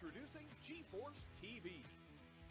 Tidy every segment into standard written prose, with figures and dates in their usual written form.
Introducing GForce TV.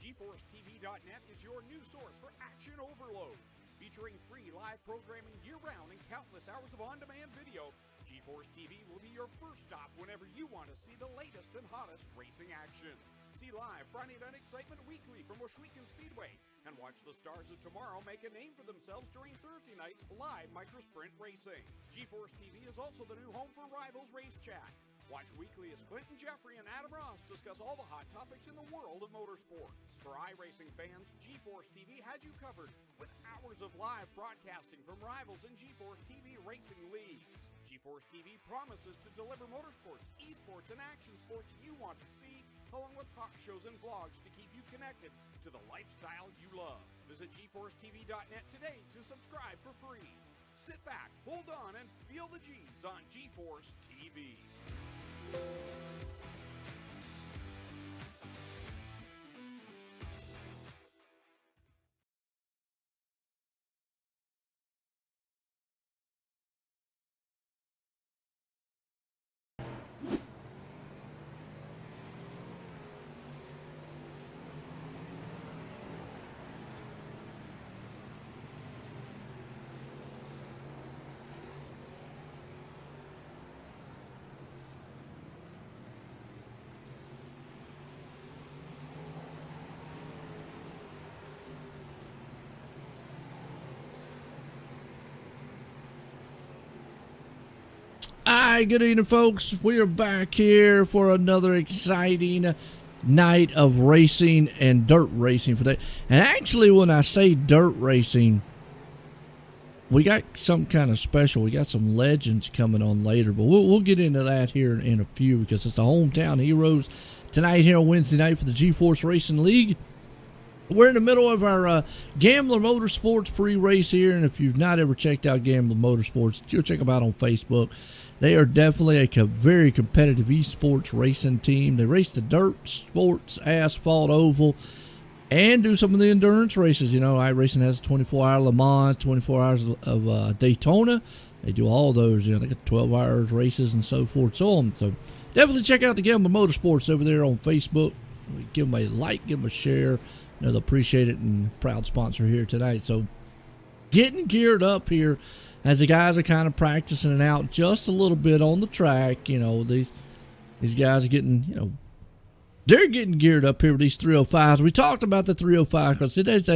GForceTV.net is your new source for action overload. Featuring free live programming year-round and countless hours of on-demand video, GForce TV will be your first stop whenever you want to see the latest and hottest racing action. See live Friday Night Excitement weekly from Washweekon Speedway, and watch the stars of tomorrow make a name for themselves during Thursday night's live microsprint racing. GForce TV is also the new home for Rivals Race Chat. Watch weekly as Clinton Jeffrey and Adam Ross discuss all the hot topics in the world of motorsports. For iRacing fans, GForce TV has you covered with hours of live broadcasting from Rivals and GForce TV racing leagues. GForce TV promises to deliver motorsports, esports, and action sports you want to see, along with talk shows and vlogs to keep you connected to the lifestyle you love. Visit GForceTV.net today to subscribe for free. Sit back, hold on, and feel the G's on GForce TV. Hi, good evening, folks. We are back here for another exciting night of racing and dirt racing for that. And actually, when I say dirt racing, we got some kind of special. We got some legends coming on later, but we'll get into that here in a few, because it's the hometown heroes tonight here on Wednesday night for the GForce Racing League. We're in the middle of our Gambler Motorsports pre-race here, and if you've not ever checked out Gambler Motorsports, you'll check them out on Facebook. They are definitely a very competitive esports racing team. They race the dirt, sports, asphalt, oval, and do some of the endurance races. You know, iRacing has 24-hour Le Mans, 24 hours of Daytona. They do all those. You know, they got 12 hours races and so forth, so on. So definitely check out the Gambler Motorsports over there on Facebook. Give them a like, give them a share. You know, they'll appreciate it, and proud sponsor here tonight. So getting geared up here as the guys are kind of practicing it out just a little bit on the track. You know, these guys are getting, you know, they're getting geared up here with these 305s. We talked about the 305 because it is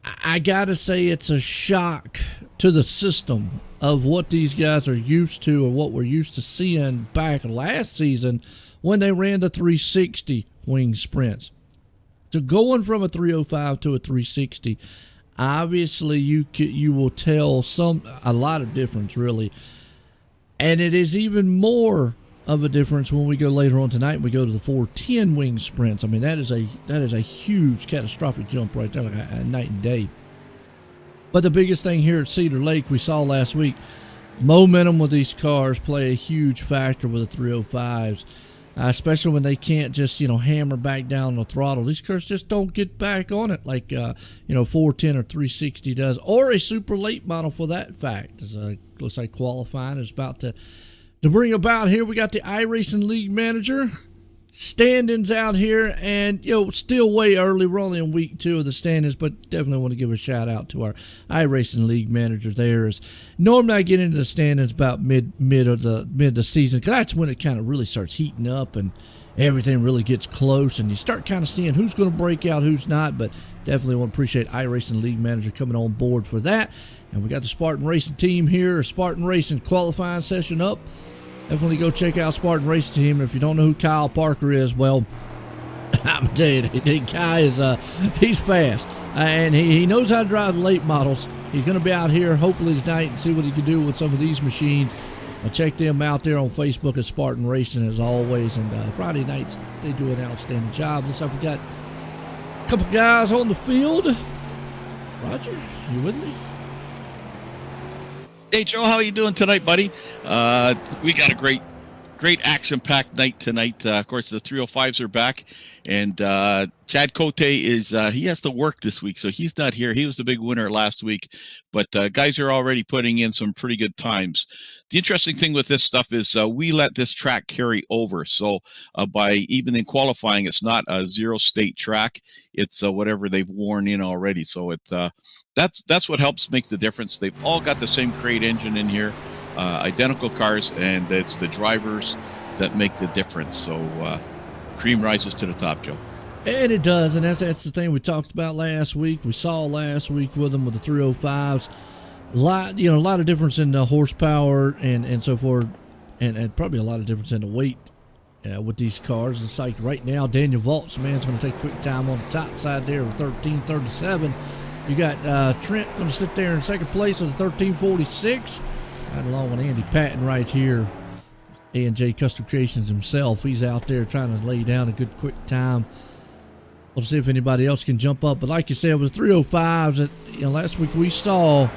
I gotta say, it's a shock to the system of what these guys are used to, or what we're used to seeing back last season when they ran the 360 wing sprints. So going from a 305 to a 360, obviously you will tell a lot of difference, really. And it is even more of a difference when we go later on tonight and we go to the 410 wing sprints. I mean, that is a huge catastrophic jump right there, like a night and day. But the biggest thing here at Cedar Lake, we saw last week, momentum with these cars play a huge factor with the 305s. Especially when they can't just, you know, hammer back down the throttle. These cars just don't get back on it like, you know, 410 or 360 does, or a super late model for that fact. As looks like qualifying is about to bring about here. We got the iRacing League manager standings out here, and, you know, still way early. We're only in week 2 of the standings, but definitely want to give a shout out to our iRacing League manager there. Is normally I get into the standings about mid of the season, because that's when it kind of really starts heating up and everything really gets close, and you start kind of seeing who's going to break out, who's not. But definitely want to appreciate iRacing League manager coming on board for that. And we got the Spartan Racing team here. Spartan Racing qualifying session up. Definitely go check out Spartan Racing team. And if you don't know who Kyle Parker is, well, I'm telling you, Kyle is he's fast, and he knows how to drive the late models. He's going to be out here hopefully tonight and see what he can do with some of these machines. Check them out there on Facebook at Spartan Racing as always. And Friday nights they do an outstanding job. Looks like we got a couple guys on the field. Roger, you with me? Hey Joe, how are you doing tonight, buddy? We got a great great action-packed night tonight. Of course, the 305s are back, and Chad Cote is he has to work this week, so he's not here. He was the big winner last week, but guys are already putting in some pretty good times. The interesting thing with this stuff is we let this track carry over, so by even in qualifying, it's not a zero-state track. It's whatever they've worn in already, so it's that's what helps make the difference. They've all got the same crate engine in here. Identical cars, and it's the drivers that make the difference. So cream rises to the top, Joe. And it does, and that's the thing we talked about last week. We saw last week with them with the 305s. A lot of difference in the horsepower and so forth, and probably a lot of difference in the weight with these cars. It's like right now, Daniel Vault's man's going to take quick time on the top side there with 1337. You got Trent going to sit there in second place with a 1346. Right along with Andy Patton right here, A&J Custom Creations himself. He's out there trying to lay down a good quick time. We'll see if anybody else can jump up. But like you said, with the 305s, last week we saw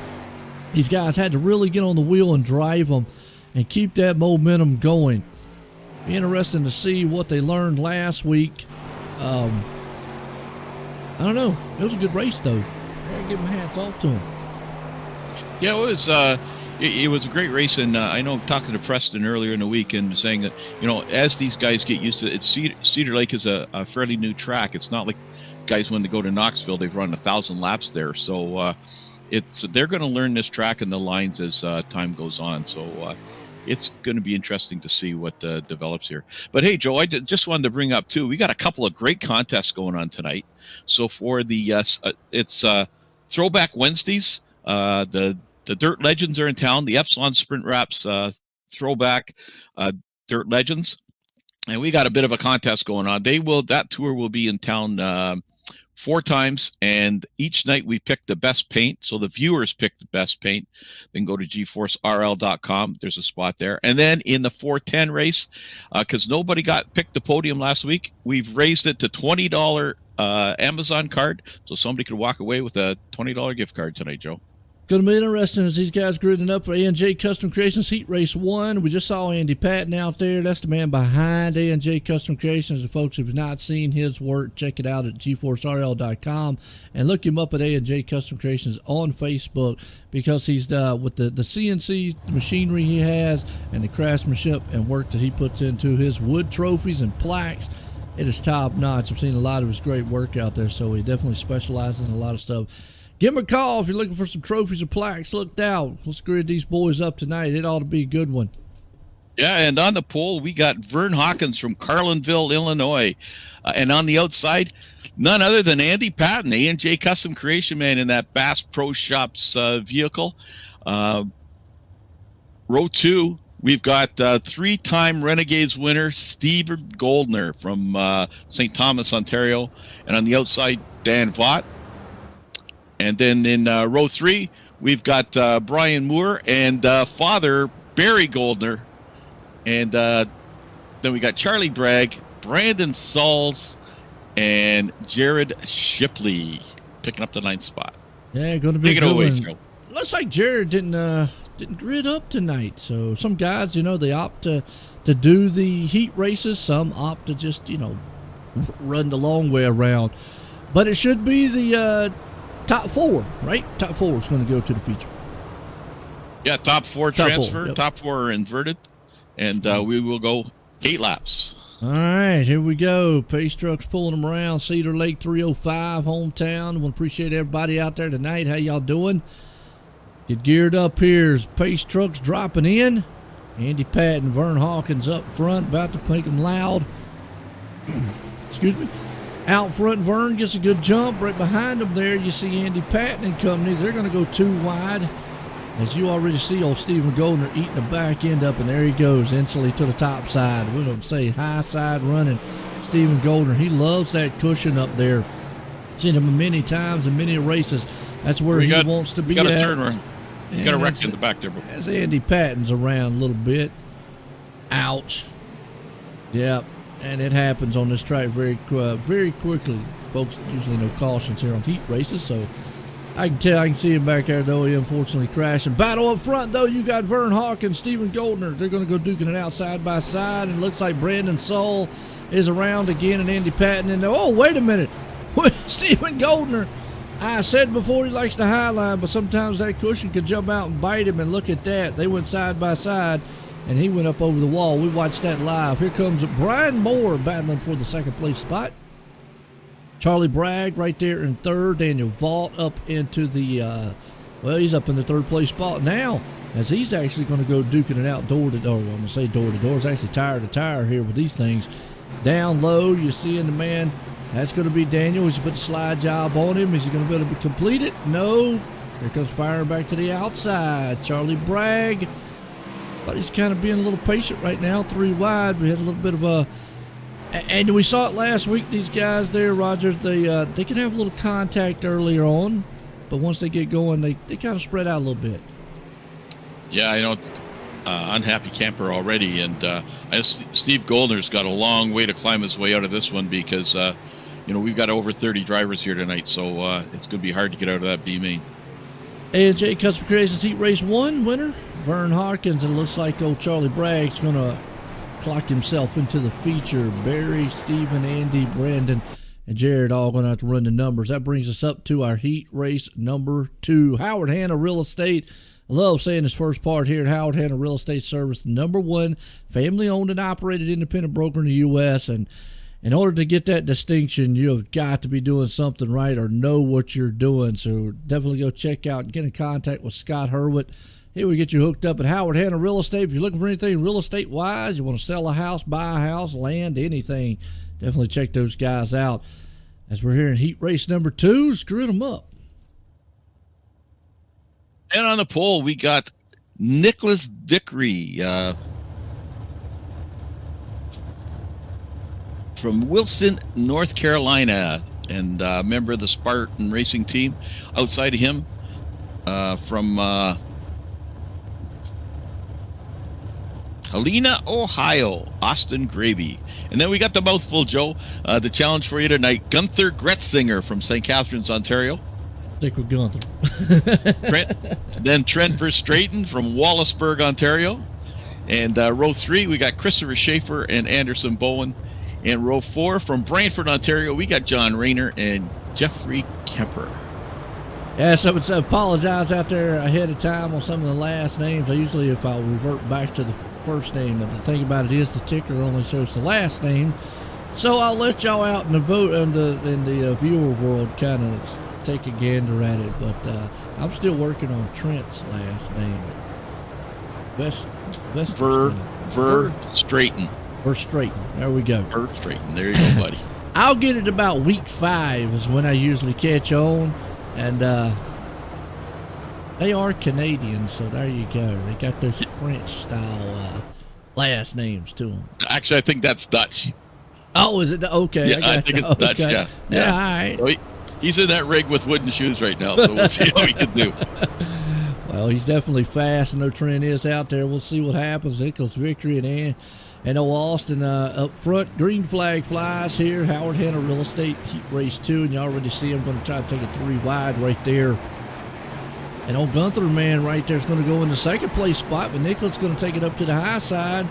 these guys had to really get on the wheel and drive them and keep that momentum going. Be interesting to see what they learned last week. I don't know. It was a good race, though. I gotta give them hats off to them. Yeah, it was. It was a great race, and I know talking to Preston earlier in the week and saying that, as these guys get used to it, Cedar Lake is a fairly new track. It's not like guys when they go to Knoxville, they've run 1,000 laps there. So they're going to learn this track and the lines as time goes on. So it's going to be interesting to see what develops here. But hey, Joe, I just wanted to bring up too, we got a couple of great contests going on tonight. So for the it's Throwback Wednesdays, the Dirt Legends are in town. The Epsilon Sprint Wraps Throwback Dirt Legends, and we got a bit of a contest going on. That tour will be in town 4 times, and each night we pick the best paint. So the viewers pick the best paint. Then go to GForceRL.com. There's a spot there. And then in the 410 race, because nobody picked the podium last week, we've raised it to $20 Amazon card, so somebody could walk away with a $20 gift card tonight, Joe. Going to be interesting as these guys gridding up for A&J Custom Creations Heat Race 1. We just saw Andy Patton out there. That's the man behind A&J Custom Creations. And folks, if you've not seen his work, check it out at GForceRL.com and look him up at A&J Custom Creations on Facebook, because he's with the CNC machinery he has and the craftsmanship and work that he puts into his wood trophies and plaques. It is top notch. I've seen a lot of his great work out there, so he definitely specializes in a lot of stuff. Give him a call if you're looking for some trophies or plaques. Look out. Let's grid these boys up tonight. It ought to be a good one. Yeah, and on the pole, we got Vern Hawkins from Carlinville, Illinois. And on the outside, none other than Andy Patton, A&J Custom Creation Man in that Bass Pro Shops vehicle. Row 2, we've got 3-time Renegades winner Steve Goldner from St. Thomas, Ontario. And on the outside, Dan Vaught. And then in row 3, we've got Brian Moore and father Barry Goldner. And then we got Charlie Bragg, Brandon Sauls, and Jared Shipley picking up the 9th spot. Yeah, going to be a good one. Joe. Looks like Jared didn't grid up tonight. So some guys, they opt to do the heat races. Some opt to just, run the long way around. But it should be the top 4, right? Top 4 is going to go to the feature. Yeah, top 4 transfer. Yep. Top 4 are inverted. And we will go 8 laps. All right, here we go. Pace trucks pulling them around. Cedar Lake 305, hometown. We appreciate everybody out there tonight. How y'all doing? Get geared up here. Pace trucks dropping in. Andy Patton, Vern Hawkins up front, about to make them loud. Excuse me. Out front, Vern gets a good jump. Right behind him there, you see Andy Patton and company. They're going to go 2 wide. As you already see, old Stephen Goldner eating the back end up, and there he goes instantly to the top side. We're going to say high side running. Stephen Goldner, he loves that cushion up there. Seen him many times in many races. That's where he wants to be at. Got a turn around. You got a wreck in the back there. As Andy Patton's around a little bit. Ouch. Yep. And it happens on this track very quickly. Folks, usually no cautions here on heat races, so I can tell. I can see him back there, though. He unfortunately crashing. Battle up front, though. You got Vern Hawkins, Stephen Goldner. They're going to go duking it out side by side. And it looks like Brandon Soul is around again, and Andy Patton. And oh, wait a minute. Stephen Goldner. I said before he likes the high line, but sometimes that cushion could jump out and bite him. And look at that. They went side by side, and he went up over the wall. We watched that live. Here comes Brian Moore battling for the second place spot. Charlie Bragg right there in third. Daniel Vault up into the, he's up in the third place spot now, as he's actually going to go duking it out door to door. I'm going to say door to door. It's actually tire to tire here with these things. Down low, you see in the man, that's going to be Daniel. He's put a slide job on him. Is he going to be able to complete it? No. Here comes firing back to the outside. Charlie Bragg. But he's kind of being a little patient right now. 3 wide. We had a little bit of a... And we saw it last week, these guys there, Roger, they can have a little contact earlier on, but once they get going, they kind of spread out a little bit. Yeah, I know. Unhappy camper already, and Steve Goldner's got a long way to climb his way out of this one because, we've got over 30 drivers here tonight, so it's going to be hard to get out of that B main. AJ Custom Creations Heat Race 1 winner, Vern Harkins, and it looks like old Charlie Bragg's going to clock himself into the feature. Barry, Stephen, Andy, Brandon, and Jared all going to have to run the numbers. That brings us up to our heat race number 2. Howard Hanna Real Estate. I love saying this first part here at Howard Hanna Real Estate Service, the #1 family-owned and operated independent broker in the U.S. And in order to get that distinction, you have got to be doing something right or know what you're doing. So definitely go check out and get in contact with Scott Hurwitz. Here we get you hooked up at Howard Hanna Real Estate. If you're looking for anything real estate wise, you want to sell a house, buy a house, land, anything, definitely check those guys out. As we're here in heat race number 2, screwing them up. And on the pole, we got Nicholas Vickery from Wilson, North Carolina, and member of the Spartan Racing team. Outside of him, from Helena, Ohio, Austin Gravy. And then we got the mouthful, Joe. The challenge for you tonight, Gunther Gretzinger from St. Catharines, Ontario. I think we're Gunther. Trent Verstraeten from Wallaceburg, Ontario. And row 3, we got Christopher Schaefer and Anderson Bowen. And row 4, from Brantford, Ontario, we got John Rayner and Jeffrey Kemper. Yeah, so I would apologize out there ahead of time on some of the last names. Usually if I'll revert back to the first name, but the thing about it is the ticker only shows the last name. So I'll let y'all out in the vote in the viewer world kind of take a gander at it. But I'm still working on Trent's last name. Verstraeten. Verstraeten. There we go. Verstraeten. There you go, buddy. I'll get it about week 5 is when I usually catch on. And they are Canadian, so there you go. They got those French-style last names to them. Actually, I think that's Dutch. Oh, is it? Okay. Yeah, I think it's Dutch, yeah. Yeah, all right. So he's in that rig with wooden shoes right now, so we'll see how he can do. Well, he's definitely fast. I know Trent is out there. We'll see what happens. Nicholas Victory and Austin up front. Green flag flies here. Howard Hanna Real Estate Heat Race 2, and you already see I'm going to try to take it 3 wide right there. And old Gunther, man, right there is going to go in the second place spot, but Nicholas going to take it up to the high side.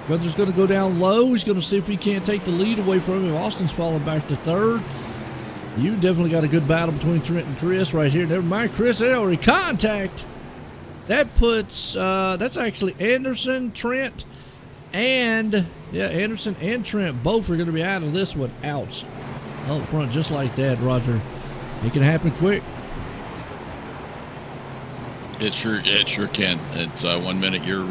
Gunther's going to go down low. He's going to see if he can't take the lead away from him. Austin's falling back to 3rd. You definitely got a good battle between Trent and Chris right here. Never mind, Chris Ellery. Contact. That puts, that's actually Anderson, Trent, and, Anderson and Trent both are going to be out of this one. Ouch. Up front just like that, Roger. It can happen quick. It sure can. It's 1 minute you're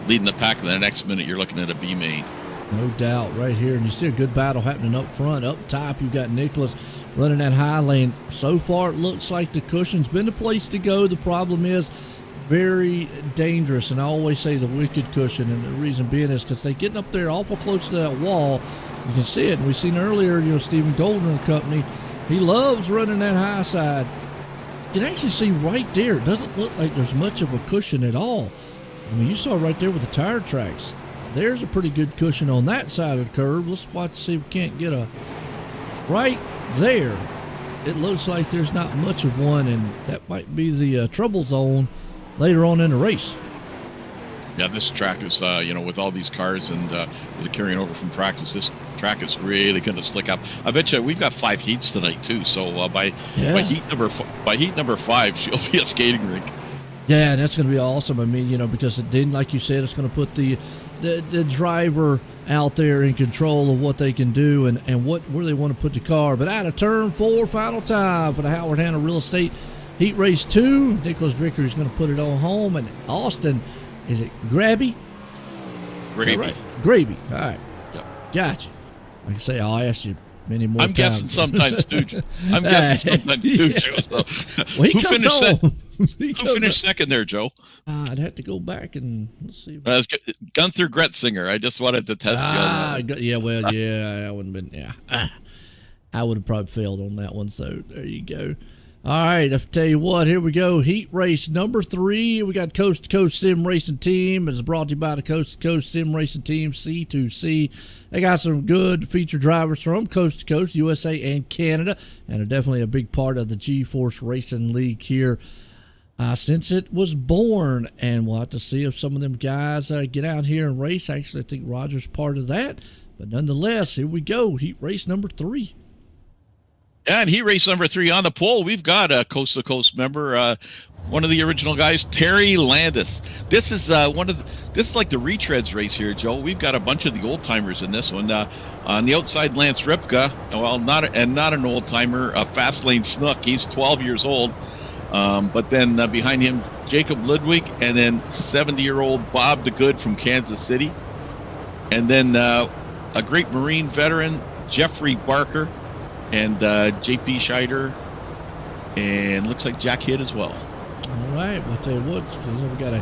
leading the pack, and the next minute you're looking at a B main. No doubt, right here. And you see a good battle happening up front. Up top, you've got Nicholas running that high lane. So far, it looks like the cushion's been the place to go. The problem is very dangerous, and I always say the wicked cushion, and the reason being is because they're getting up there awful close to that wall. You can see it, and we've seen earlier, Stephen Goldner and company, he loves running that high side. You can actually see right there, it doesn't look like there's much of a cushion at all. I mean, you saw right there with the tire tracks. There's a pretty good cushion on that side of the curve. Let's watch to see if we can't get a right there. it looks like there's not much of one, and that might be the trouble zone later on in the race. Yeah, this track is, with all these cars and with the carrying over from practice, this track is really going to slick up. I bet you we've got 5 heats tonight too. So by heat number 5, she'll be a skating rink. Yeah, and that's going to be awesome. I mean, because then, like you said, it's going to put the driver out there in control of what they can do and where they want to put the car. But out of turn 4, final time for the Howard Hanna Real Estate Heat Race 2. Nicholas Vickery is going to put it on home, and Austin, is it Gravy? Gravy. Gravy. All right. Yep. Gotcha. Like I say, I'll ask you many more times. Guessing sometimes too, Joe. So. Well, Who finished second there, Joe? I'd have to go back and let's see. Gunther Gretzinger. I just wanted to test you on that. Yeah, well, yeah, I wouldn't have been. Yeah, I would have probably failed on that one. So there you go. All right, I'll tell you what. Here we go. Heat race number 3. We got Coast to Coast Sim Racing Team. It's brought to you by the Coast to Coast Sim Racing Team, C2C. They got some good featured drivers from Coast to Coast, USA and Canada, and are definitely a big part of the GForce Racing League here since it was born. And we'll have to see if some of them guys get out here and race. Actually, I think Roger's part of that. But nonetheless, here we go. Heat race number 3. And heat race number 3 on the pole. We've got a Coast to Coast member, one of the original guys, Terry Landis. This is this is like the retreads race here, Joe. We've got a bunch of the old timers in this one. On the outside, Lance Ripka. Well, not an old timer. Fast Lane Snook. He's 12 years old. But then behind him, Jacob Ludwig, and then 70-year-old Bob DeGood from Kansas City, and then a great Marine veteran, Jeffrey Barker, and J.P. Scheider, and looks like Jack Hitt as well. All right, well, I'll tell you what, we got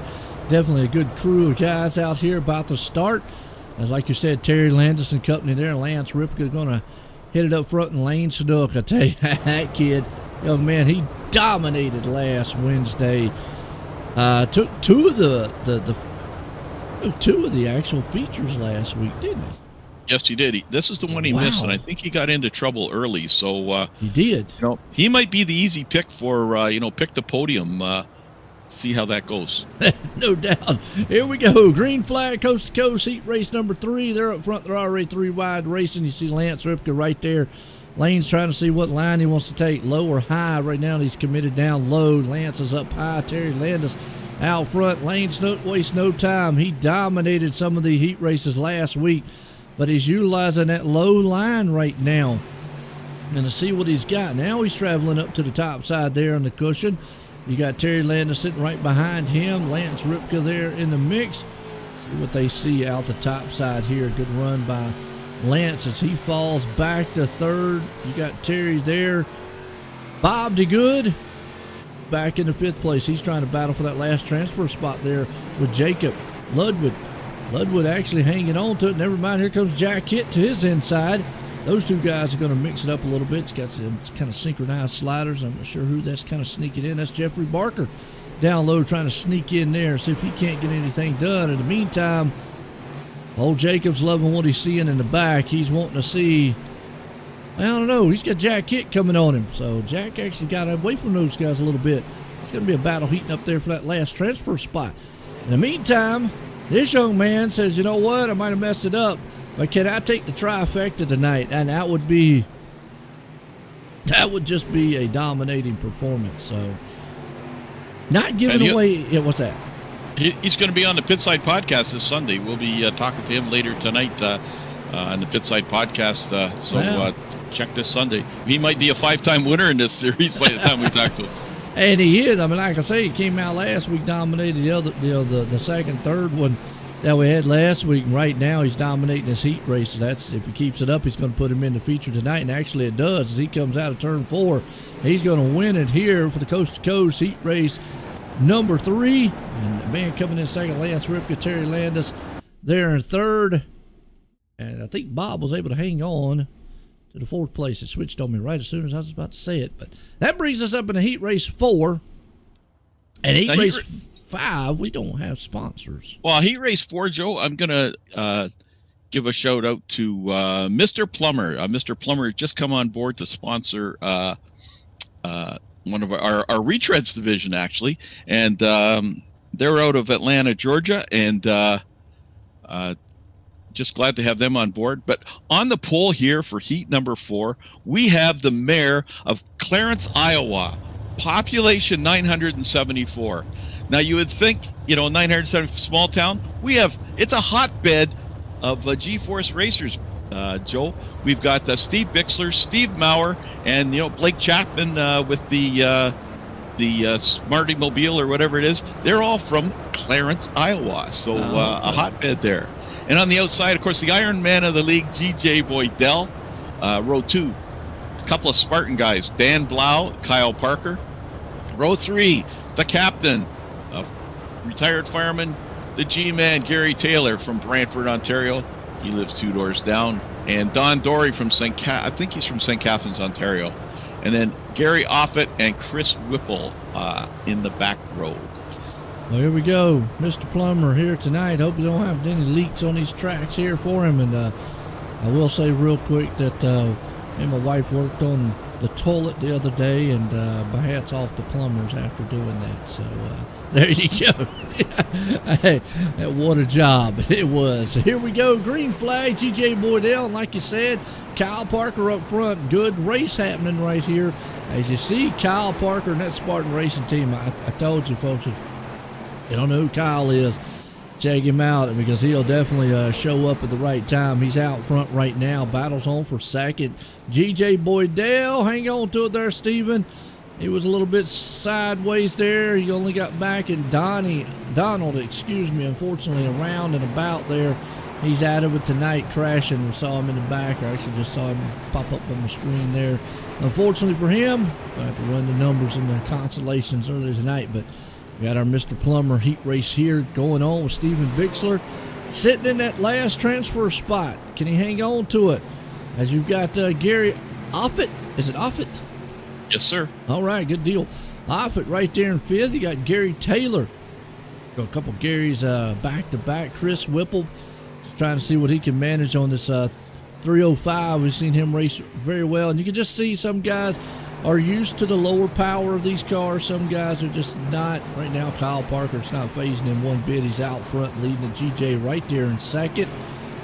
definitely a good crew of guys out here about to start. As like you said, Terry Landis and company there, Lance Ripka going to hit it up front, and Lane Snook. I tell you, that kid, young man, he dominated last Wednesday. Took two of the actual features last week, didn't he? Yes, he did. This is the one he missed, and I think he got into trouble early. So he did. He might be the easy pick for pick the podium. See how that goes. No doubt. Here we go. Green flag, Coast to Coast, heat race number 3. They're up front. They're already 3 wide racing. You see Lance Ripka right there. Lane's trying to see what line he wants to take, low or high. Right now he's committed down low. Lance is up high. Terry Landis out front. Lane Snook wastes no time. He dominated some of the heat races last week, but he's utilizing that low line right now. And to see what he's got. Now he's traveling up to the top side there on the cushion. You got Terry Landis sitting right behind him. Lance Ripka there in the mix. See what they see out the top side here. Good run by Lance as he falls back to third. You got Terry there. Bob DeGood back in the 5th place. He's trying to battle for that last transfer spot there with Jacob Ludwig. Ludwig actually hanging on to it. Never mind, here comes Jack Hitt to his inside. Those two guys are going to mix it up a little bit. It's got some kind of synchronized sliders. I'm not sure who that's kind of sneaking in. That's Jeffrey Barker down low trying to sneak in there, see if he can't get anything done. In the meantime, old Jacob's loving what he's seeing in the back. He's wanting to see, I don't know, he's got Jack Hitt coming on him. So Jack actually got away from those guys a little bit. It's going to be a battle heating up there for that last transfer spot. In the meantime, this young man says, you know what, I might have messed it up, but can I take the trifecta tonight? And that would just be a dominating performance. So not giving away, yeah, what's that? He's going to be on the Pitside Podcast this Sunday. We'll be talking to him later tonight on the Pitside Podcast. Check this Sunday. He might be a 5-time winner in this series by the time we talk to him. And he is. I mean, like I say, he came out last week, dominated the second, third one that we had last week. And right now, he's dominating his heat race. So that's, if he keeps it up, he's going to put him in the feature tonight. And actually, it does. As he comes out of turn 4, he's going to win it here for the Coast to Coast heat race number 3. And the man coming in second, Lance Ripka, Terry Landis there in third. And I think Bob was able to hang on to the 4th place. It switched on me right as soon as I was about to say it. But that brings us up in the heat race 4. And heat race 5, we don't have sponsors. Well, heat race 4, Joe, I'm going to give a shout out to Mr. Plummer. Mr. Plummer just come on board to sponsor one of our retreads division, actually. And they're out of Atlanta, Georgia. And just glad to have them on board. But on the poll here for heat number 4, we have the mayor of Clarence, Iowa, population 974. Now you would think, 970, small town. It's a hotbed of GForce racers, Joe. We've got Steve Bixler, Steve Maurer, and Blake Chapman with the Smarty Mobile or whatever it is. They're all from Clarence, Iowa. So a hotbed there. And on the outside, of course, the Iron Man of the league, GJ Boydell, row 2. A couple of Spartan guys, Dan Blau, Kyle Parker. Row 3, the captain, retired fireman, the G-Man, Gary Taylor from Brantford, Ontario. He lives 2 doors down. And Don Dory from I think he's from St. Catharines, Ontario. And then Gary Offit and Chris Whipple in the back row. Well, here we go. Mr. Plummer here tonight. Hope you don't have any leaks on these tracks here for him. And I will say real quick that me and my wife worked on the toilet the other day, and my hat's off the plumbers after doing that. So there you go. Hey, what a job it was. Here we go. Green flag, GJ Boydell. And like you said, Kyle Parker up front. Good race happening right here. As you see, Kyle Parker and that Spartan Racing team, I told you folks, if you don't know who Kyle is, check him out, because he'll definitely show up at the right time. He's out front right now. Battles on for second. GJ Boydell, hang on to it there, Steven. He was a little bit sideways there. He only got back, and Donald, unfortunately, around and about there. He's out of it tonight, crashing. We saw him in the back. I actually just saw him pop up on the screen there. Unfortunately for him, I have to run the numbers in the consolations earlier tonight, but we got our Mr. Plummer heat race here going on with Steven Bixler sitting in that last transfer spot. Can he hang on to it? As you've got Gary Offit. Is it Offit? Yes, sir. All right, good deal. Offit right there in 5th. You got Gary Taylor. Got a couple Garys back-to-back. Chris Whipple just trying to see what he can manage on this 305. We've seen him race very well. And you can just see some guys are used to the lower power of these cars. Some guys are just not. Right now, Kyle Parker's not phasing him one bit. He's out front leading the GJ right there in 2nd.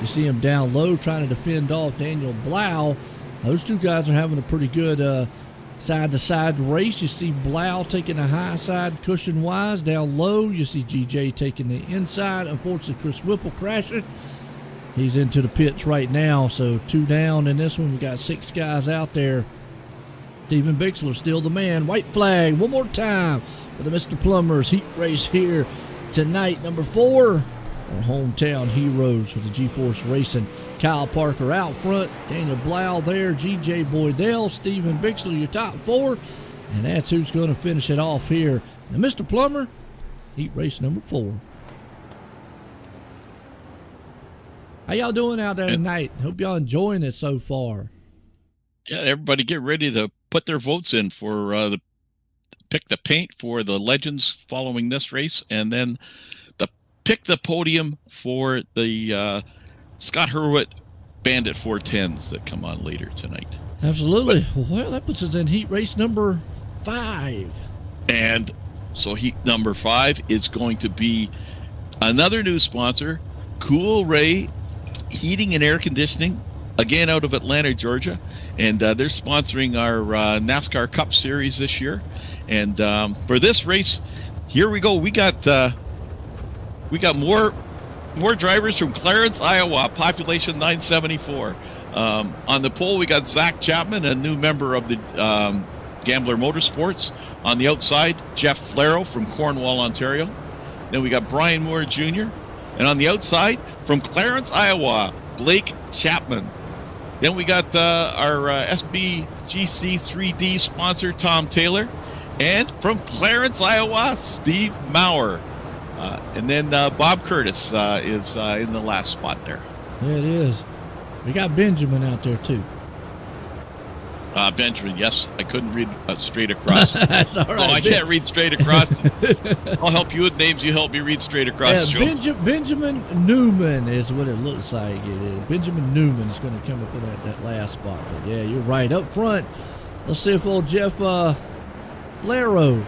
You see him down low trying to defend off Daniel Blau. Those 2 guys are having a pretty good side-to-side race. You see Blau taking the high side cushion-wise. Down low, you see GJ taking the inside. Unfortunately, Chris Whipple crashing. He's into the pits right now, so 2 down in this one. We got 6 guys out there. Steven Bixler still the man. White flag one more time for the Mr. Plumbers heat race here tonight. Number 4, our hometown heroes for the GForce Racing. Kyle Parker out front. Daniel Blau there. GJ Boydell. Steven Bixler, your top 4. And that's who's going to finish it off here. Now, Mr. Plummer, heat race number 4. How y'all doing out there tonight? Hope y'all enjoying it so far. Yeah, everybody get ready to put their votes in for pick the paint for the legends following this race, and then pick the podium for the Scott Hurwitz Bandit 410s that come on later tonight. Absolutely. Well, that puts us in heat race number 5. And so heat number 5 is going to be another new sponsor, Cool Ray Heating and Air Conditioning, again out of Atlanta, Georgia. And they're sponsoring our NASCAR Cup Series this year. And for this race, here we go. We got more drivers from Clarence, Iowa, population 974. On the pole, we got Zach Chapman, a new member of the Gambler Motorsports. On the outside, Jeff Flero from Cornwall, Ontario. Then we got Brian Moore Jr. And on the outside, from Clarence, Iowa, Blake Chapman. Then we got our SBGC 3D sponsor, Tom Taylor. And from Clarence, Iowa, Steve Maurer. And then Bob Curtis is in the last spot there. Yeah, it is. We got Benjamin out there, too. Benjamin, yes. I couldn't read straight across. That's all right. No, I can't read straight across. I'll help you with names. You help me read straight across. Yeah, Benjamin Newman is what it looks like. It is. Benjamin Newman is going to come up with that last spot. But, yeah, you're right. Up front, let's see if old Jeff Flero.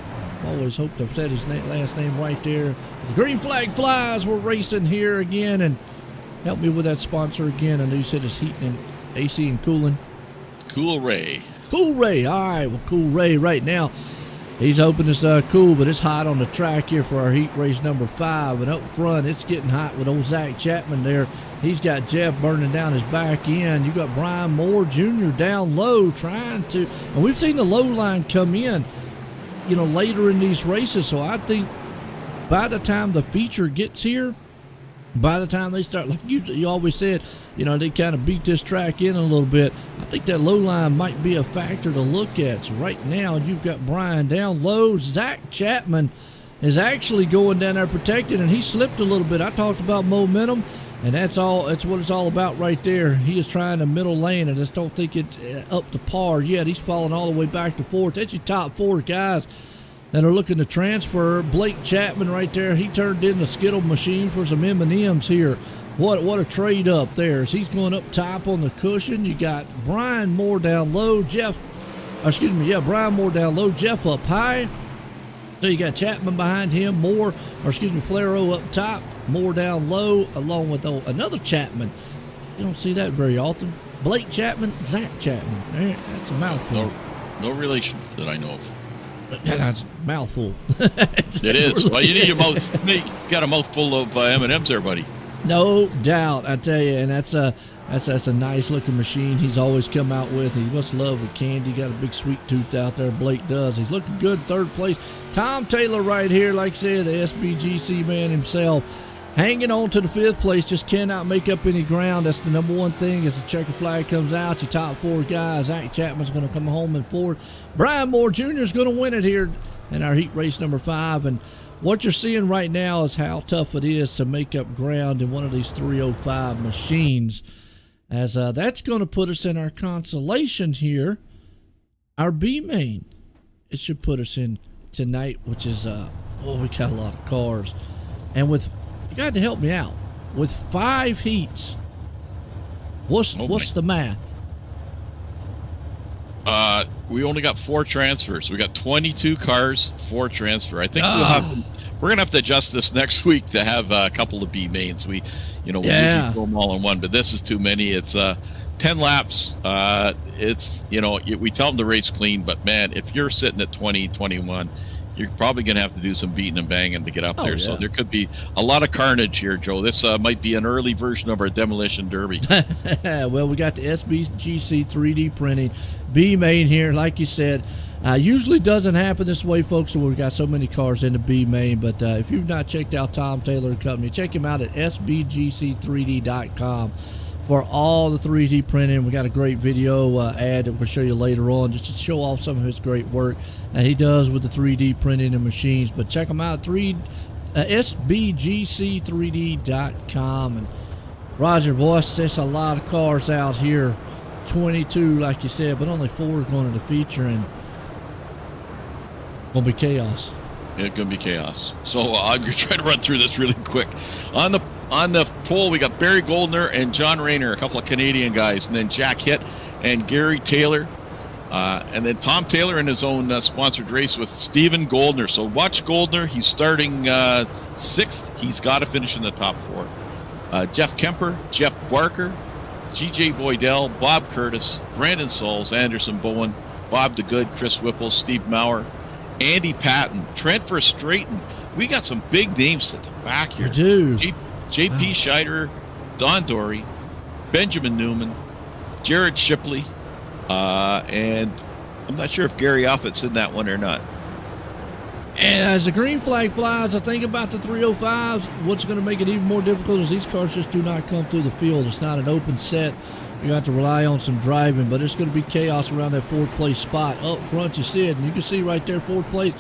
Always hoped I've said his last name right there. The green flag flies. We're racing here again, and help me with that sponsor again. I know you said it's heating and AC and cooling. Cool Ray. Cool Ray. All right, well, Cool Ray right now. He's hoping it's cool, but it's hot on the track here for our heat race number 5. And up front, it's getting hot with old Zach Chapman there. He's got Jeff burning down his back end. You got Brian Moore Jr. down low trying to, and we've seen the low line come in, later in these races. So I think by the time the feature gets here, by the time they start, like you always said, they kind of beat this track in a little bit. I think that low line might be a factor to look at. So right now, you've got Brian down low. Zach Chapman is actually going down there protected, and he slipped a little bit. I talked about momentum, and that's what it's all about right there. He is trying the middle lane. I just don't think it's up to par yet. He's falling all the way back to 4th. That's your top 4 guys that are looking to transfer. Blake Chapman right there, he turned in the Skittle machine for some M&Ms here. What a trade up there. As he's going up top on the cushion, you got Brian Moore down low, Brian Moore down low, Jeff up high. So you got Chapman behind him, Flero up top, Moore down low, along with another Chapman. You don't see that very often. Blake Chapman, Zach Chapman. That's a mouthful. No relation that I know of. That's a mouthful. It is. Well, you got a mouthful of M&Ms there, buddy. No doubt, I tell you, and that's a nice looking machine he's always come out with. He must love the candy. Got a big sweet tooth out there. Blake does. He's looking good, 3rd place. Tom Taylor right here, like I said, the SBGC man himself, hanging on to the 5th place. Just cannot make up any ground. That's the number one thing. As the checker flag comes out, your top 4 guys. Zach Chapman's going to come home in 4th. Brian Moore Jr. is going to win it here in our heat race number 5. And what you're seeing right now is how tough it is to make up ground in one of these 305 machines. As that's going to put us in our consolation here, our B main. It should put us in tonight, which is we got a lot of cars, and you got to help me out with 5 heats. What's the math? We only got 4 transfers. We got 22 cars, 4 transfer. I think we're gonna have to adjust this next week to have a couple of B mains. We usually throw them all in one, but this is too many. It's 10 laps. We tell them to race clean, but man, if you're sitting at 20, 21, you're probably going to have to do some beating and banging to get up there. Yeah. So there could be a lot of carnage here, Joe. This might be an early version of our Demolition Derby. Well, we got the SBGC 3D printing B main here, like you said. Usually doesn't happen this way, folks, so we've got so many cars in the B main. But if you've not checked out Tom Taylor and Company, check him out at sbgc3d.com. for all the 3D printing. We got a great video ad that we'll show you later on just to show off some of his great work that he does with the 3D printing and machines. But check him out, sbgc3d.com. And Roger, boss, there's a lot of cars out here. 22, like you said, but only 4 is going to the feature, and going to be chaos. Yeah, it's going to be chaos. So I'm going to try to run through this really quick. On the pole, we got Barry Goldner and John Rayner, a couple of Canadian guys, and then Jack Hitt and Gary Taylor, and then Tom Taylor in his own sponsored race with Stephen Goldner. So watch Goldner. He's starting 6th. He's got to finish in the top 4. Jeff Kemper, Jeff Barker, G.J. Boydell, Bob Curtis, Brandon Souls, Anderson Bowen, Bob DeGood, Chris Whipple, Steve Maurer, Andy Patton, Trent Verstraeten. We got some big names at the back here. We do. J.P. Scheider, Don Dory, Benjamin Newman, Jared Shipley, and I'm not sure if Gary Offit's in that one or not. And as the green flag flies, I think about the 305s, what's going to make it even more difficult is these cars just do not come through the field. It's not an open set. You have to rely on some driving, but it's going to be chaos around that 4th place spot. Up front, you see it, and you can see right there, 4th place,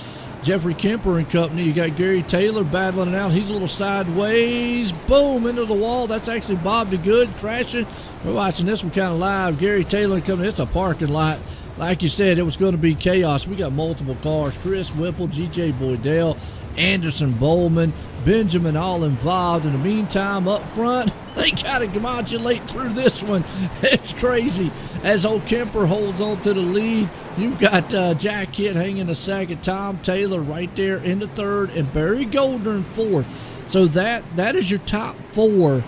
Jeffrey Kemper and company. You got Gary Taylor battling it out. He's a little sideways. Boom, into the wall. That's actually Bob DeGood crashing. We're watching this one kind of live. Gary Taylor and company. It's a parking lot. Like you said, it was going to be chaos. We got multiple cars. Chris Whipple, G.J. Boydell, Anderson Bowman, Benjamin all involved. In the meantime, up front, they got to modulate through this one. It's crazy. As old Kemper holds on to the lead, you've got Jack Kidd hanging a second, Tom Taylor right there in the third, and Barry Goldner in fourth. So that is your top four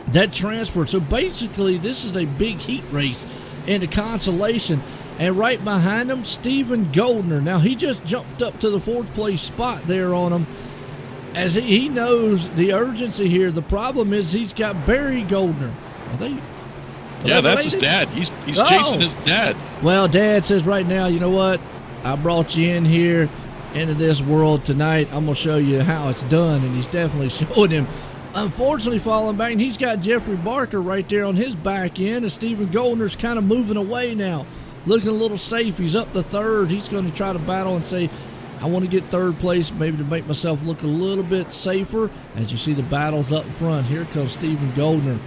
that transferred. So basically, this is a big heat race in the consolation. And right behind him, Stephen Goldner. Now, he just jumped up to the fourth place spot there on him, as he knows the urgency here. The problem is he's got Barry Goldner. Yeah, that's his dad. He's chasing his dad. Well, Dad says right now, you know what? I brought you in here into this world tonight. I'm going to show you how it's done. And he's definitely showing him. Unfortunately, falling back, and he's got Jeffrey Barker right there on his back end. And Stephen Goldner's kind of moving away now, looking a little safe. He's up to third. He's going to try to battle and say, I want to get third place, maybe to make myself look a little bit safer. As you see the battles up front, here comes Stephen Goldner.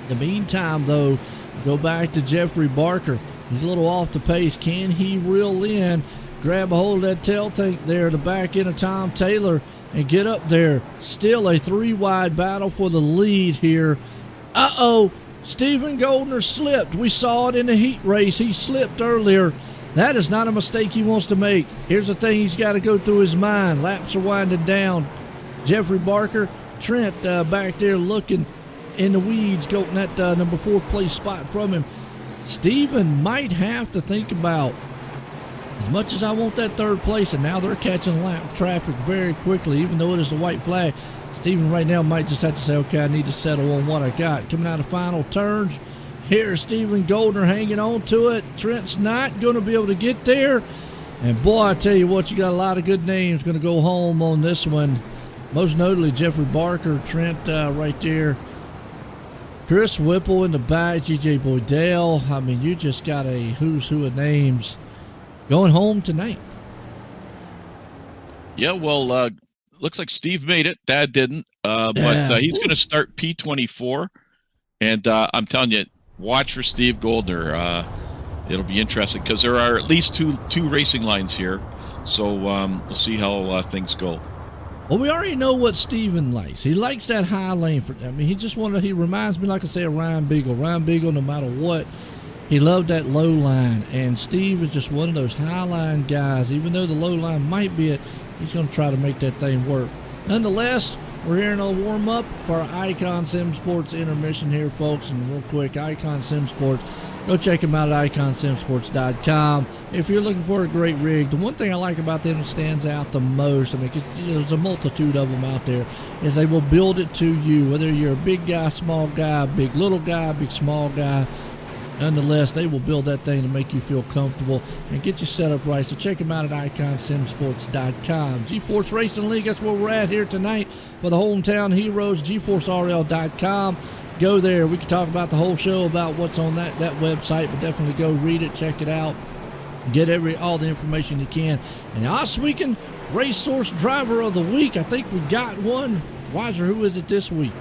In the meantime, though, go back to Jeffrey Barker. He's a little off the pace. Can he reel in, grab a hold of that tail tank there, the back end of Tom Taylor, and get up there? Still a three-wide battle for the lead here. Stephen Goldner slipped. We saw it in the heat race. He slipped earlier. That is not a mistake he wants to make. Here's the thing he's got to go through his mind. Laps are winding down. Jeffrey Barker, Trent back there looking in the weeds, going that number 4 place spot from him. Stephen might have to think about, as much as I want that third place, and now they're catching lap traffic very quickly, even though it is a white flag. Stephen right now might just have to say, okay, I need to settle on what I got. Coming out of final turns, here's Stephen Goldner hanging on to it. Trent's not going to be able to get there. And boy, I tell you what, you got a lot of good names going to go home on this one. Most notably, Jeffrey Barker, Trent right there. Chris Whipple in the back, G.J. Boydell. I mean, you just got a who's who of names going home tonight. Yeah, well, looks like Steve made it. Dad didn't. But he's going to start P24. And I'm telling you, watch for Steve Goldner. It'll be interesting because there are at least two racing lines here. So we'll see how things go. Well, we already know what Steven likes. He likes that high lane. He reminds me, like I say, of Ryan Beagle. Ryan Beagle, no matter what, he loved that low line. And Steve is just one of those high line guys. Even though the low line might be it, he's going to try to make that thing work. Nonetheless, we're here in a warm-up for our Icon Sim Sports intermission here, folks. And real quick, Icon Sim Sports, go check them out at iconsimsports.com. If you're looking for a great rig, the one thing I like about them that stands out the most, there's a multitude of them out there, is they will build it to you. Whether you're a big guy, small guy, big little guy, big small guy, nonetheless, they will build that thing to make you feel comfortable and get you set up right. So check them out at iconsimsports.com. GForce Racing League, that's where we're at here tonight for the hometown heroes, GForceRL.com. Go there. We can talk about the whole show, about what's on that website, but definitely go read it, check it out, get all the information you can. And Us Weekend Race Source Driver of the Week, I think we got one. Weiser, who is it this week?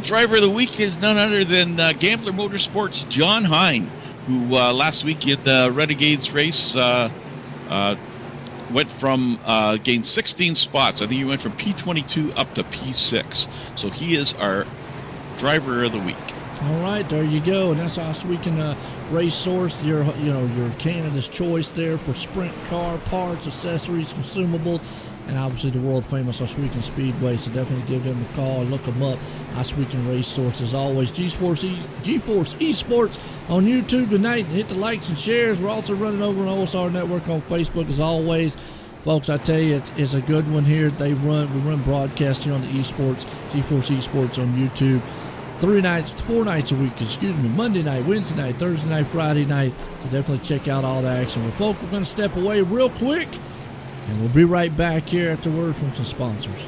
Driver of the week is none other than Gambler Motorsports' John Hine, who last week at the Renegades race went from gained 16 spots. I think he went from P22 up to P6. So he is our driver of the week. All right, there you go. And that's Us Weekend Race Source, your Canada's choice there for sprint car parts, accessories, consumables, and obviously the world famous Us Weekend Speedway. So definitely give them a call, look them up. Us Weekend Race Source, as always. GForce Esports on YouTube tonight. Hit the likes and shares. We're also running over on OSR Network on Facebook, as always. Folks, I tell you, it's a good one here. We run broadcasts here on the esports, GForce Esports on YouTube. 4 nights a week, Monday night, Wednesday night, Thursday night, Friday night. So definitely check out all the action. Well, folks, we're going to step away real quick, and we'll be right back here after word from some sponsors.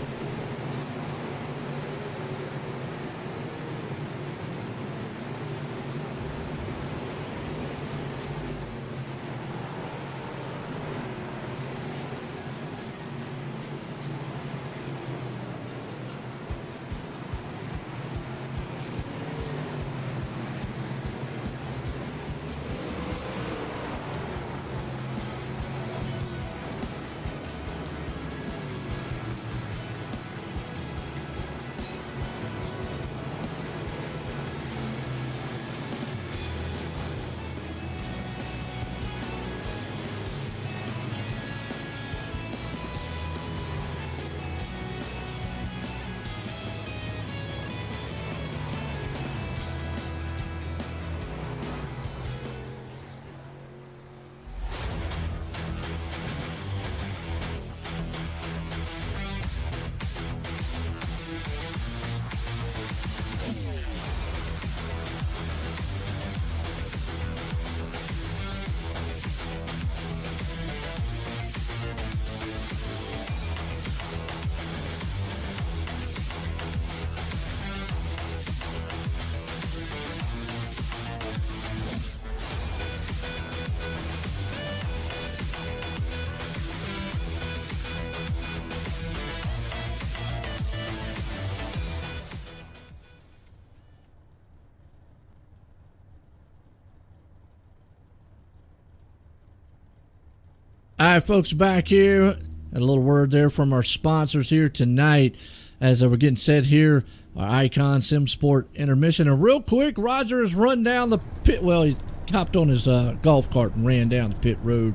All right, folks, back here. A little word there from our sponsors here tonight as we're getting set here. Our Icon Sim Sport intermission. And real quick, Roger has run down the pit. Well, he hopped on his golf cart and ran down the pit road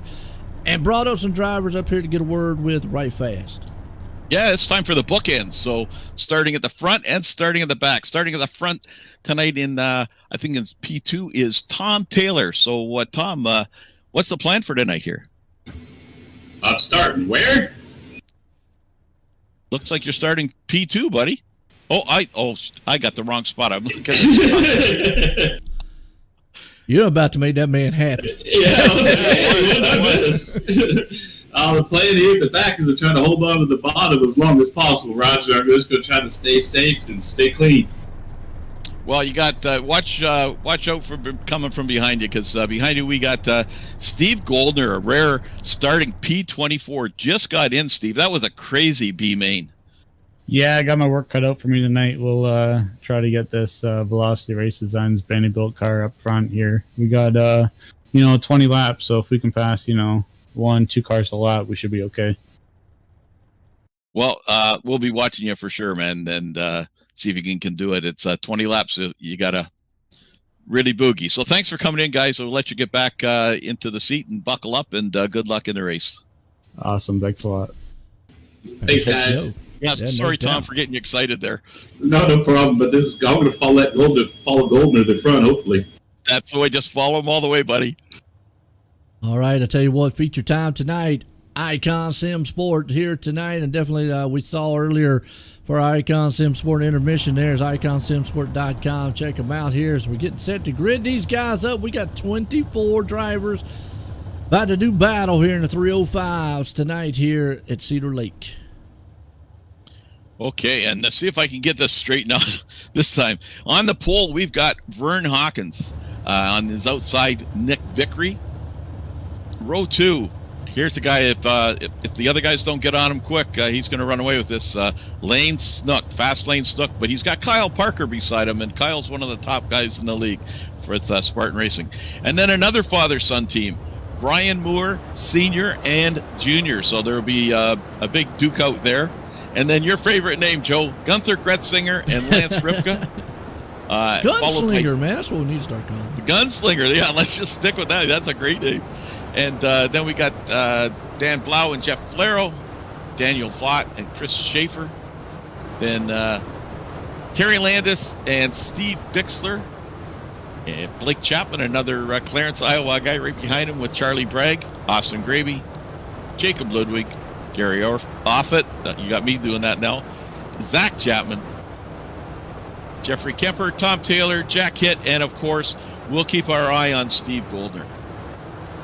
and brought up some drivers up here to get a word with right fast. Yeah, it's time for the bookends. So starting at the front and starting at the back. Starting at the front tonight in, I think it's P2, is Tom Taylor. So, Tom, what's the plan for tonight here? I'm starting where? Looks like you're starting P2, buddy. I got the wrong spot. I'm looking at You're about to make that man happy. Yeah, the plan here at the back is to try to hold on to the bottom as long as possible, Roger. I'm just going to try to stay safe and stay clean. Well, you got watch out for coming from behind you, because behind you we got Steve Goldner, a rare starting P24. Just got in, Steve. That was a crazy B main. Yeah, I got my work cut out for me tonight. We'll try to get this Velocity Race Designs Vanderbilt car up front here. We got 20 laps, so if we can pass 1-2 cars a lap, we should be okay. Well, we'll be watching you for sure, man, and see if you can do it. It's 20 laps. So you got to really boogie. So thanks for coming in, guys. We'll let you get back into the seat and buckle up, and good luck in the race. Awesome. Thanks a lot. Thanks, guys. Yeah, sorry, Tom, for getting you excited there. No problem. But I'm going to follow Goldner to the front, hopefully. That's the way. Just follow him all the way, buddy. All right, I'll tell you what, feature time tonight. Icon Sim Sport here tonight, and definitely we saw earlier for our Icon Sim Sport intermission. There's iconsimsport.com. Check them out here as we're getting set to grid these guys up. We got 24 drivers about to do battle here in the 305s tonight here at Cedar Lake. Okay, and let's see if I can get this straightened out this time. On the pole, we've got Vern Hawkins. On his outside, Nick Vickery. Row 2. Here's the guy, if the other guys don't get on him quick, he's going to run away with this. Lane Snook, Fast Lane Snook, but he's got Kyle Parker beside him, and Kyle's one of the top guys in the league with Spartan Racing. And then another father-son team, Brian Moore, Sr. and Jr. So there will be a big duke out there. And then your favorite name, Joe, Gunther Gretzinger and Lance Ripka. Gunslinger, man, that's what we need to start calling him. The Gunslinger, yeah, let's just stick with that. That's a great name. And then we got Dan Blau and Jeff Flero, Daniel Flott and Chris Schaefer. Then Terry Landis and Steve Bixler. And Blake Chapman, another Clarence, Iowa guy right behind him with Charlie Bragg, Austin Gravy, Jacob Ludwig, Gary Offit. You got me doing that now. Zach Chapman, Jeffrey Kemper, Tom Taylor, Jack Hitt, and of course, we'll keep our eye on Steve Goldner.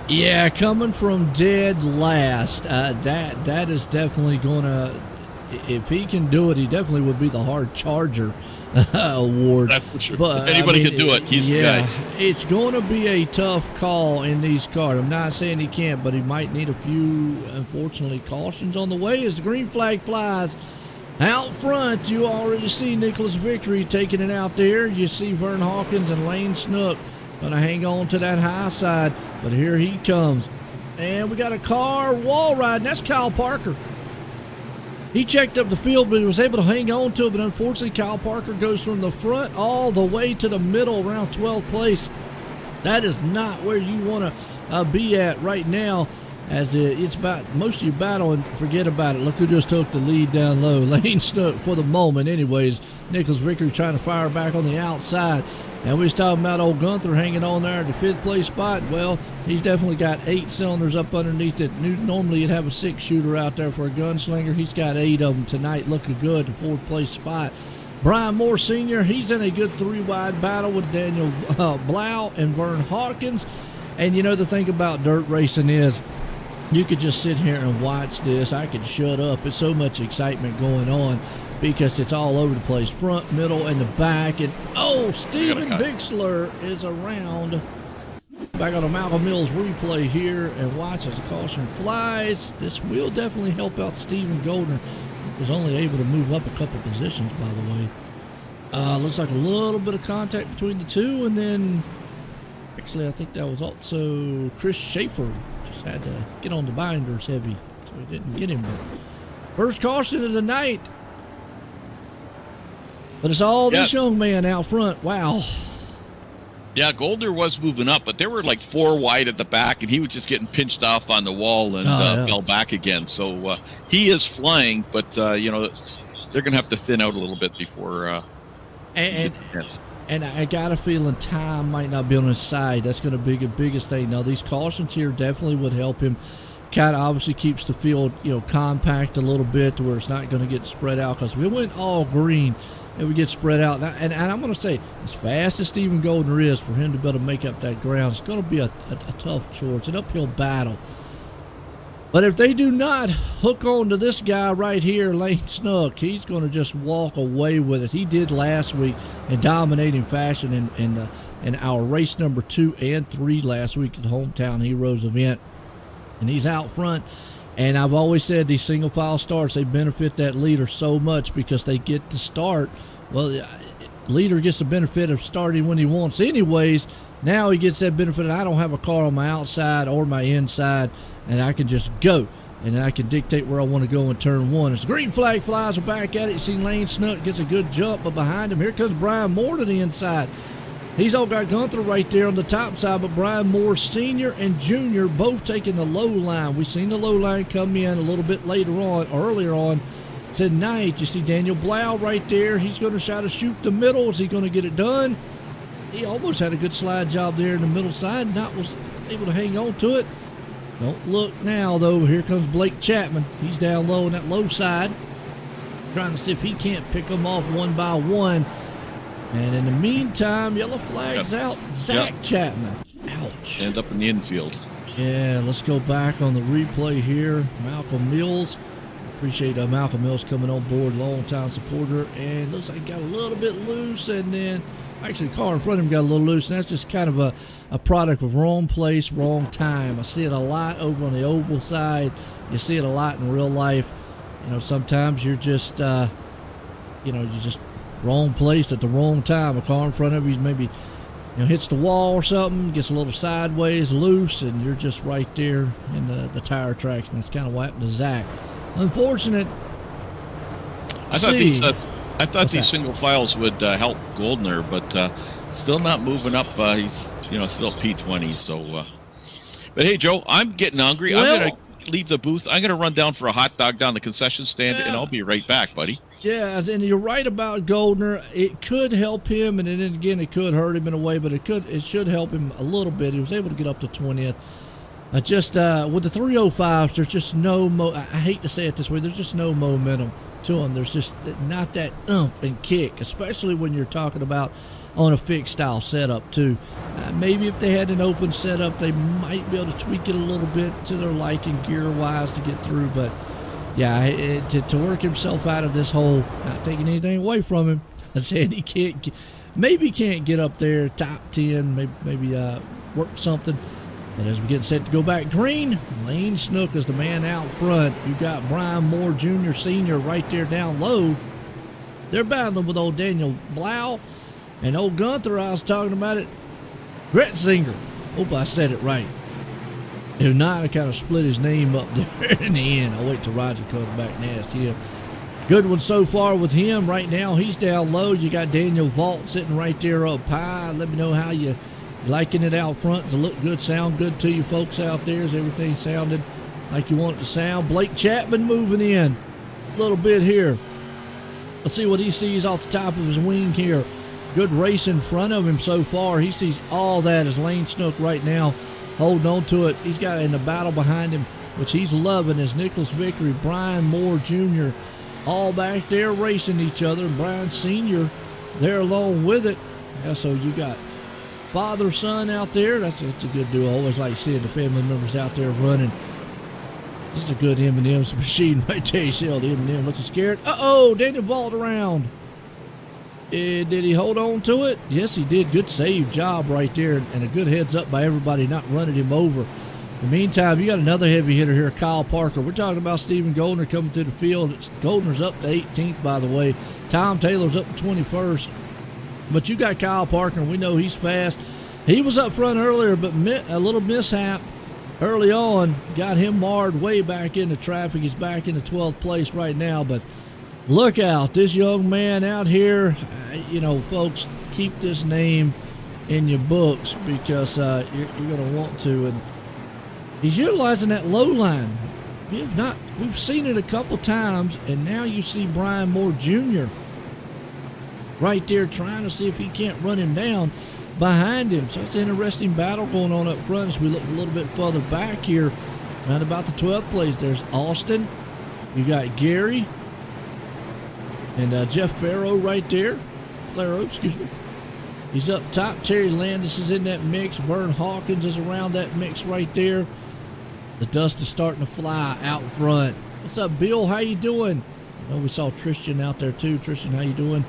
Yeah, coming from dead last, that is definitely going to, if he can do it, he definitely would be the hard charger award. That's for sure. But, if anybody can do it, he's the guy. It's going to be a tough call in these cars. I'm not saying he can't, but he might need a few, unfortunately, cautions on the way as the green flag flies. Out front, you already see Nicholas Victory taking it out there. You see Vern Hawkins and Lane Snook going to hang on to that high side. But here he comes. And we got a car wall riding. That's Kyle Parker. He checked up the field, but he was able to hang on to it. But unfortunately, Kyle Parker goes from the front all the way to the middle around 12th place. That is not where you want to be at right now, as it's about most of your battle, and forget about it. Look who just took the lead down low. Lane Snook for the moment anyways. Nicholas Vickery trying to fire back on the outside. And we was talking about old Gunther hanging on there at the 5th place spot. Well, he's definitely got 8 cylinders up underneath it. Normally you'd have a 6-shooter out there for a gunslinger. He's got 8 of them tonight, looking good, the 4th place spot. Brian Moore Sr., he's in a good 3-wide battle with Daniel Blau and Vern Hawkins. And you know, the thing about dirt racing is you could just sit here and watch this. I could shut up. It's so much excitement going on because it's all over the place, front, middle, and the back. And Steven Bixler is around. Back on the Malcolm Mills replay here, and watch as the caution flies. This will definitely help out Stephen Goldner. Was only able to move up a couple positions, by the way. Looks like a little bit of contact between the two, and then actually I think that was also Chris Schaefer Just had to get on the binders heavy, so we didn't get him. But first caution of the night. But it's all this young man out front. Wow. Yeah, Goldner was moving up, but they were like 4 wide at the back, and he was just getting pinched off on the wall and fell back again. So he is flying, but you know, they're going to have to thin out a little bit before. And I got a feeling time might not be on his side. That's going to be the biggest thing. Now, these cautions here definitely would help him. Kind of obviously keeps the field, you know, compact a little bit to where it's not going to get spread out. Because we went all green, it would get spread out. And I'm going to say, as fast as Stephen Goldner is, for him to be able to make up that ground, it's going to be a tough chore. It's an uphill battle. But if they do not hook on to this guy right here, Lane Snook, he's going to just walk away with it. He did last week in dominating fashion in our race number 2 and 3 last week at the Hometown Heroes event. And he's out front. And I've always said these single file starts, they benefit that leader so much because they get to start. Well, leader gets the benefit of starting when he wants anyways. Now he gets that benefit. I don't have a car on my outside or my inside, and I can just go. And I can dictate where I want to go in turn 1. As the green flag flies, we're back at it. You see Lane Snook gets a good jump, but behind him, here comes Brian Moore to the inside. He's all got Gunther right there on the top side, but Brian Moore Sr. and Jr. both taking the low line. We've seen the low line come in a little bit later on, or earlier on tonight. You see Daniel Blau right there. He's going to try to shoot the middle. Is he going to get it done? He almost had a good slide job there in the middle side. Not was able to hang on to it. Don't look now, though. Here comes Blake Chapman. He's down low on that low side, trying to see if he can't pick them off one by one. And in the meantime, yellow flag's out. Zach Chapman. Ouch. End up in the infield. Yeah, let's go back on the replay here. Malcolm Mills. Appreciate Malcolm Mills coming on board, long-time supporter. And looks like he got a little bit loose, and then actually the car in front of him got a little loose, and that's just kind of a product of wrong place, wrong time. I see it a lot over on the oval side. You see it a lot in real life. You know, sometimes you're just, you're just wrong place at the wrong time. A car in front of you maybe, hits the wall or something, gets a little sideways, loose, and you're just right there in the tire tracks. And that's kind of what happened to Zach. Unfortunate. I thought these single files would help Goldner, but still not moving up. He's still P20. So, but hey, Joe, I'm getting hungry. Well, I'm gonna leave the booth. I'm gonna run down for a hot dog down the concession stand, and I'll be right back, buddy. Yeah, and you're right about Goldner. It could help him, and then again, it could hurt him in a way, but it should help him a little bit. He was able to get up to 20th. Just with the 305s, there's just no I hate to say it this way, there's just no momentum to them. There's just not that oomph and kick, especially when you're talking about on a fixed style setup too. Maybe if they had an open setup, they might be able to tweak it a little bit to their liking gear-wise to get through, but yeah, to work himself out of this hole, not taking anything away from him. I'm saying he can't get up there top 10, maybe work something. But as we get set to go back green, Lane Snook is the man out front. You got Brian Moore Jr., Sr. right there down low. They're battling with old Daniel Blau and old Gunther. I was talking about it. Gretzinger. Hope I said it right. If not, I kind of split his name up there in the end. I'll wait till Roger comes back and ask him. Good one so far with him. Right now, he's down low. You got Daniel Vault sitting right there up high. Let me know how you liking it out front. Does it look good, sound good to you folks out there? Is everything sounding like you want it to sound? Blake Chapman moving in a little bit here. Let's see what he sees off the top of his wing here. Good race in front of him so far. He sees all that as Lane Snook right now holding on to it. He's got in the battle behind him, which he's loving, is Nicholas Vickery, Brian Moore Jr., all back there racing each other, and Brian Sr. there along with it. Yeah, so you got father, son out there. That's a good duo. I always like seeing the family members out there running. This is a good M&M's machine right there. You see all the M&M looking scared. Uh-oh, Daniel Vault around. Did he hold on to it? Yes, he did. Good save job right there, and a good heads up by everybody not running him over. In the meantime, you got another heavy hitter here, Kyle Parker. We're talking about Stephen Goldner coming to the field. Goldner's up to 18th, by the way. Tom Taylor's up to 21st. But you got Kyle Parker, and we know he's fast. He was up front earlier, but a little mishap. early on, got him marred way back into traffic. He's back in the 12th place right now, but look out, this young man out here, folks, keep this name in your books because you're going to want to. And he's utilizing that low line. We've seen it a couple times, and now you see Brian Moore Jr. right there trying to see if he can't run him down behind him. So it's an interesting battle going on up front as we look a little bit further back here, around about the 12th place. There's Austin. You got Gary and Jeff Farrow right there. Farrow, excuse me. He's up top. Terry Landis is in that mix. Vern Hawkins is around that mix right there. The dust is starting to fly out front. What's up, Bill? How you doing? I know we saw Tristan out there too. Tristan, how you doing?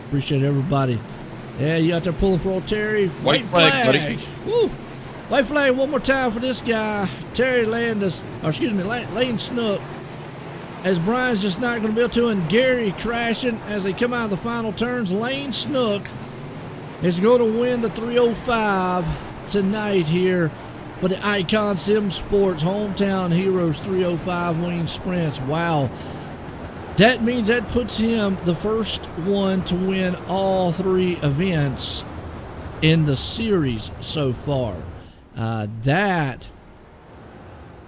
Appreciate everybody. Yeah, you out there pulling for old Terry. White flag. Buddy. Woo! White flag one more time for this guy, Terry Landis. Or excuse me, Lane Snook. As Brian's just not going to be able to, and Gary crashing as they come out of the final turns. Lane Snook is going to win the 305 tonight here for the Icon Sim Sports Hometown Heroes 305 winning sprints. Wow. That means that puts him the first one to win all 3 events in the series so far.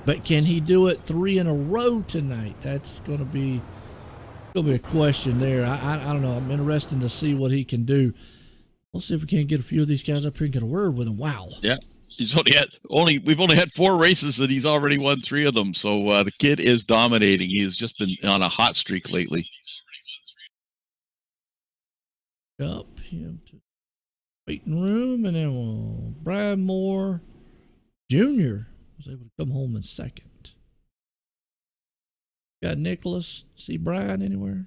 But can he do it 3 in a row tonight? That's going to be a question there. I don't know. I'm interested to see what he can do. We'll see if we can get a few of these guys up here and get a word with him. Wow. Yeah. We've only had 4 races and he's already won 3 of them. So the kid is dominating. He has just been on a hot streak lately. Up him to waiting room, and then Brian Moore Jr. was able to come home in second. Got Nicholas. See Brian anywhere?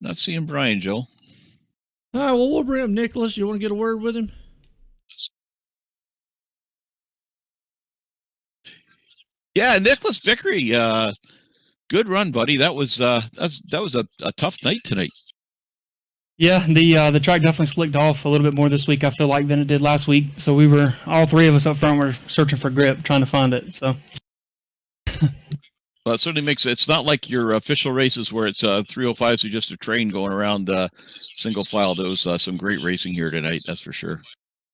Not seeing Brian, Joe. All right, well, we'll bring up Nicholas. You want to get a word with him? Yeah, Nicholas Vickery. Good run, buddy. That was a tough night tonight. Yeah, the track definitely slicked off a little bit more this week, I feel like, than it did last week. So all 3 of us up front were searching for grip, trying to find it. So. Well, it certainly makes it. It's not like your official races where it's 305s are just a train going around single file. There was some great racing here tonight, that's for sure.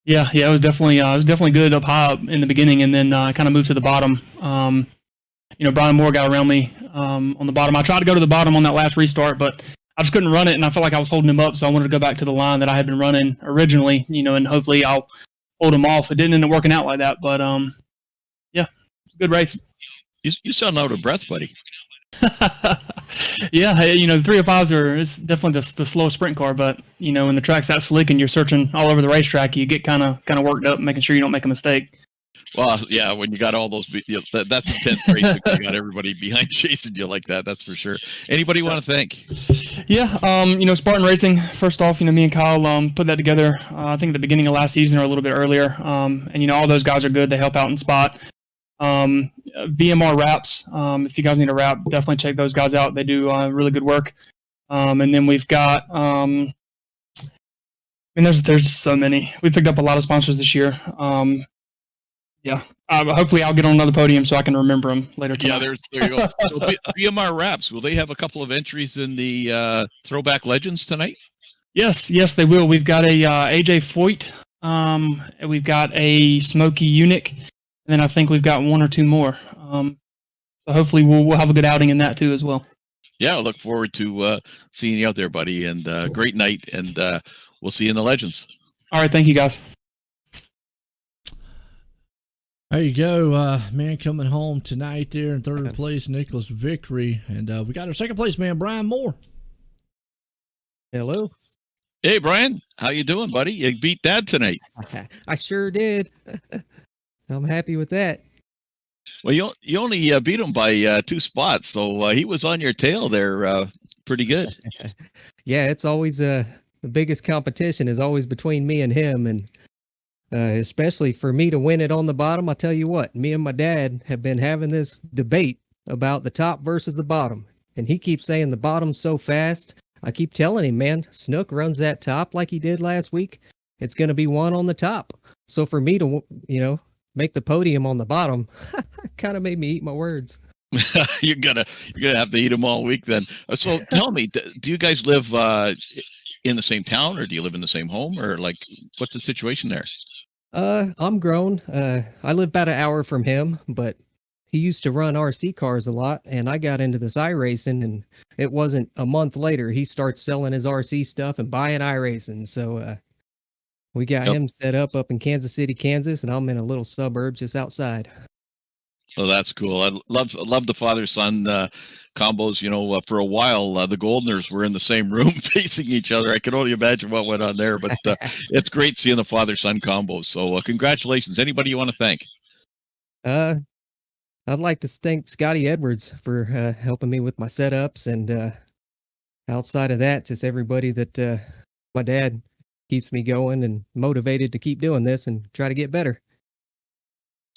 Yeah, it was definitely good up high up in the beginning, and then kind of moved to the bottom. Brian Moore got around me on the bottom. I tried to go to the bottom on that last restart, but I just couldn't run it, and I felt like I was holding him up, so I wanted to go back to the line that I had been running originally, and hopefully I'll hold him off. It didn't end up working out like that, but yeah, it's a good race. You sound out of breath, buddy. Yeah, the 305s it's definitely the slow sprint car, but when the track's that slick and you're searching all over the racetrack, you get kind of worked up, making sure you don't make a mistake. Well, yeah, when you got all those, that's intense racing. You got everybody behind chasing you like that. That's for sure. Anybody want to thank? Yeah, Spartan Racing. First off, me and Kyle put that together. I think at the beginning of last season or a little bit earlier. And all those guys are good. They help out in spot. VMR wraps. If you guys need a wrap, definitely check those guys out. They do really good work. And then we've got. There's so many. We picked up a lot of sponsors this year. Yeah. Hopefully I'll get on another podium so I can remember them later tonight. Yeah, there you go. So VMR wraps. Will they have a couple of entries in the Throwback Legends tonight? Yes, they will. We've got a AJ Foyt. We've got a Smokey Eunuch. And then I think we've got 1 or 2 more. So hopefully we'll have a good outing in that too as well. Yeah, I look forward to seeing you out there, buddy. And great night. And we'll see you in the Legends. All right, thank you, guys. There you go, man, coming home tonight there in 3rd place, Nicholas Vickery. And we got our 2nd place, man, Brian Moore. Hello. Hey, Brian. How you doing, buddy? You beat Dad tonight. I sure did. I'm happy with that. Well, you only beat him by 2 spots, so he was on your tail there pretty good. Yeah, it's always the biggest competition is always between me and him, and especially for me to win it on the bottom. I tell you what, me and my dad have been having this debate about the top versus the bottom, and he keeps saying the bottom's so fast. I keep telling him, man, Snook runs that top like he did last week. It's going to be one on the top. So for me to, make the podium on the bottom, kind of made me eat my words. you're gonna have to eat them all week then. So tell me, do you guys live in the same town, or do you live in the same home, or like what's the situation there? I'm grown. I live about an hour from him, but he used to run RC cars a lot, and I got into this iRacing, and it wasn't a month later he starts selling his RC stuff and buying iRacing. So we got him set up in Kansas City, Kansas, and I'm in a little suburb just outside. Oh, that's cool. I love the father-son combos. For a while, the Goldners were in the same room facing each other. I can only imagine what went on there, but it's great seeing the father-son combos. So congratulations. Anybody you want to thank? I'd like to thank Scotty Edwards for helping me with my setups, and outside of that, just everybody that my dad keeps me going and motivated to keep doing this and try to get better.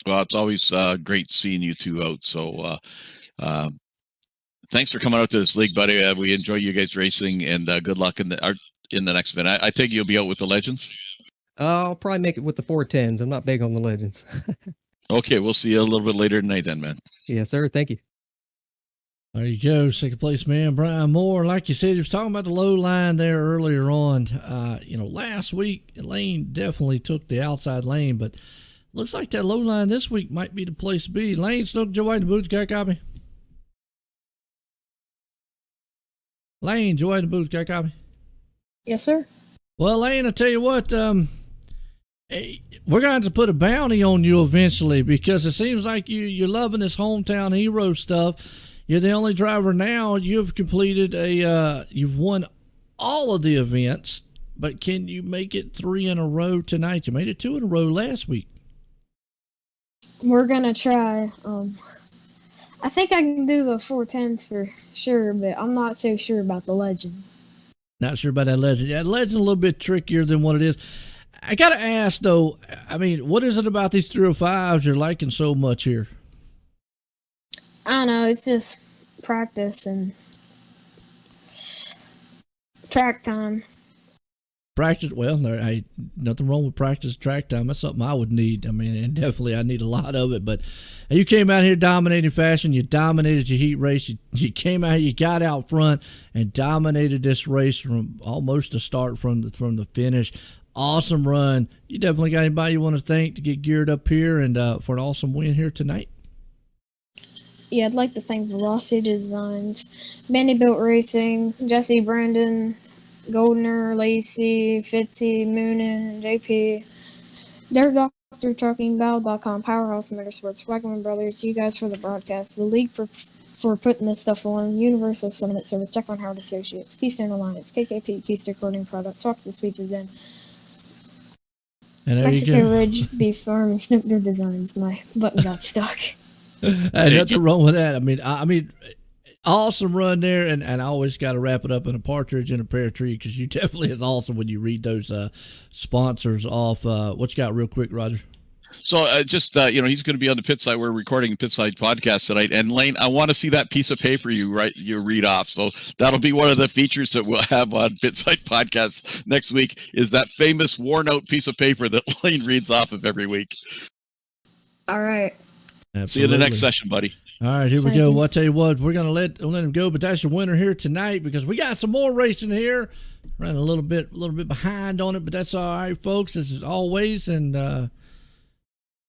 Well, it's always great seeing you two out. So thanks for coming out to this league, buddy. We enjoy you guys racing, and good luck in the next event. I think you'll be out with the Legends. I'll probably make it with the 410s. I'm not big on the Legends. Okay, we'll see you a little bit later tonight then, man. Yes, sir. Thank you. There you go, second place man, Brian Moore. Like you said, he was talking about the low line there earlier on. Last week, Lane definitely took the outside lane, but looks like that low line this week might be the place to be. Lane, Snook, Joe White, the booth, got a copy? Lane, Joe White, the booth, got a copy? Yes, sir. Well, Lane, I tell you what, we're going to have to put a bounty on you eventually, because it seems like you're loving this hometown hero stuff. You're the only driver now. You've completed you've won all of the events, but can you make it 3 in a row tonight? You made it 2 in a row last week. We're gonna try. I think I can do the 410s for sure, but I'm not so sure about the Legend. Not sure about that Legend. Yeah, the Legend a little bit trickier than what it is. I gotta ask though. I mean, what is it about these 305s you're liking so much here? I don't know. It's just practice and track time. Practice, well, hey, nothing wrong with practice track time. That's something I would need. I mean, and definitely I need a lot of it. But you came out here dominating fashion. You dominated your heat race. You came out here, you got out front and dominated this race from almost the start from the finish. Awesome run. You definitely got anybody you want to thank to get geared up here and for an awesome win here tonight? Yeah, I'd like to thank Velocity Designs, Vanderbilt Racing, Jesse Brandon, Goldner, Lacey, Fitzy, Moonin, JP, Dirt Doctor, TruckingBattle.com, Powerhouse Motorsports, Wagman Brothers, you guys for the broadcast, the league for putting this stuff on, Universal Summit Service, Declan Howard Associates, Keystone Alliance, KKP, Keystone Clothing Products, Fox and Sweets Again, Mexico Ridge Beef Farm, and Snoop Dirt Designs. My button got stuck. Hey, nothing wrong with that. I mean, awesome run there, and I always got to wrap it up in a partridge in a pear tree, because you definitely is awesome when you read those sponsors off. What you got real quick, Roger? So he's going to be on the pit side. We're recording a pit side podcast tonight, and Lane, I want to see that piece of paper you read off. So that'll be one of the features that we'll have on pit side podcast next week, is that famous worn out piece of paper that Lane reads off of every week. All right. Absolutely. See you in the next session, buddy. All right, here we go. Well, I'll tell you what, we're gonna let him go, but that's your winner here tonight, because we got some more racing here. Running a little bit behind on it, but that's all right, folks. This is always, and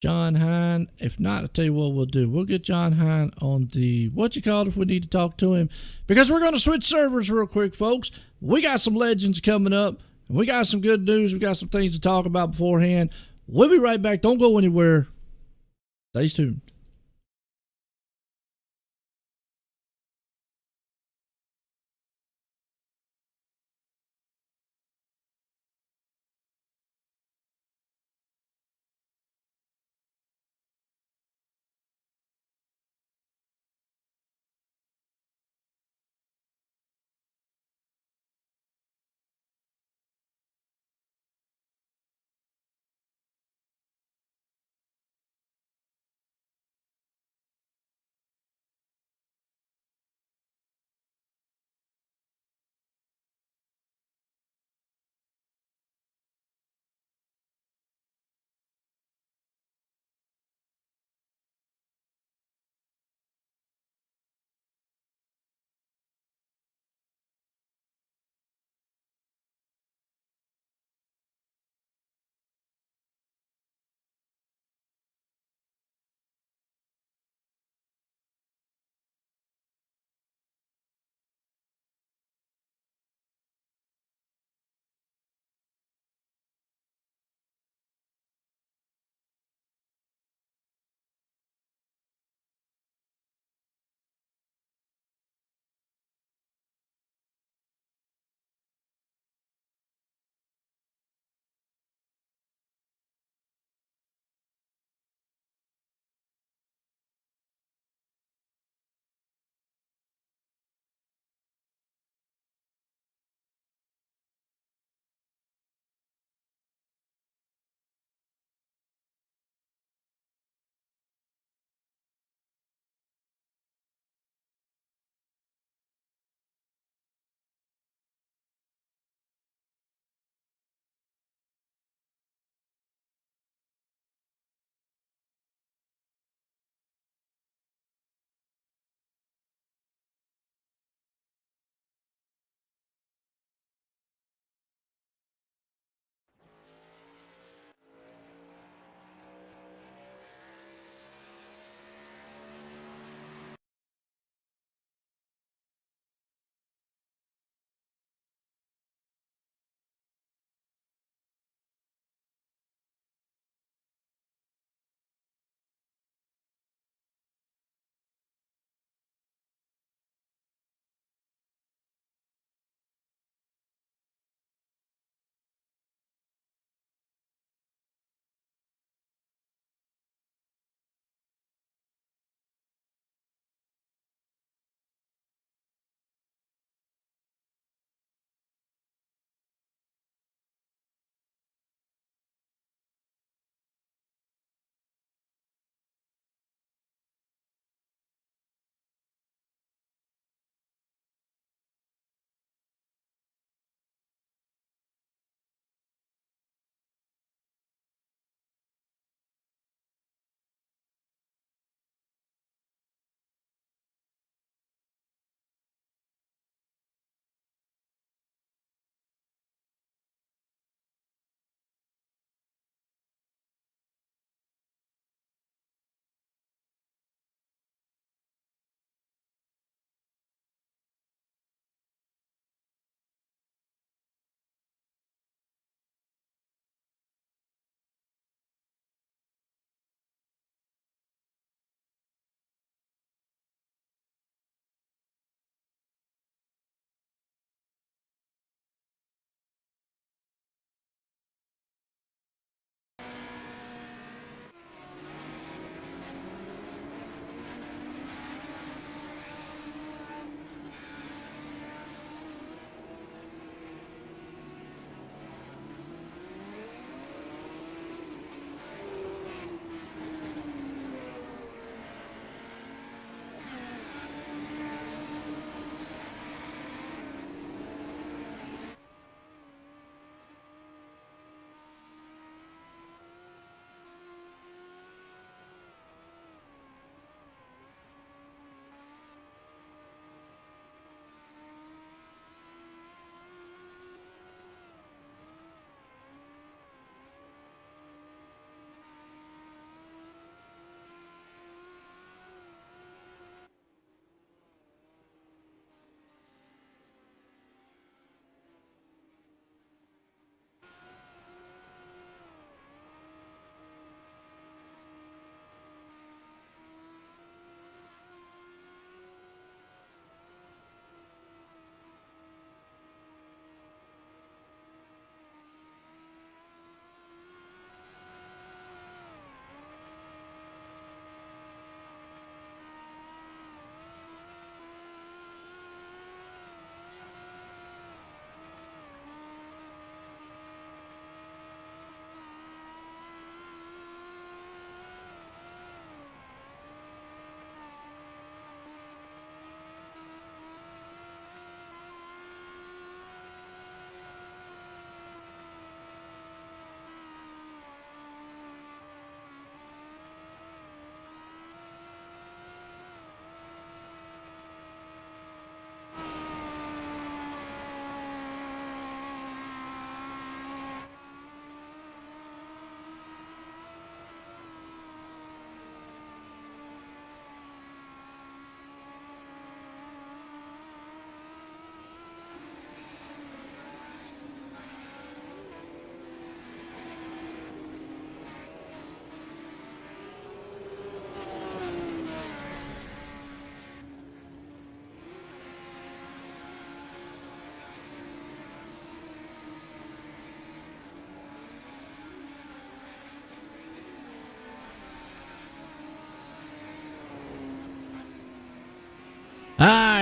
John Hine. If not, I'll tell you what we'll do. We'll get John Hine on the if we need to talk to him, because we're gonna switch servers real quick, folks. We got some legends coming up, and we got some good news. We got some things to talk about beforehand. We'll be right back. Don't go anywhere. Stay tuned.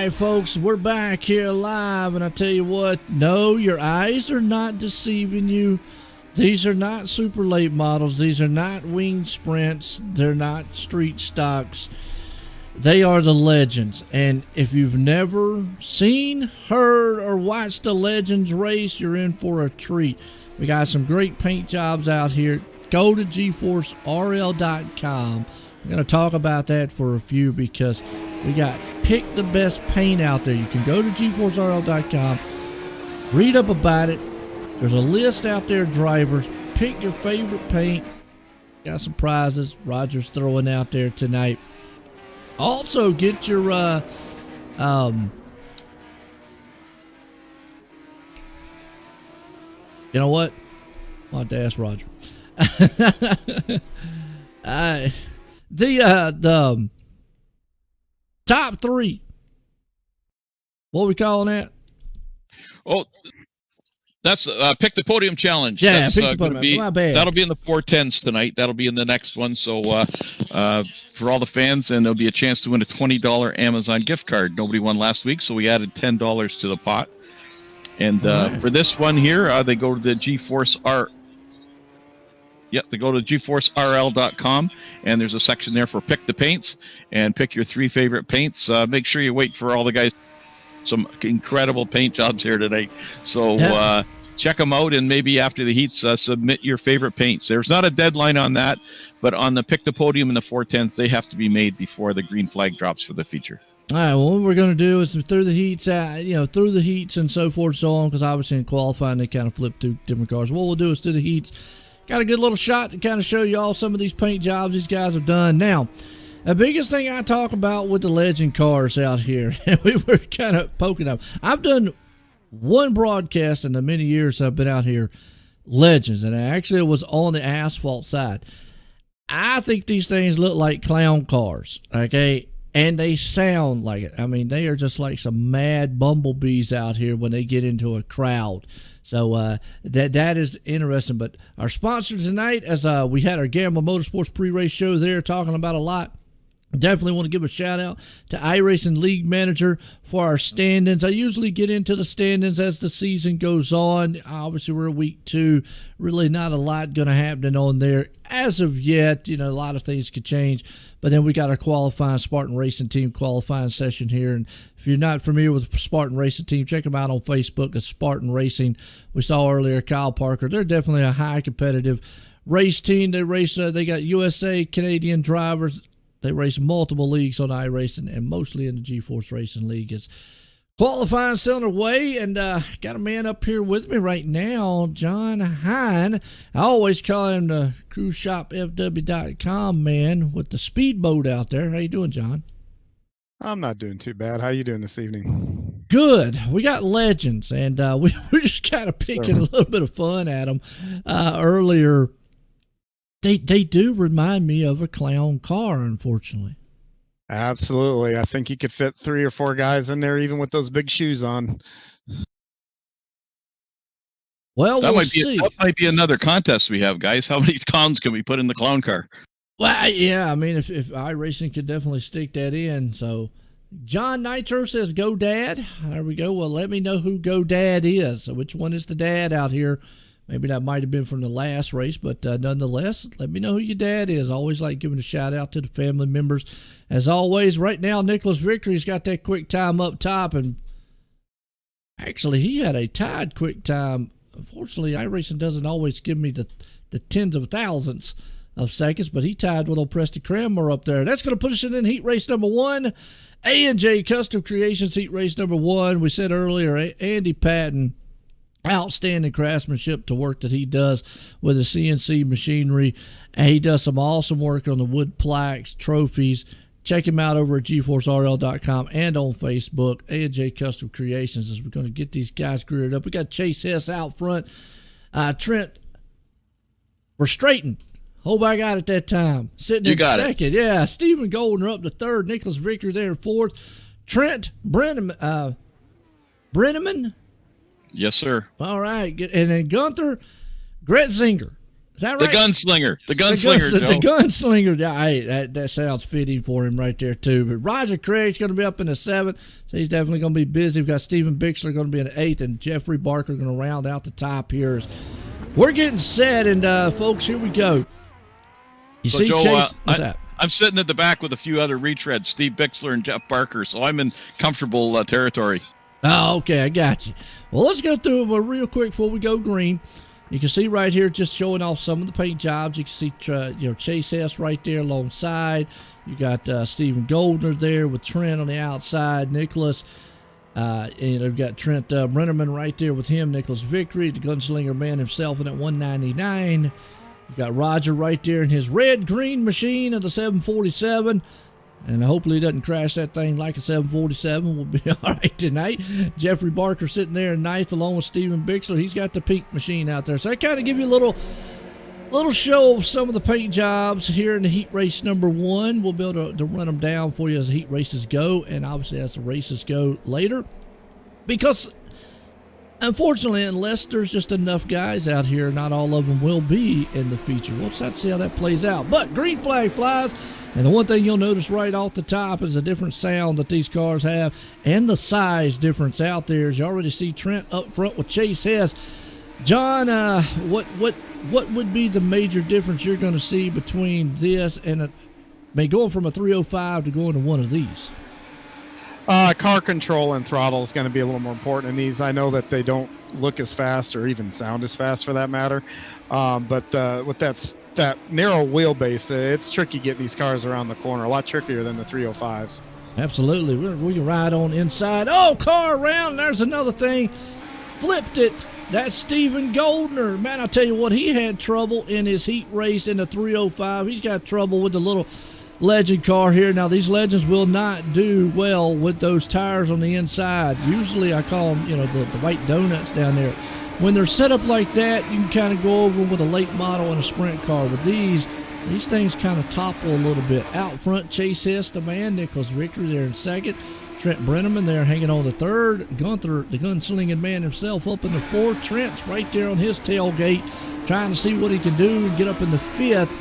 right, folks, we're back here live, and I tell you what, no, your eyes are not deceiving you. These are not super late models. These are not winged sprints. They're not street stocks. They are the Legends. And if you've never seen, heard, or watched a Legends race, you're in for a treat. We got some great paint jobs out here. Go to GForceRL.com. We're going to talk about that for a few because we got pick the best paint out there. You can go to GForceRL.com, read up about it. There's a list out there, drivers. Pick your favorite paint. Got some prizes Roger's throwing out there tonight. Also, get your you know what? I want to ask Roger. The top three. What are we calling that? Oh, that's pick the podium challenge. Yeah, that's, pick the podium. My bad. That'll be in the 410s tonight. That'll be in the next one. So for all the fans, and there'll be a chance to win a $20 Amazon gift card. Nobody won last week, so we added $10 to the pot. And right. For this one here, they go to the GForce R. Yep, they go to GForceRL.com, and there's a section there for pick the paints and pick your 3 favorite paints. Make sure you wait for all the guys. Some incredible paint jobs here tonight. So check them out, and maybe after the heats, submit your favorite paints. There's not a deadline on that, but on the pick the podium and the 410s, they have to be made before the green flag drops for the feature. All right, well, what we're going to do is through the heats, through the heats and so forth and so on, because obviously in qualifying, they kind of flip through different cars. What we'll do is through the heats, got a good little shot to kind of show you all some of these paint jobs these guys have done. Now, the biggest thing I talk about with the Legend cars out here, and we were kind of poking up. I've done one broadcast in the many years I've been out here, Legends, and actually it was on the asphalt side. I think these things look like clown cars, okay? And they sound like it. I mean, they are just like some mad bumblebees out here when they get into a crowd. So that is interesting. But our sponsor tonight, as we had our Gamble Motorsports pre-race show there talking about a lot, definitely want to give a shout out to iRacing League Manager for our stand-ins. I usually get into the stand-ins as the season goes on. Obviously, we're week 2. Really not a lot going to happen on there as of yet. You know, a lot of things could change. But then we got our qualifying Spartan Racing Team qualifying session here. And if you're not familiar with Spartan Racing Team, check them out on Facebook as Spartan Racing. We saw earlier Kyle Parker. They're definitely a high competitive race team. They race. They got USA, Canadian drivers. They race multiple leagues on iRacing and mostly in the GForce Racing League. It's qualifying still underway, and got a man up here with me right now, John Hine. I always call him the cruiseshopfw.com man with the speedboat out there. How you doing, John? I'm not doing too bad. How you doing this evening? Good. We got Legends, and we're just kind of picking a little bit of fun at them earlier. They do remind me of a clown car, unfortunately. Absolutely. I think you could fit 3 or 4 guys in there, even with those big shoes on. Well, we'll see. That might be another contest we have, guys. How many clowns can we put in the clown car? Well, yeah, I mean, if iRacing could definitely stick that in. So, John Nitro says, "Go Dad." There we go. Well, let me know who Go Dad is. So which one is the dad out here? Maybe that might have been from the last race, but nonetheless, let me know who your dad is. I always like giving a shout out to the family members. As always, right now, Nicholas Victory's got that quick time up top, and actually, he had a tied quick time. Unfortunately, iRacing doesn't always give me the tens of thousands of seconds, but he tied with old Preston Cranmer up there. That's going to put us in heat race number 1. A&J Custom Creations heat race number 1. We said earlier, Andy Patton. Outstanding craftsmanship to work that he does with the CNC machinery. And he does some awesome work on the wood plaques, trophies. Check him out over at GForceRL.com and on Facebook. A&J Custom Creations, as we're going to get these guys geared up. We got Chase Hess out front. Trent Verstraeten. Hope I got it that time. Sitting in second. Yeah, Stephen Goldner up to 3rd. Nicholas Victory there in 4th. Trent Brenneman. Yes, sir. All right. And then Gunther Gretzinger Is that The right? gunslinger. The gunslinger, Joe. The gunslinger. Yeah, hey, that sounds fitting for him right there, too. But Roger Craig's going to be up in the 7th, so he's definitely going to be busy. We've got Stephen Bixler going to be in the 8th, and Jeffrey Barker going to round out the top here. We're getting set, and folks, here we go. You see, Joe, Chase, what's that? I'm sitting at the back with a few other retreads, Steve Bixler and Jeff Barker, so I'm in comfortable territory. Oh, okay, I got you. Well, let's go through them real quick before we go green. You can see right here, just showing off some of the paint jobs. You can see, Chase S right there alongside. You got Stephen Goldner there with Trent on the outside. Nicholas, and you've got Trent Brennerman right there with him. Nicholas Victory, the gunslinger man himself, in at 199. You got Roger right there in his red-green machine of the 747. And hopefully he doesn't crash that thing like a 747. We'll be all right tonight. Jeffrey Barker sitting there in 9th along with Stephen Bixler. He's got the pink machine out there. So I kind of give you a little show of some of the paint jobs here in the heat race number 1. We'll be able to run them down for you as the heat races go, and obviously as the races go later. Because unfortunately, unless there's just enough guys out here, not all of them will be in the feature. We'll just have to see how that plays out. But green flag flies. And the one thing you'll notice right off the top is the different sound that these cars have and the size difference out there. As you already see Trent up front with Chase Hess. John, what would be the major difference you're going to see between this and going from a 305 to going to one of these? Car control and throttle is going to be a little more important in these. I know that they don't look as fast or even sound as fast for that matter. But with that narrow wheelbase, it's tricky getting these cars around the corner. A lot trickier than the 305s. Absolutely. We can ride on inside. Oh, car around. There's another thing. Flipped it. That's Stephen Goldner. Man, I'll tell you what, he had trouble in his heat race in the 305. He's got trouble with the little Legend car here. Now, these Legends will not do well with those tires on the inside. Usually I call them, the white donuts down there. When they're set up like that, you can kind of go over them with a late model and a sprint car. With these things kind of topple a little bit. Out front, Chase Hess, the man. Nicholas Victory there in 2nd. Trent Brenneman there hanging on the 3rd. Gunther, the gunslinging man himself, up in the 4th. Trent's right there on his tailgate, trying to see what he can do and get up in the 5th.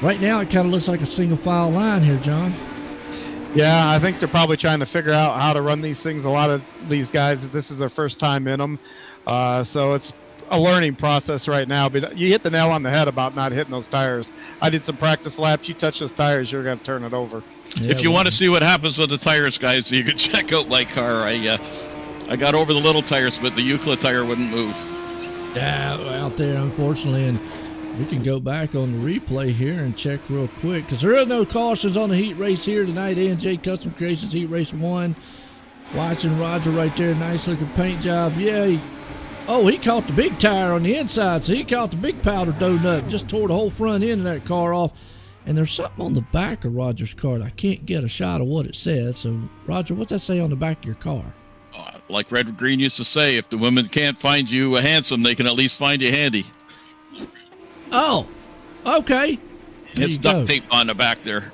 Right now, it kind of looks like a single file line here, John. Yeah, I think they're probably trying to figure out how to run these things. A lot of these guys, this is their first time in them. So it's a learning process right now. But you hit the nail on the head about not hitting those tires. I did some practice laps. You touch those tires, you're going to turn it over. Yeah, if you want to see what happens with the tires, guys, you can check out my car. I got over the little tires, but the Euclid tire wouldn't move. Yeah, out there, unfortunately. And we can go back on the replay here and check real quick because there are no cautions on the heat race here tonight. A&J Custom Creations Heat Race 1. Watching Roger right there. Nice looking paint job. Yeah. He caught the big tire on the inside, so he caught the big powder donut. Just tore the whole front end of that car off. And there's something on the back of Roger's car. I can't get a shot of what it says. So, Roger, what's that say on the back of your car? Like Red Green used to say, if the women can't find you handsome, they can at least find you handy. Oh, okay. It's duct tape on the back there.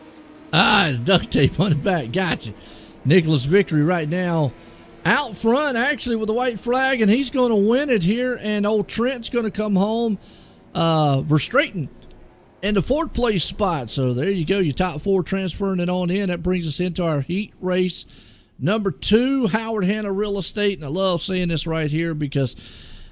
It's duct tape on the back. Gotcha. Nicholas Victory right now out front, actually, with the white flag, and he's going to win it here. And old Trent's going to come home Verstraeten in the 4th place spot. So there you go. Your top 4 transferring it on in. That brings us into our heat race number 2, Howard Hanna Real Estate. And I love seeing this right here because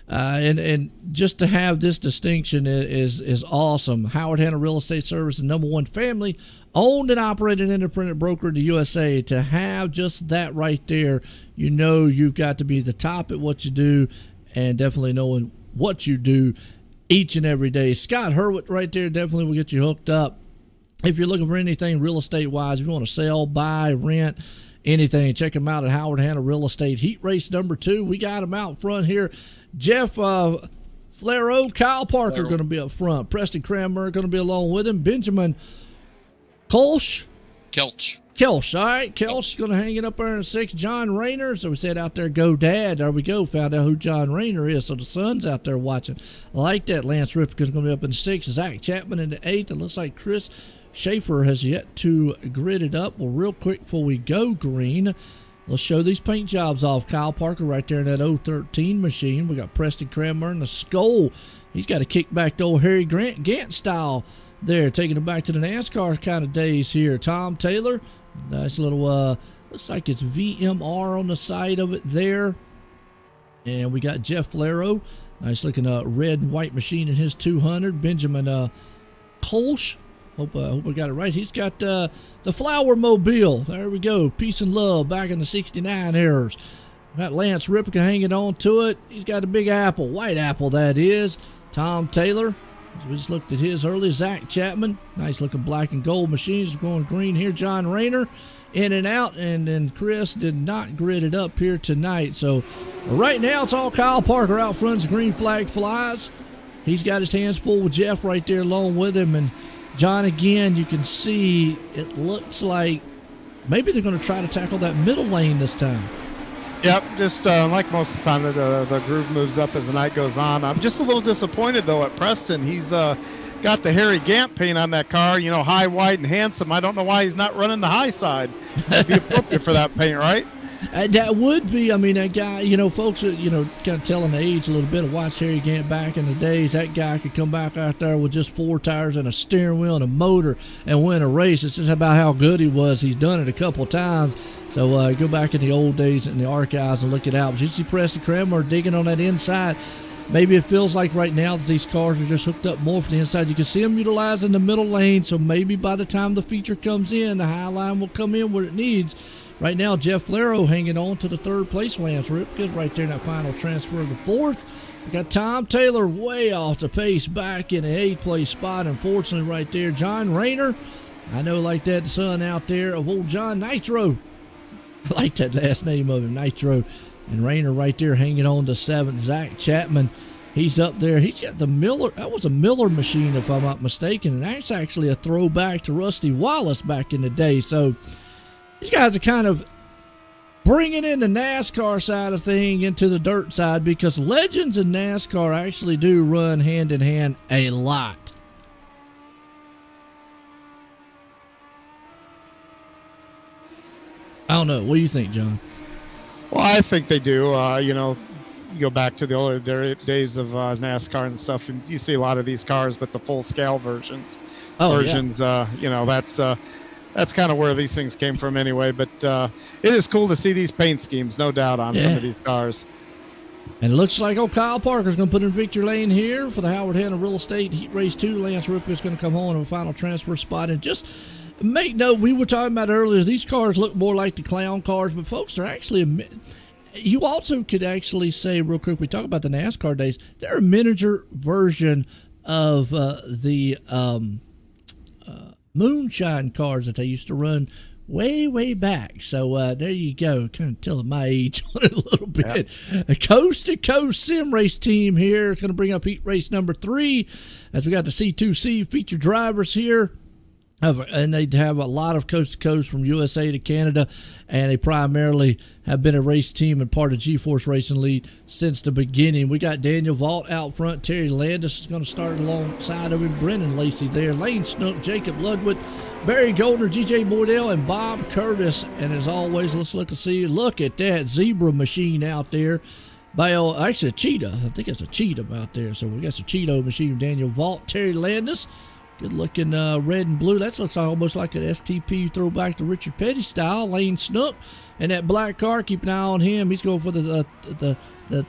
and just to have this distinction is awesome. Howard Hanna Real Estate Service, the #1 family owned and operated independent broker in the USA. To have just that right there, you've got to be the top at what you do and definitely knowing what you do each and every day. Scott Hurwitz right there definitely will get you hooked up. If you're looking for anything real estate wise, if you want to sell, buy, rent, anything, check them out at Howard Hanna Real Estate. Heat race number 2. We got them out front here. Jeff Flaro, Kyle Parker going to be up front. Preston Cranmer going to be along with him. Benjamin Kelch. All right. Kelch going to hang it up there in 6. John Rayner. So we said out there, go dad. There we go. Found out who John Rayner is. So the son's out there watching. I like that. Lance Ripken's going to be up in 6. Zach Chapman in the 8th. It looks like Chris Schaefer has yet to grid it up. Well, real quick before we go green, let's show these paint jobs off. Kyle Parker right there in that 013 machine. We got Preston Cranmer in the Skull. He's got a kickback to old Harry Gant style there, taking it back to the NASCAR kind of days here. Tom Taylor, nice little, looks like it's VMR on the side of it there. And we got Jeff Flero, nice looking red and white machine in his 200. Benjamin Kolsch, hope I got it right. He's got the Flower Mobile. There we go. Peace and love back in the 69 errors. Got Lance Ripka hanging on to it. He's got a big apple, white apple that is. Tom Taylor, we just looked at his earlier. Zach Chapman, nice looking black and gold machines going green here. John Rayner in and out, and then Chris did not grid it up here tonight. So right now it's all Kyle Parker out front as the green flag flies. He's got his hands full with Jeff right there along with him. And John, again, you can see it looks like maybe they're going to try to tackle that middle lane this time. Yep, just like most of the time, the groove moves up as the night goes on. I'm just a little disappointed, though, at Preston. He's got the Harry Gant paint on that car, you know, high, wide, and handsome. I don't know why he's not running the high side. That'd be appropriate for that paint, right? That would be. I mean, that guy, you know, folks, you know, kind of telling the age a little bit. Watch Harry Gant back in the days. That guy could come back out there with just 4 tires and a steering wheel and a motor and win a race. It's just about how good he was. He's done it a couple times. So go back in the old days in the archives and look it out. But you see Preston Cranmer digging on that inside. Maybe it feels like right now that these cars are just hooked up more for the inside. You can see them utilizing the middle lane. So maybe by the time the feature comes in, the high line will come in where it needs. Right now, Jeff Flero hanging on to the 3rd place. Lance Ripka's right there in that final transfer to 4th. We got Tom Taylor way off the pace back in the 8th place spot. Unfortunately, right there, John Rayner. I know like that, the son out there of old John Nitro. I like that last name of him, Nitro. And Rayner right there hanging on to 7th. Zach Chapman, he's up there. He's got the Miller. That was a Miller machine, if I'm not mistaken. And that's actually a throwback to Rusty Wallace back in the day. So these guys are kind of bringing in the NASCAR side of thing into the dirt side, because legends in NASCAR actually do run hand in hand a lot. I don't know. What do you think, John? Well, I think they do. You know, you go back to the older days of NASCAR and stuff, and you see a lot of these cars, but the full scale versions. Yeah. You know, that's kind of where these things came from anyway. But it is cool to see these paint schemes, no doubt, on some of these cars. And it looks like Kyle Parker's going to put in victory lane here for the Howard Hanna Real Estate Heat Race 2. Lance Ripka's going to come home in a final transfer spot. And just make note, we were talking about earlier, these cars look more like the clown cars, but folks, they're actually you also could actually say real quick, we talk about the NASCAR days, they're a miniature version of the moonshine cars that they used to run way back. So there you go, kind of telling my age on it a little bit. Yep. A coast to coast sim race team here. It's going to bring up heat race number 3 as we got the C2C featured drivers here. And they have a lot of coast to coast from USA to Canada, and they primarily have been a race team and part of GForce Racing Lead since the beginning. We got Daniel Vault out front. Terry Landis is going to start alongside of him. Brendan Lacey there. Lane Snook, Jacob Ludwig, Barry Goldner, GJ Boydell, and Bob Curtis. And as always, let's look and see. Look at that zebra machine out there. Actually, a cheetah. I think it's a cheetah out there. So we got some Cheeto machine. Daniel Vault, Terry Landis. Good looking red and blue. That looks almost like an STP throwback to Richard Petty style. Lane Snook and that black car. Keep an eye on him. He's going for the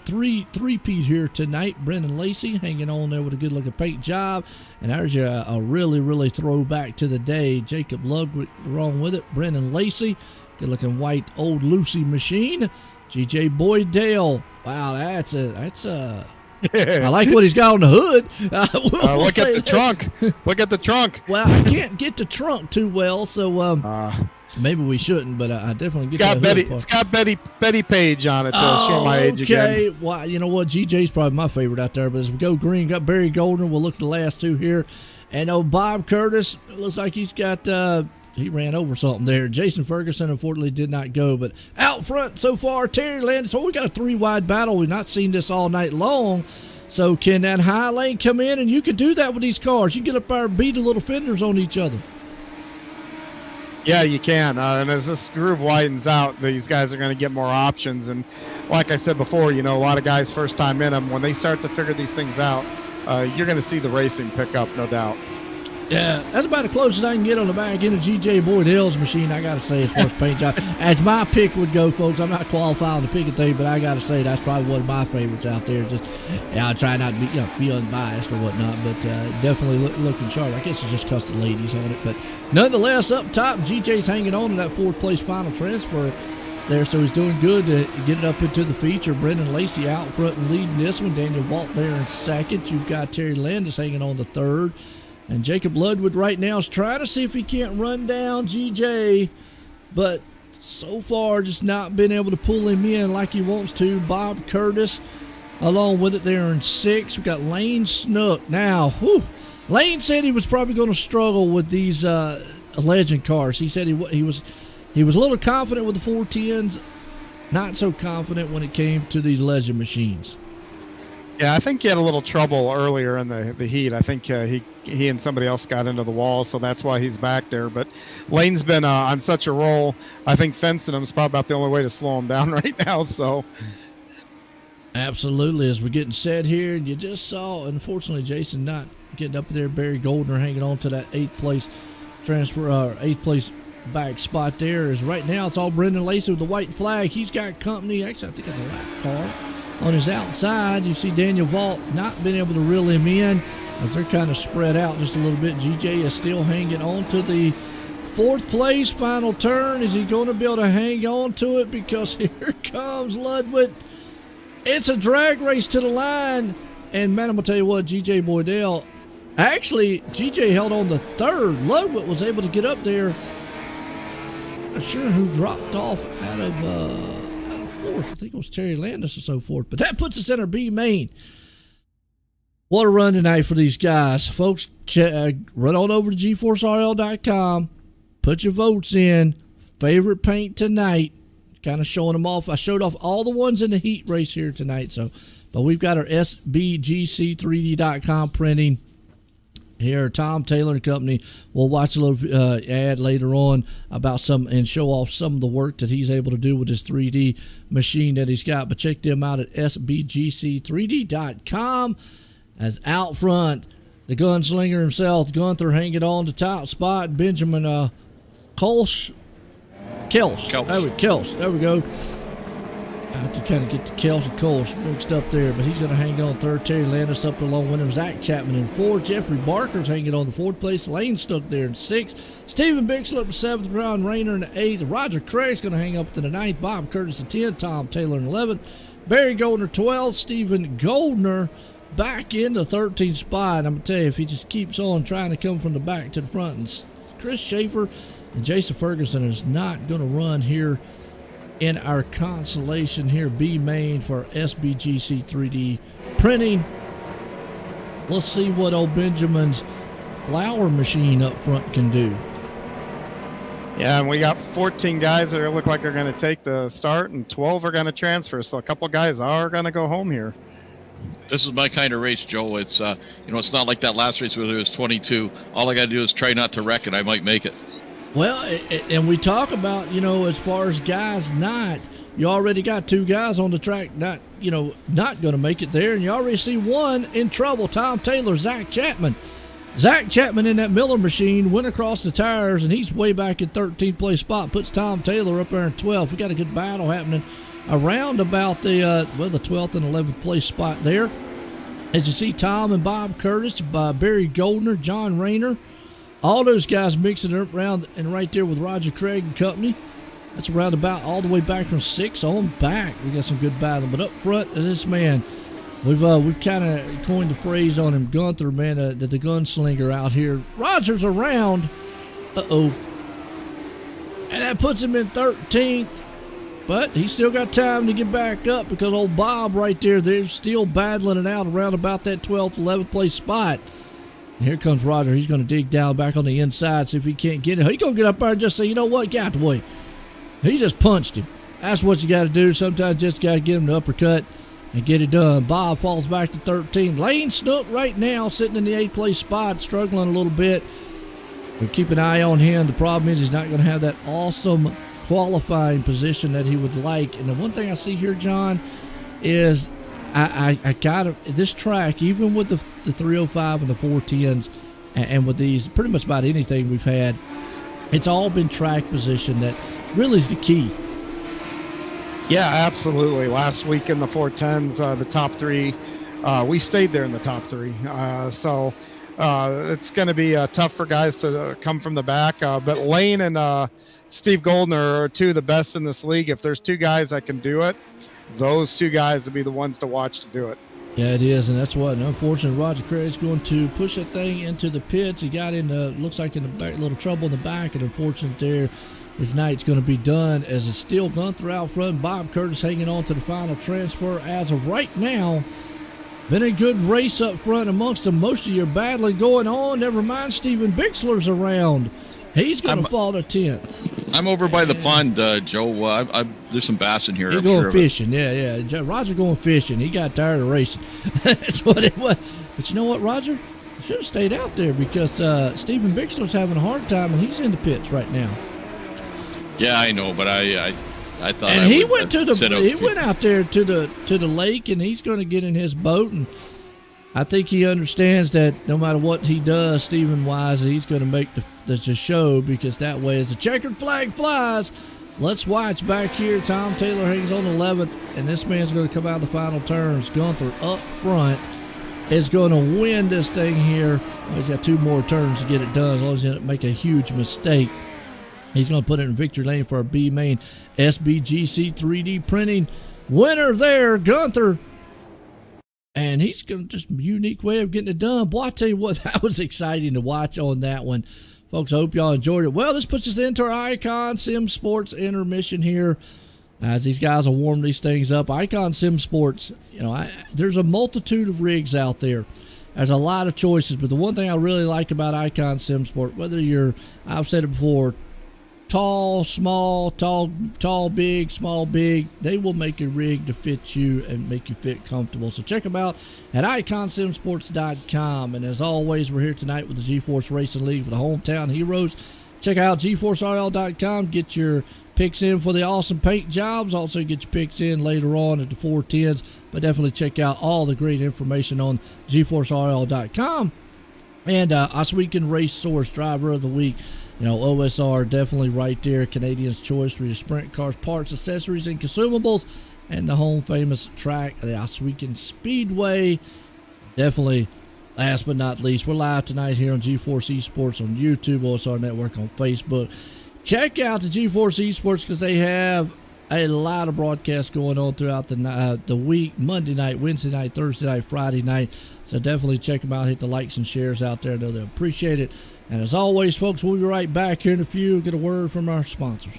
three-peat here tonight. Brendan Lacey hanging on there with a good looking paint job. And there's a really throwback to the day. Jacob Ludwig wrong with it. Brendan Lacey, good looking white old Lucy machine. GJ Boydell. Wow, that's a. I like what he's got on the hood. Look at the trunk. Look at the trunk. Well, I can't get the trunk too well, so maybe we shouldn't. But I definitely get that hood part. It's got Betty Page on it to show my age again. Okay, well, you know what? GJ's probably my favorite out there. But as we go green, got Barry Goldner. We'll look at the last 2 here, and Bob Curtis looks like he's got. He ran over something there. Jason Ferguson, unfortunately, did not go. But out front so far, Terry Landis. So we got a 3-wide battle. We've not seen this all night long. So can that high lane come in? And you can do that with these cars. You can get up there and beat the little fenders on each other. Yeah, you can. And as this groove widens out, these guys are going to get more options. And like I said before, a lot of guys first time in them, when they start to figure these things out, you're going to see the racing pick up, no doubt. Yeah, that's about the closest I can get on the back end of G.J. Boydell's machine, I got to say, as far as paint job. As my pick would go, folks, I'm not qualifying to pick a thing, but I got to say that's probably one of my favorites out there. Just, I try not to be unbiased or whatnot, but definitely looking sharp. I guess it's just because the ladies on it. But nonetheless, up top, G.J.'s hanging on to that fourth-place final transfer there, so he's doing good to get it up into the feature. Brendan Lacey out front and leading this one. Daniel Vault there in second. You've got Terry Landis hanging on to third. And Jacob Ludwig right now is trying to see if he can't run down GJ, but so far just not been able to pull him in like he wants to. Bob Curtis along with it there in sixth. We've got Lane Snook. Now, Lane said he was probably going to struggle with these Legend cars. He said he was a little confident with the 410s, not so confident when it came to these Legend machines. Yeah, I think he had a little trouble earlier in the heat. I think he and somebody else got into the wall, so that's why he's back there. But Lane's been on such a roll. I think fencing him is probably about the only way to slow him down right now. So, absolutely, as we're getting set here, you just saw, unfortunately, Jason not getting up there. Barry Goldner hanging on to that eighth place back spot there. Is right now it's all Brendan Lacey with the white flag. He's got company. Actually, I think it's a lap car. On his outside, you see Daniel Vault not being able to reel him in as they're kind of spread out just a little bit. GJ is still hanging on to the fourth place final turn. Is he going to be able to hang on to it? Because here comes Ludwig. It's a drag race to the line. And man, I'm going to tell you what, GJ Boydell, actually, GJ held on to third. Ludwig was able to get up there. I'm not sure who dropped off out of fourth. I think it was Terry Landis or so forth. But that puts us in our B main. What a run tonight for these guys. Folks, run on over to GForceRL.com. Put your votes in. Favorite paint tonight. Kind of showing them off. I showed off all the ones in the heat race here tonight. But we've got our SBGC3D.com printing. Here, Tom Taylor and Company. We'll watch a little ad later on about some and show off some of the work that he's able to do with his 3D machine that he's got. But check them out at SBGC3D.com. As out front, the gunslinger himself, Gunther, hanging on the top spot. Benjamin Kels. There we go. I have to kind of get the Kels and Coles mixed up there, but he's going to hang on third. Terry Landis up along with him. Zach Chapman in fourth. Jeffrey Barker's hanging on the fourth place. Lane Snook there in sixth. Stephen Bixler up to seventh. Ron Rayner in the eighth. Roger Craig's going to hang up to the ninth. Bob Curtis in 10th. Tom Taylor in 11th. Barry Goldner 12th. Stephen Goldner back in the 13th spot. I'm going to tell you, if he just keeps on trying to come from the back to the front, and Chris Schaefer and Jason Ferguson is not going to run here in our consolation here, B main for SBGC 3D printing. Let's see what old Benjamin's flower machine up front can do. Yeah, and we got 14 guys that look like they're going to take the start, and 12 are going to transfer. So a couple guys are going to go home here. This is my kind of race, Joe. It's it's not like that last race where there was 22. All I got to do is try not to wreck it. I might make it. Well, and we talk about, as far as guys you already got two guys on the track not going to make it there, and you already see one in trouble. Tom Taylor, Zach Chapman. Zach Chapman in that Miller machine went across the tires, and he's way back in 13th place spot. Puts Tom Taylor up there in 12th. We got a good battle happening around about the 12th and 11th place spot there. As you see, Tom and Bob Curtis, Barry Goldner, John Rayner, all those guys mixing it around and right there with Roger Craig and Company. That's around about all the way back from 6 on back. We got some good battle. But up front, this man, we've kind of coined the phrase on him, Gunther, man, the gunslinger out here. Roger's around. Uh-oh. And that puts him in 13th. But he's still got time to get back up because old Bob right there, they're still battling it out around about that 12th, 11th place spot. And here comes Roger. He's going to dig down back on the inside, see if he can't get it. He's going to get up there and just say, you know what, get out the way. He just punched him. That's what you got to do. Sometimes just got to get him the uppercut and get it done. Bob falls back to 13. Lane Snook right now sitting in the 8th place spot, struggling a little bit. we'll keep an eye on him. The problem is he's not going to have that awesome qualifying position that he would like. And the one thing I see here, John, is I got this track, even with the 305 and the 410s, and with these, pretty much about anything we've had, it's all been track position that really is the key. Yeah, absolutely. Last week in the 410s, the top three, we stayed there in the top three. So it's going to be tough for guys to come from the back. But Lane and Steve Goldner are two of the best in this league. If there's two guys that can do it, those two guys will be the ones to watch to do it. Yeah, it is, and that's what. Unfortunately, Roger Craig's going to push that thing into the pits. He got in, looks like in the back, little trouble in the back, and unfortunately there, his night's going to be done as it's still Gunther out front. Bob Curtis hanging on to the final transfer as of right now. Been a good race up front amongst them. Most of your battling going on. Never mind, Steven Bixler's around. He's going to fall to 10th. I'm over by the pond, Joe. There's some bass in here. He's going fishing. Yeah. Roger going fishing. He got tired of racing. That's what it was. But you know what, Roger? You should have stayed out there because Steven Bixler's having a hard time, and he's in the pits right now. Yeah, I know, but I thought. And he went out there to the lake, and he's going to get in his boat, and I think he understands that no matter what he does, Stephen wise, he's going to make the show, because that way, as the checkered flag flies, Les White's back here. Tom Taylor hangs on 11th, and this man's going to come out of the final turns. Gunther up front is going to win this thing here. Well, he's got two more turns to get it done, as long as he doesn't make a huge mistake. He's going to put it in victory lane for our B main SBGC 3D printing winner there, Gunther. And he's going to just a unique way of getting it done. Boy, I tell you what, that was exciting to watch on that one. Folks, I hope y'all enjoyed it. Well, this puts us into our Icon Sim Sports intermission here as these guys will warm these things up. Icon Sim Sports, there's a multitude of rigs out there. There's a lot of choices, but the one thing I really like about Icon Sim Sport, whether you're, I've said it before, tall, small, tall, big, small, big, they will make a rig to fit you and make you fit comfortable. So check them out at iconsimsports.com. And as always, we're here tonight with the GForce Racing League for the hometown heroes. Check out GForceRL.com. Get your picks in for the awesome paint jobs. Also get your picks in later on at the 410s. But definitely check out all the great information on GForceRL.com. And Us Weekend Race Source Driver of the Week. OSR definitely right there. Canadian's choice for your sprint cars, parts, accessories, and consumables. And the home famous track, the Oswego Speedway. Definitely, last but not least, we're live tonight here on GForce Esports on YouTube, OSR Network on Facebook. Check out the GForce Esports because they have a lot of broadcasts going on throughout the week. Monday night, Wednesday night, Thursday night, Friday night. So definitely check them out. Hit the likes and shares out there. I know they'll appreciate it. And as always, folks, we'll be right back here in a few. Get a word from our sponsors.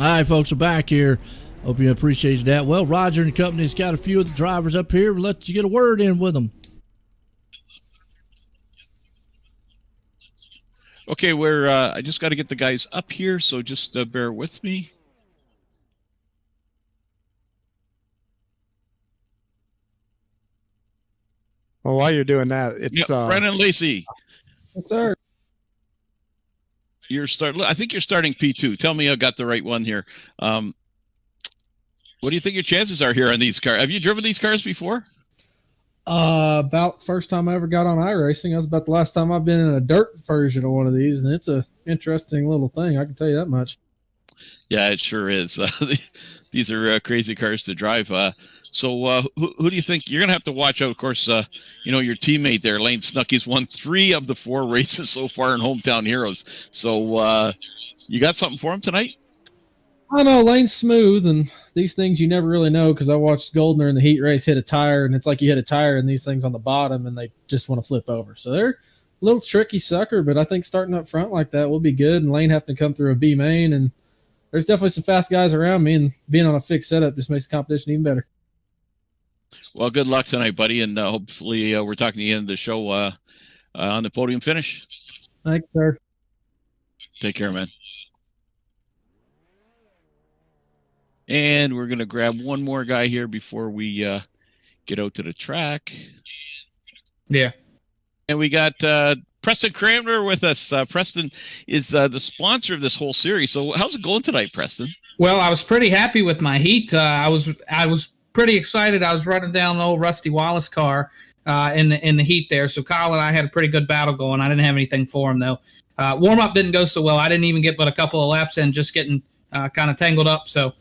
All right, folks, we're back here. Hope you appreciate that. Well, Roger and company's got a few of the drivers up here. We'll let you get a word in with them. Okay, I just got to get the guys up here, so just bear with me. Well, while you're doing that, it's Brennan Lacey. Yes, sir. I think you're starting P2. Tell me I got the right one here. What do you think your chances are here on these cars? Have you driven these cars before? About first time I ever got on iRacing. That's about the last time I've been in a dirt version of one of these, and it's a interesting little thing. I can tell you that much. Yeah, it sure is. These are crazy cars to drive. So who do you think you're going to have to watch out? Of course, your teammate there, Lane Snucky's won 3 of the 4 races so far in Hometown Heroes. So you got something for him tonight? I know Lane's smooth, and these things you never really know because I watched Goldner in the heat race hit a tire, and it's like you hit a tire and these things on the bottom, and they just want to flip over. So they're a little tricky sucker, but I think starting up front like that will be good, and Lane having to come through a B main, and there's definitely some fast guys around me, and being on a fixed setup just makes the competition even better. Well, good luck tonight, buddy, and hopefully we're talking to you in the show on the podium finish. Thanks, sir. Take care, man. And we're going to grab one more guy here before we get out to the track. Yeah. And we got Preston Cramner with us. Preston is the sponsor of this whole series. So how's it going tonight, Preston? Well, I was pretty happy with my heat. I was pretty excited. I was running down the old Rusty Wallace car in the heat there. So Kyle and I had a pretty good battle going. I didn't have anything for him, though. Warm-up didn't go so well. I didn't even get but a couple of laps in, just getting kind of tangled up. So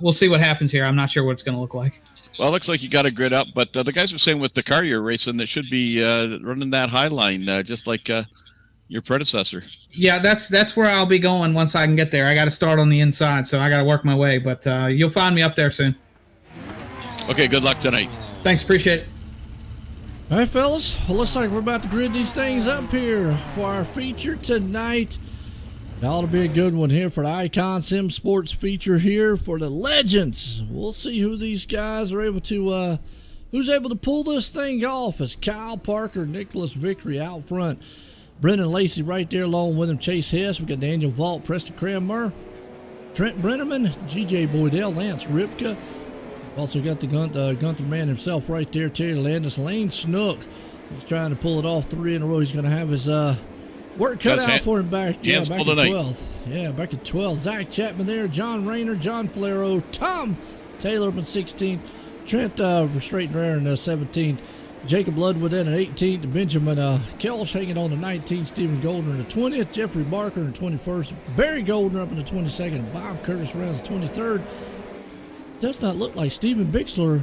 we'll see what happens here. I'm not sure what it's going to look like. Well, it looks like you got a grid up, but the guys are saying with the car you're racing that should be running that high line, just like your predecessor. Yeah, that's where I'll be going once I can get there. I got to start on the inside, so I got to work my way, but you'll find me up there soon. Okay, good luck tonight. Thanks, appreciate it. All right, fellas. Well, looks like we're about to grid these things up here for our feature tonight. That ought to be a good one here for the Icon Sim Sports feature here for the Legends. We'll see who these guys are able to, who's able to pull this thing off. As Kyle Parker, Nicholas Vickery out front. Brendan Lacey right there along with him. Chase Hess. We got Daniel Vault, Preston Cranmer, Trent Brenneman, G.J. Boydell, Lance Ripka. Also got the Gunther man himself right there, Terry Landis, Lane Snook. He's trying to pull it off 3 in a row. He's going to have his work cut out for him back at 12th. Yeah, back at 12th. Zach Chapman there, John Rayner, John Falero, Tom Taylor up in 16th, Trent Restraight Rare in 17th, Jacob Ludwood in at 18th, Benjamin Kelch hanging on the 19th, Stephen Goldner in the 20th, Jeffrey Barker in the 21st, Barry Goldner up in the 22nd, Bob Curtis rounds the 23rd. Does not look like Steven Bixler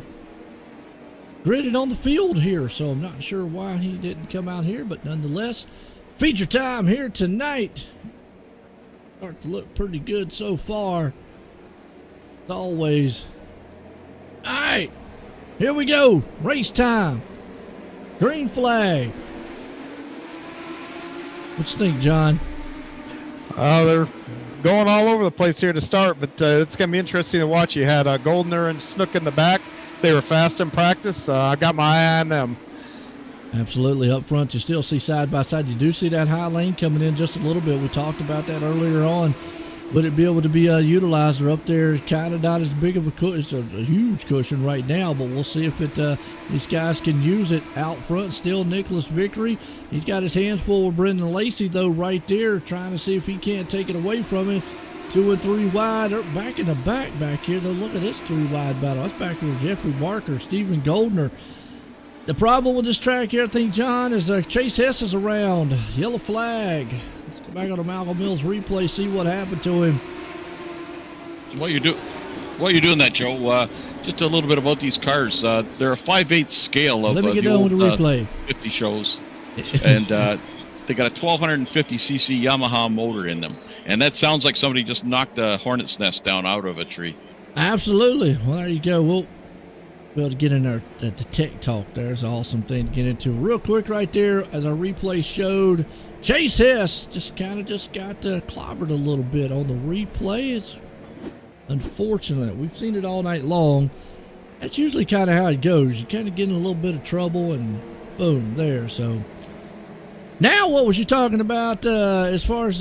gridded on the field here, so I'm not sure why he didn't come out here, but nonetheless, feature time here tonight. Start to look pretty good so far. As always. All right, here we go. Race time. Green flag. What you think, John? They're going all over the place here to start, but it's going to be interesting to watch. You had Goldner and Snook in the back. They were fast in practice. I got my eye on them. Absolutely. Up front, you still see side by side. You do see that high lane coming in just a little bit. We talked about that earlier on. Would it be able to be utilized? Or up there, kind of not as big of a cushion. It's a huge cushion right now, but we'll see if these guys can use it out front. Still Nicholas Vickery. He's got his hands full with Brendan Lacey, though, right there, trying to see if he can't take it away from him. 2 and 3 wide. They're back in the back here, though. Look at this 3 wide battle. That's back with Jeffrey Barker, Stephen Goldner. The problem with this track here, I think, John, is Chase Hess is around. Yellow flag. Let's go back on the Malcolm Mills replay, see what happened to him. While you're doing that, Joe, just a little bit about these cars. They're a 5/8 scale of Let me get the done old with the replay. 50 shows, and they got a 1250cc Yamaha motor in them, and that sounds like somebody just knocked a hornet's nest down out of a tree. Absolutely. Well, there you go. We'll be able to get in there at the tech talk. There's an awesome thing to get into. Real quick right there, as our replay showed, Chase Hess just got clobbered a little bit on the replay. Unfortunately, we've seen it all night long. That's usually kind of how it goes. You kind of get in a little bit of trouble and boom, there. So now what was you talking about as far as,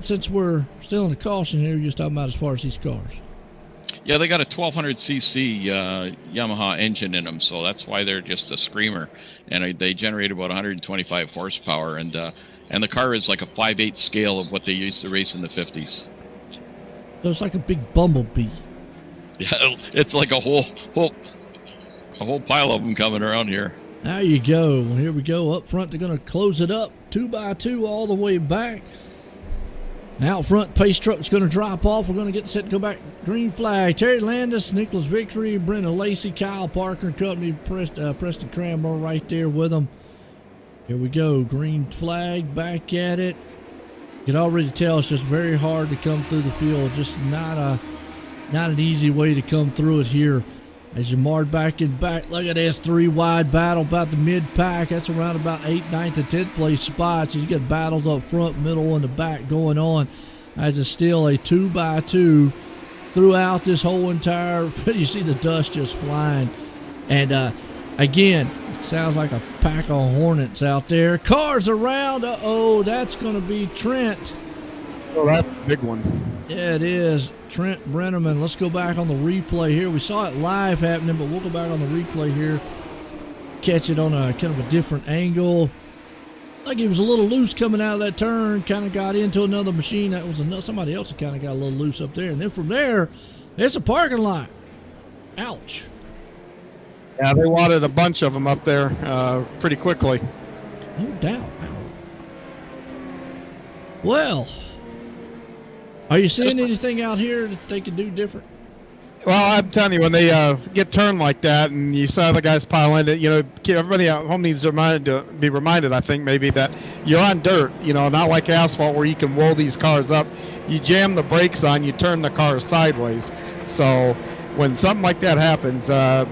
since we're still in the caution here, you're just talking about as far as these cars? Yeah, they got a 1200cc Yamaha engine in them, so that's why they're just a screamer. And they generate about 125 horsepower, and the car is like a 5/8 scale of what they used to race in the 50s. So it's like a big bumblebee. Yeah, it's like a whole pile of them coming around here. There you go. Here we go. Up front, they're going to close it up 2x2 all the way back. Out front, pace truck's going to drop off. We're going to get set to go back. Green flag. Terry Landis, Nicholas Victory, Brendan Lacey, Kyle Parker and company, Preston Cranmer right there with them. Here we go. Green flag, back at it. You can already tell it's just very hard to come through the field. Just not an easy way to come through it here. As you marred back and back, look at this 3-wide battle about the mid-pack. That's around about 8th, 9th, and 10th place spots. You get battles up front, middle, and the back going on. As it's still a 2x2 throughout this whole entire. You see the dust just flying. And again, sounds like a pack of hornets out there. Cars around. Uh-oh, that's going to be Trent. Oh, that's a big one. Yeah, it is. Trent Brenneman. Let's go back on the replay here. We saw it live happening, but we'll go back on the replay here. Catch it on a kind of a different angle. Like he was a little loose coming out of that turn. Kind of got into another machine. That was somebody else that kind of got a little loose up there. And then from there, it's a parking lot. Ouch. Yeah, they wanted a bunch of them up there pretty quickly. No doubt. Well, are you seeing anything out here that they can do different? Well, I'm telling you, when they get turned like that, and you saw the guys pile in, everybody at home needs to be reminded, I think, maybe that you're on dirt, not like asphalt where you can roll these cars up. You jam the brakes on, you turn the car sideways. So when something like that happens,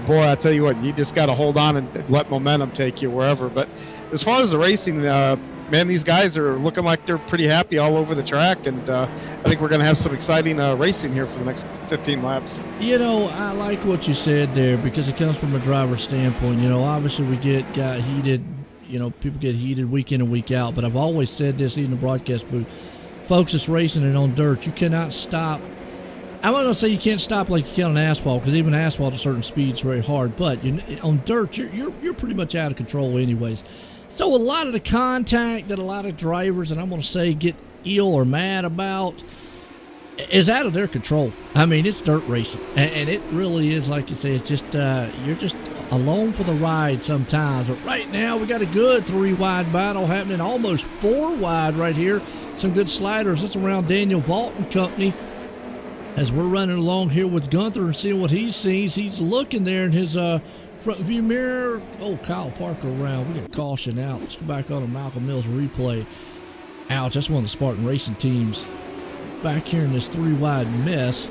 boy, I tell you what, you just got to hold on and let momentum take you wherever. But as far as the racing, man, these guys are looking like they're pretty happy all over the track, and I think we're going to have some exciting racing here for the next 15 laps. I like what you said there because it comes from a driver's standpoint. Obviously we got heated, people get heated week in and week out, but I've always said this, even in the broadcast booth, folks, it's racing and on dirt. You cannot stop. I'm not going to say you can't stop like you can on asphalt, because even asphalt at a certain speed is very hard, but on dirt, you're pretty much out of control anyways. So a lot of the contact that a lot of drivers, and I'm going to say, get ill or mad about is out of their control. I mean, it's dirt racing, and it really is, like you say, it's just you're just alone for the ride sometimes. But right now, we got a good 3-wide battle happening, almost 4-wide right here. Some good sliders. That's around Daniel Vault and company. As we're running along here with Gunther and seeing what he sees, he's looking there in his front view mirror. Oh, Kyle Parker around. We got caution out. Let's go back on a Malcolm Mills replay. Ouch, that's one of the Spartan Racing teams back here in this 3-wide mess.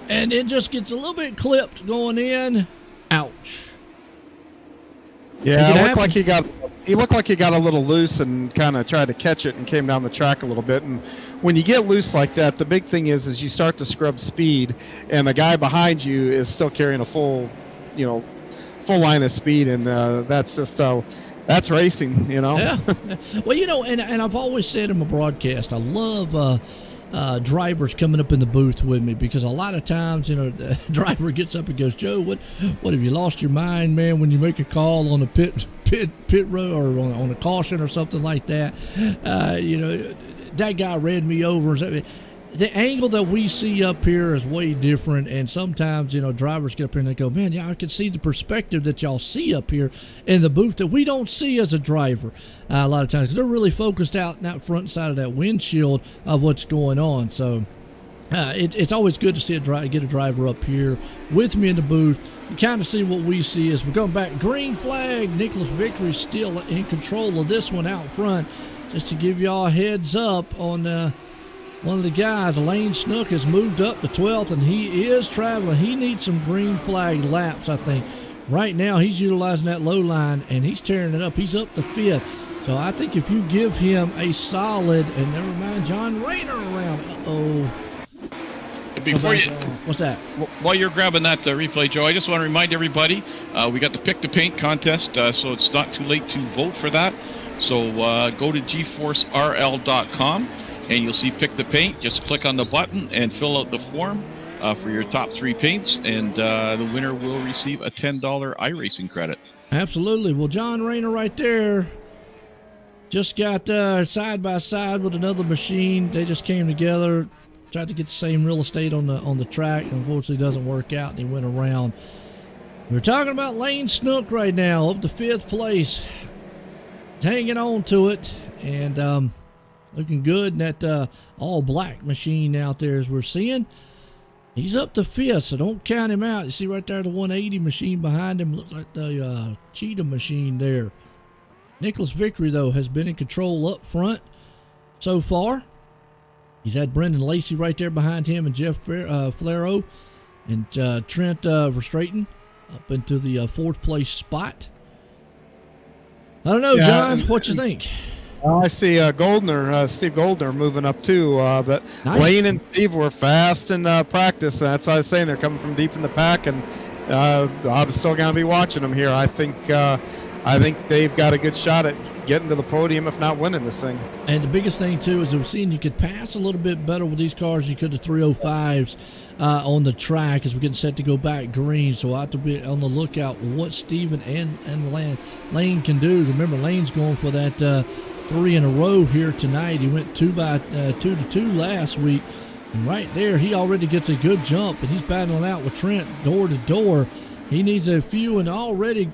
And it just gets a little bit clipped going in. Ouch. Yeah, it looked like he got a little loose and kind of tried to catch it and came down the track a little bit. And when you get loose like that, the big thing is you start to scrub speed, and the guy behind you is still carrying a full line of speed, and that's just that's racing, Yeah. Well, and I've always said in my broadcast, I love drivers coming up in the booth with me, because a lot of times, the driver gets up and goes, Joe, what have you lost your mind, man, when you make a call on a pit road or on a caution or something like that? That guy read me over. The angle that we see up here is way different, and sometimes, drivers get up here and they go, man, yeah, I can see the perspective that y'all see up here in the booth that we don't see as a driver a lot of times, 'cause they're really focused out in that front side of that windshield of what's going on. So it's always good to see get a driver up here with me in the booth. You kind of see what we see as we're going back. Green flag. Nicholas Victory still in control of this one out front. Just to give y'all a heads up on one of the guys, Lane Snook, has moved up to 12th, and he is traveling. He needs some green flag laps, I think. Right now, he's utilizing that low line, and he's tearing it up. He's up to 5th. So I think if you give him a solid, and never mind John Rayner around. Uh-oh. Before you, what's that? While you're grabbing that replay, Joe, I just want to remind everybody we got the Pick the Paint contest, so it's not too late to vote for that. So go to GForceRL.com and you'll see Pick the Paint. Just click on the button and fill out the form for your top 3 paints, and the winner will receive a $10 iRacing credit. Absolutely. Well, John Rayner right there just got side by side with another machine. They just came together, tried to get the same real estate on the track. Unfortunately, doesn't work out, and he went around. We're talking about Lane Snook right now, up to 5th place, hanging on to it, and looking good in that all black machine out there as we're seeing. He's up to 5th, so don't count him out. You see right there the 180 machine behind him. Looks like the Cheetah machine there. Nicholas Victory, though, has been in control up front so far. He's had Brendan Lacey right there behind him, and Jeff Flero, and Trent Verstraeten up into the 4th place spot. I don't know, John. What you think? I see Goldner, Steve Goldner moving up too, but nice. Lane and Steve were fast in practice. That's what I was saying. They're coming from deep in the pack, and I'm still going to be watching them here. I think they've got a good shot at getting to the podium, if not winning this thing. And the biggest thing too is we've seen you could pass a little bit better with these cars. You could the 305s on the track as we're getting set to go back green. So I have to be on the lookout what Steven and Lane can do. Remember, Lane's going for that 3 in a row here tonight. He went 2-2 last week, and right there he already gets a good jump, and he's battling out with Trent door to door. He needs a few, and already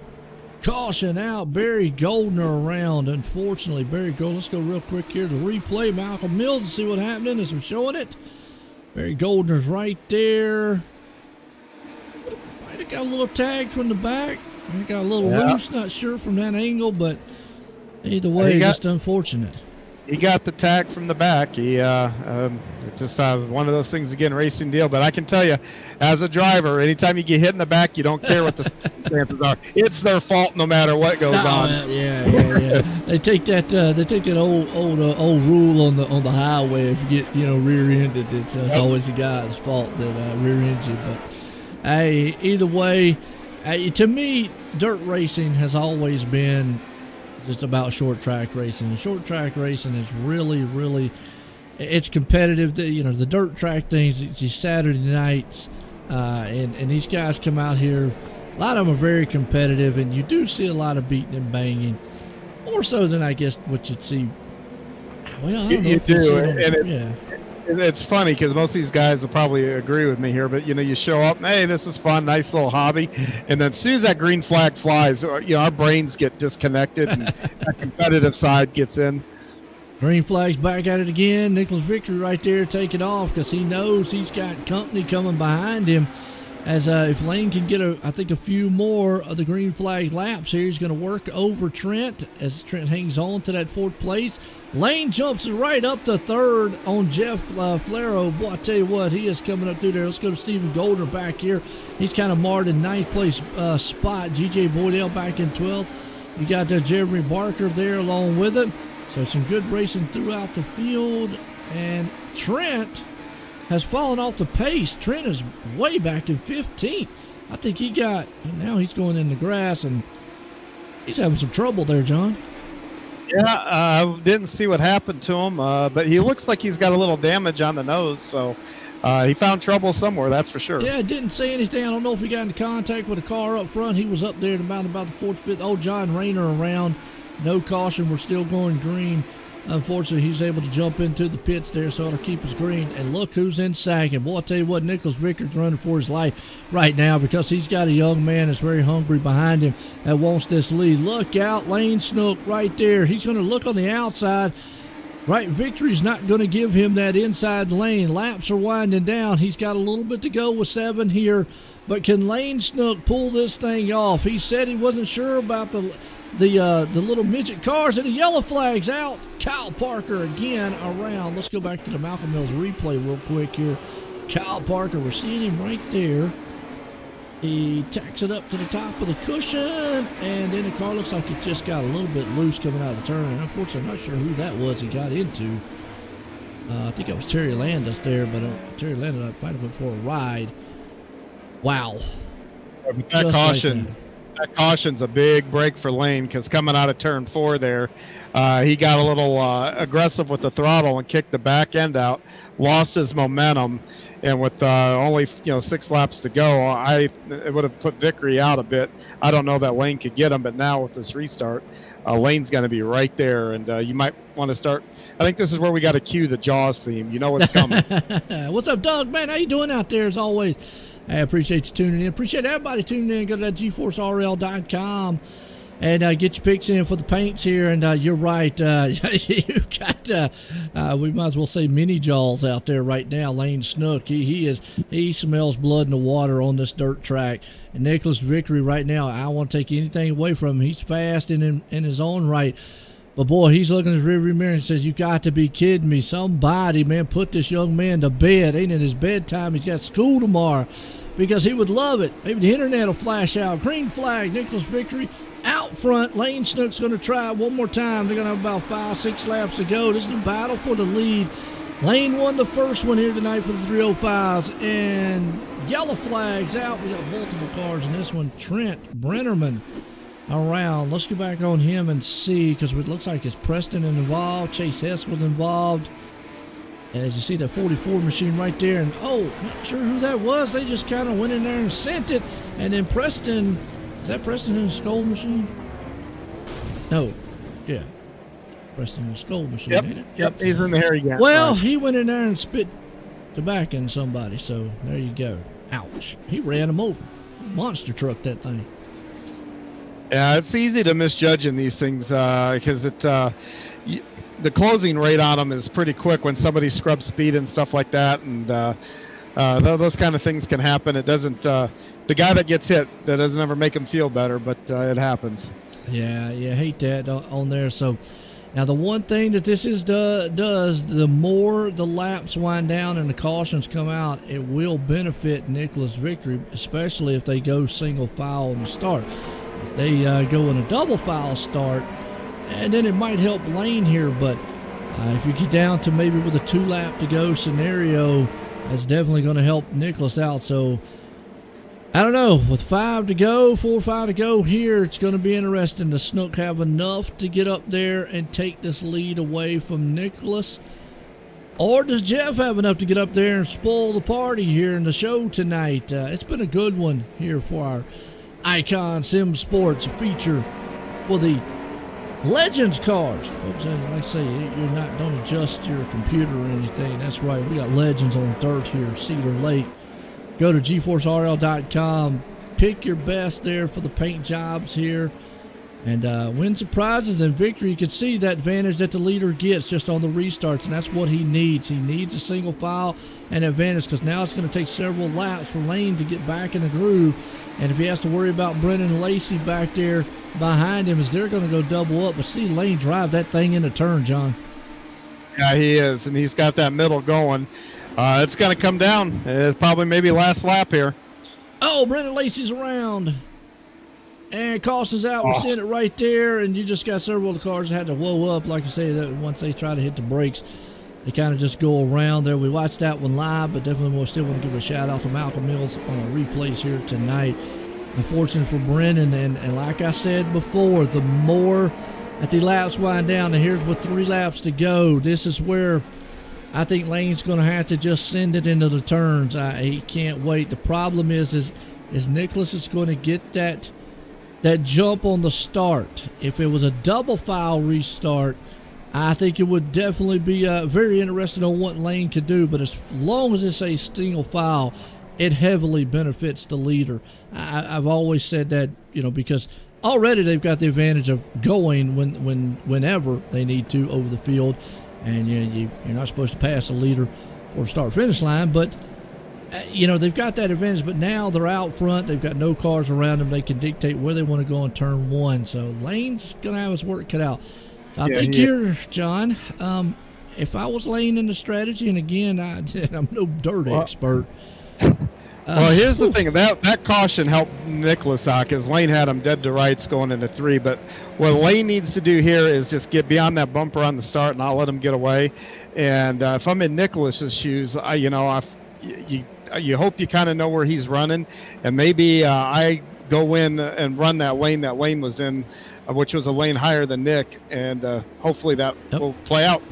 caution out Barry Goldner around. Unfortunately, Barry Goldner. Let's go real quick here to replay Malcolm Mills and see what happened as we're showing it. Barry Goldner's right there. Might have got a little tag from the back. He got a little loose, not sure from that angle, but either way, just unfortunate. He got the tag from the back. It's just one of those things, again, racing deal. But I can tell you, as a driver, anytime you get hit in the back, you don't care what the circumstances are. It's their fault no matter what goes on. Yeah. They take that old rule on the highway. If you get rear-ended, it's always the guy's fault that rear-ends you. But hey, either way, to me, dirt racing has always been just about short track racing. And short track racing is really, it's competitive. The dirt track things, it's these Saturday nights, and these guys come out here. A lot of them are very competitive, and you do see a lot of beating and banging, more so than I guess what you'd see. Well, I don't know if you do. It's funny because most of these guys will probably agree with me here, but you show up, hey, this is fun, nice little hobby, and then as soon as that green flag flies, our brains get disconnected, and that competitive side gets in. Green flag's back at it again. Nicholas Victory right there taking off because he knows he's got company coming behind him. As if Lane can get a few more of the green flag laps here, he's going to work over Trent as Trent hangs on to that 4th place. Lane jumps right up to 3rd on Jeff Flero. Boy, I tell you what, he is coming up through there. Let's go to Stephen Goldner back here. He's kind of marred in 9th place spot. G.J. Boydell back in 12th. You got Jeremy Barker there along with him. So some good racing throughout the field. And Trent has fallen off the pace. Trent is way back in 15th. I think now he's going in the grass, and he's having some trouble there, John. Yeah, I didn't see what happened to him, but he looks like he's got a little damage on the nose, so he found trouble somewhere, that's for sure. Yeah, didn't say anything. I don't know if he got into contact with a car up front. He was up there about the 4th, 5th. Oh, John Rayner around. No caution. We're still going green. Unfortunately, he's able to jump into the pits there, so it'll keep us green. And look who's in second. Boy, I tell you what, Nicholas Victor's running for his life right now because he's got a young man that's very hungry behind him that wants this lead. Look out, Lane Snook right there. He's going to look on the outside. Right, Victory's not going to give him that inside lane. Laps are winding down. He's got a little bit to go with 7 here. But can Lane Snook pull this thing off? He said he wasn't sure about the little midget cars, and the yellow flag's out. Kyle Parker again around. Let's go back to the Malcolm Mills replay real quick here. Kyle Parker, we're seeing him right there. He tacks it up to the top of the cushion, and then the car looks like it just got a little bit loose coming out of the turn. And unfortunately, I'm not sure who that was he got into. I think it was Terry Landis there, but Terry Landis might have been for a ride. Wow. That caution, that caution's a big break for Lane, because coming out of turn 4 there, he got a little aggressive with the throttle and kicked the back end out, lost his momentum, and with only 6 laps to go, it would have put Vickery out a bit. I don't know that Lane could get him, but now with this restart, Lane's going to be right there, and you might want to start. I think this is where we got to cue the Jaws theme. You know what's coming. What's up, Doug? Man, how you doing out there? As always, I appreciate you tuning in. Appreciate everybody tuning in. Go to that GForceRL.com and get your picks in for the paints here. And you're right. You got, we might as well say mini Jaws out there right now. Lane Snook, he smells blood in the water on this dirt track. And Nicholas Vickery right now, I don't want to take anything away from him. He's fast in his own right. But boy, he's looking at his rearview mirror and says, "You got to be kidding me. Somebody, man, put this young man to bed. Ain't it his bedtime? He's got school tomorrow," because he would love it. Maybe the internet will flash out. Green flag, Nicholas Vickery out front. Lane Snook's going to try it one more time. They're going to have about 5-6 laps to go. This is the battle for the lead. Lane won the first one here tonight for the 305s. And yellow flags out. We got multiple cars in this one. Trent Brennerman around. Let's go back on him and see, because it looks like it's Preston involved. Chase Hess was involved. As you see that 44 machine right there, and not sure who that was. They just kind of went in there and sent it. And then Preston, is that Preston in the Skull machine? No, yeah, Preston in the Skull machine. Yep, ain't it? yep. He's in the hairy gap. Well, he went in there and spit tobacco in somebody. So there you go. Ouch! He ran him over. Monster truck that thing. Yeah, it's easy to misjudge in these things because the closing rate on them is pretty quick when somebody scrubs speed and stuff like that, and those kind of things can happen. It doesn't. The guy that gets hit, that doesn't ever make him feel better, but it happens. Yeah, hate that on there. So now the one thing that this does, the more the laps wind down and the cautions come out, it will benefit Nicholas Vickery, especially if they go single file in the start. They go in a double file start, and then it might help Lane here, but if you get down to maybe with a 2 lap to go scenario, that's definitely going to help Nicholas out. So I don't know, with 4 or 5 to go here, it's going to be interesting. Does Snook have enough to get up there and take this lead away from Nicholas? Or does Jeff have enough to get up there and spoil the party here in the show tonight? It's been a good one here for our Icon Sim Sports feature for the Legends cars. Folks, like I say, don't adjust your computer or anything. That's right, we got Legends on dirt here, Cedar Lake. Go to GForceRL.com, pick your best there for the paint jobs here, and win some prizes and victory. You can see that advantage that the leader gets just on the restarts, and that's what he needs. He needs a single file and advantage, because now it's going to take several laps for Lane to get back in the groove. And if he has to worry about Brendan Lacey back there behind him, as they're going to go double up. But see Lane drive that thing in a turn, John. Yeah, he is, and he's got that middle going. It's going to come down. It's probably maybe last lap here. Oh, Brendan Lacey's around. And caution's out. We're seeing it right there. And you just got several of the cars that had to whoa up. Like I say, that once they try to hit the brakes, they kind of just go around there. We watched that one live, but definitely we'll still want to give a shout out to Malcolm Mills on the replays here tonight. Unfortunate for Brendan, and like I said before, the more that the laps wind down, and here's with 3 laps to go, this is where I think Lane's going to have to just send it into the turns. He can't wait. The problem is Nicholas is going to get that jump on the start. If it was a double file restart, I think it would definitely be very interesting on what Lane could do. But as long as it's a single file, it heavily benefits the leader. I've always said that, because already they've got the advantage of going whenever they need to over the field. And you're not supposed to pass the leader for the start-finish line, but they've got that advantage. But now they're out front; they've got no cars around them. They can dictate where they want to go in turn 1. So Lane's gonna have his work cut out. So I think here, John, if I was Lane in the strategy, and again, I'm no dirt expert. Well, here's the thing. That caution helped Nicholas out because Lane had him dead to rights going into 3. But what Lane needs to do here is just get beyond that bumper on the start and not let him get away. And if I'm in Nicholas's shoes, you hope you kind of know where he's running. And maybe I go in and run that lane was in, which was a lane higher than Nick. And hopefully that will play out.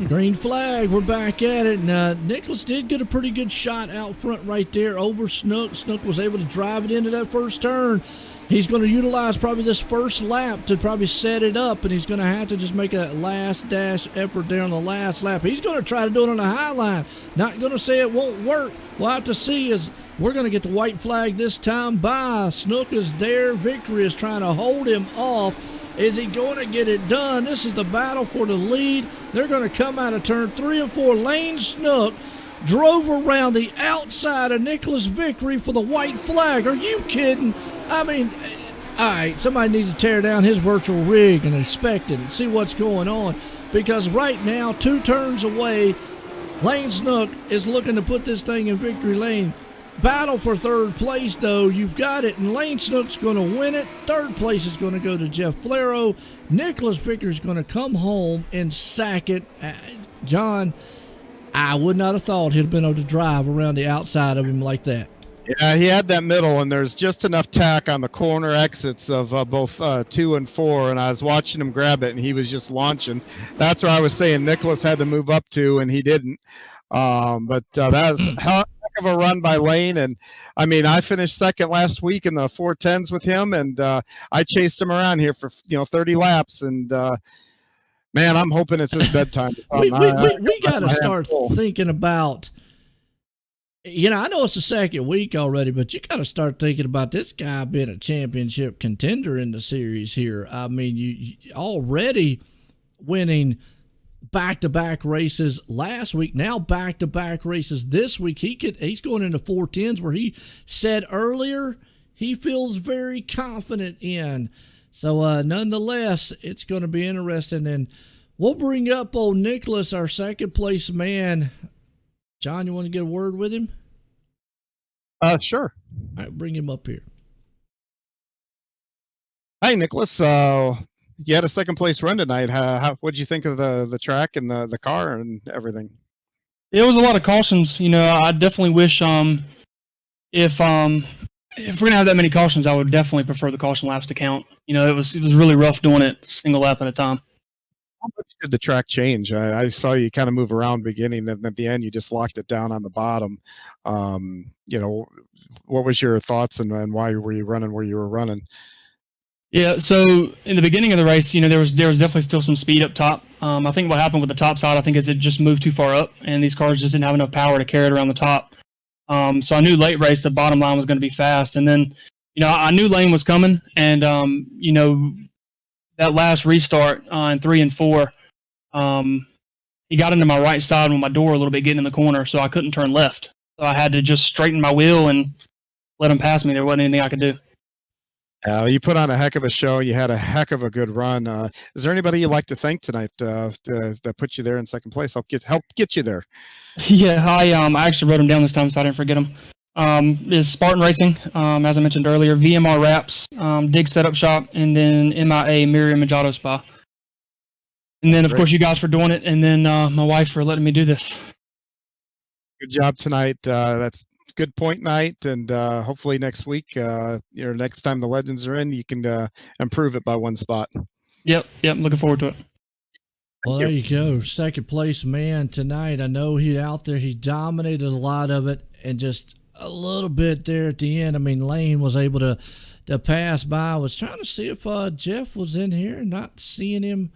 Green flag, we're back at it. And Nicholas did get a pretty good shot out front right there over Snook. Snook was able to drive it into that first turn. He's going to utilize probably this first lap to probably set it up, and he's going to have to just make a last dash effort there on the last lap. He's going to try to do it on the high line. Not going to say it won't work. We'll have to see. As we're going to get the white flag this time by Snook is there. Victory is trying to hold him off. Is he going to get it done? This is the battle for the lead. They're going to come out of turn 3 and 4. Lane Snook drove around the outside of Nicholas Victory for the white flag. Are you kidding? I mean, all right, somebody needs to tear down his virtual rig and inspect it and see what's going on. Because right now, 2 turns away, Lane Snook is looking to put this thing in victory lane. Battle for third place, though. You've got it, and Lane Snook's going to win it. Third place is going to go to Jeff Flero. Nicholas Victor's going to come home in second. John, I would not have thought he'd have been able to drive around the outside of him like that. Yeah, he had that middle, and there's just enough tack on the corner exits of both 2 and 4, and I was watching him grab it, and he was just launching. That's where I was saying Nicholas had to move up to, and he didn't. But that was heck of a run by Lane, and I mean, I finished second last week in the 410s with him, and I chased him around here for 30 laps, and man, I'm hoping it's his bedtime. we got to start thinking about. I know it's the second week already, but you got to start thinking about this guy being a championship contender in the series here. I mean, you already winning back-to-back races last week, now back-to-back races this week. He's going into 410s where he said earlier he feels very confident in. So nonetheless, it's going to be interesting. And we'll bring up old Nicholas, our second place man. John, you want to get a word with him? Sure. All right, bring him up here. Hi, Nicholas. You had a second place run tonight. What did you think of the track and the car and everything? It was a lot of cautions. I definitely wish if we're gonna have that many cautions, I would definitely prefer the caution laps to count. It was really rough doing it single lap at a time. How much did the track change? I saw you kind of move around beginning, and at the end you just locked it down on the bottom. What was your thoughts and why were you running where you were running? Yeah, so in the beginning of the race, there was definitely still some speed up top. I think what happened with the top side, is it just moved too far up, and these cars just didn't have enough power to carry it around the top. So I knew late race the bottom line was going to be fast, and then I knew Lane was coming, and that last restart in 3 and 4, he got into my right side with my door a little bit getting in the corner, so I couldn't turn left. So I had to just straighten my wheel and let him pass me. There wasn't anything I could do. You put on a heck of a show. You had a heck of a good run. Is there anybody you'd like to thank tonight that put you there in second place? Help get you there. Yeah, I actually wrote him down this time so I didn't forget him. Is Spartan Racing, as I mentioned earlier, VMR Wraps, Dig Setup Shop, and then MIA Miriam Majado Spa. And then, of course, you guys for doing it, and then my wife for letting me do this. Good job tonight. That's good point night, and hopefully next week, next time the Legends are in, you can improve it by one spot. Yep, looking forward to it. Well, there you go. Second place man tonight. I know he out there. He dominated a lot of it, and just a little bit there at the end. I mean, Lane was able to pass by. I was trying to see if Jeff was in here, not seeing him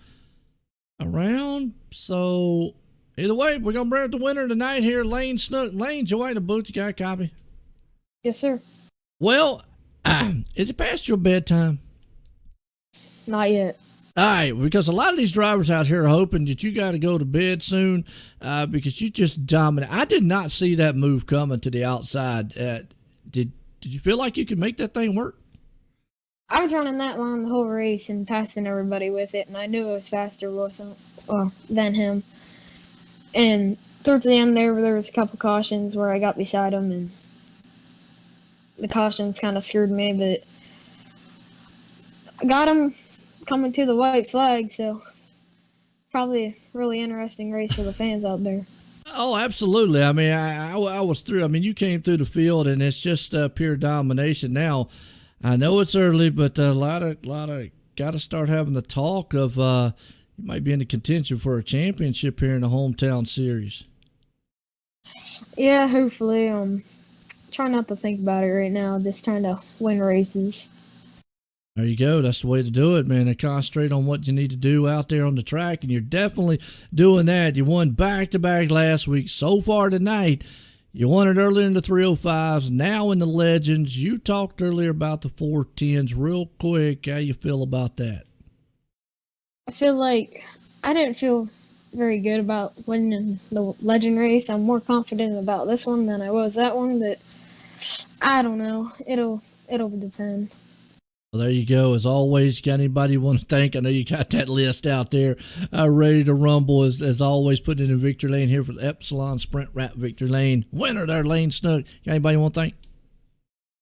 around. So either way, we're going to bring up the winner tonight here, Lane Snook. Lane, Joy in the booth, you got a copy? Yes, sir. Well, is it past your bedtime? Not yet. All right, because a lot of these drivers out here are hoping that you got to go to bed soon because you just dominate. I did not see that move coming to the outside. Did you feel like you could make that thing work? I was running that line the whole race and passing everybody with it, and I knew I was faster with him, than him. And towards the end there was a couple cautions where I got beside him, and the cautions kind of screwed me, but I got him coming to the white flag, so probably a really interesting race for the fans out there. Oh, absolutely. I mean, I was through. I mean, you came through the field, and it's just pure domination. Now, I know it's early, but a lot of got to start having the talk of you might be in the contention for a championship here in the hometown series. Yeah, hopefully. Trying not to think about it right now. Just trying to win races. There you go. That's the way to do it, man. And concentrate on what you need to do out there on the track, and you're definitely doing that. You won back-to-back last week. So far tonight, you won it earlier in the 305s, now in the Legends. You talked earlier about the 410s. Real quick, how you feel about that? I feel like I didn't feel very good about winning the Legend race. I'm more confident about this one than I was that one, but I don't know. It'll depend. Well, there you go. As always, got anybody you want to thank? I know you got that list out there ready to rumble. As always, putting it in victory lane here for the Epsilon Sprint Wrap Victory Lane. Winner there, Lane Snook. Got anybody you want to thank?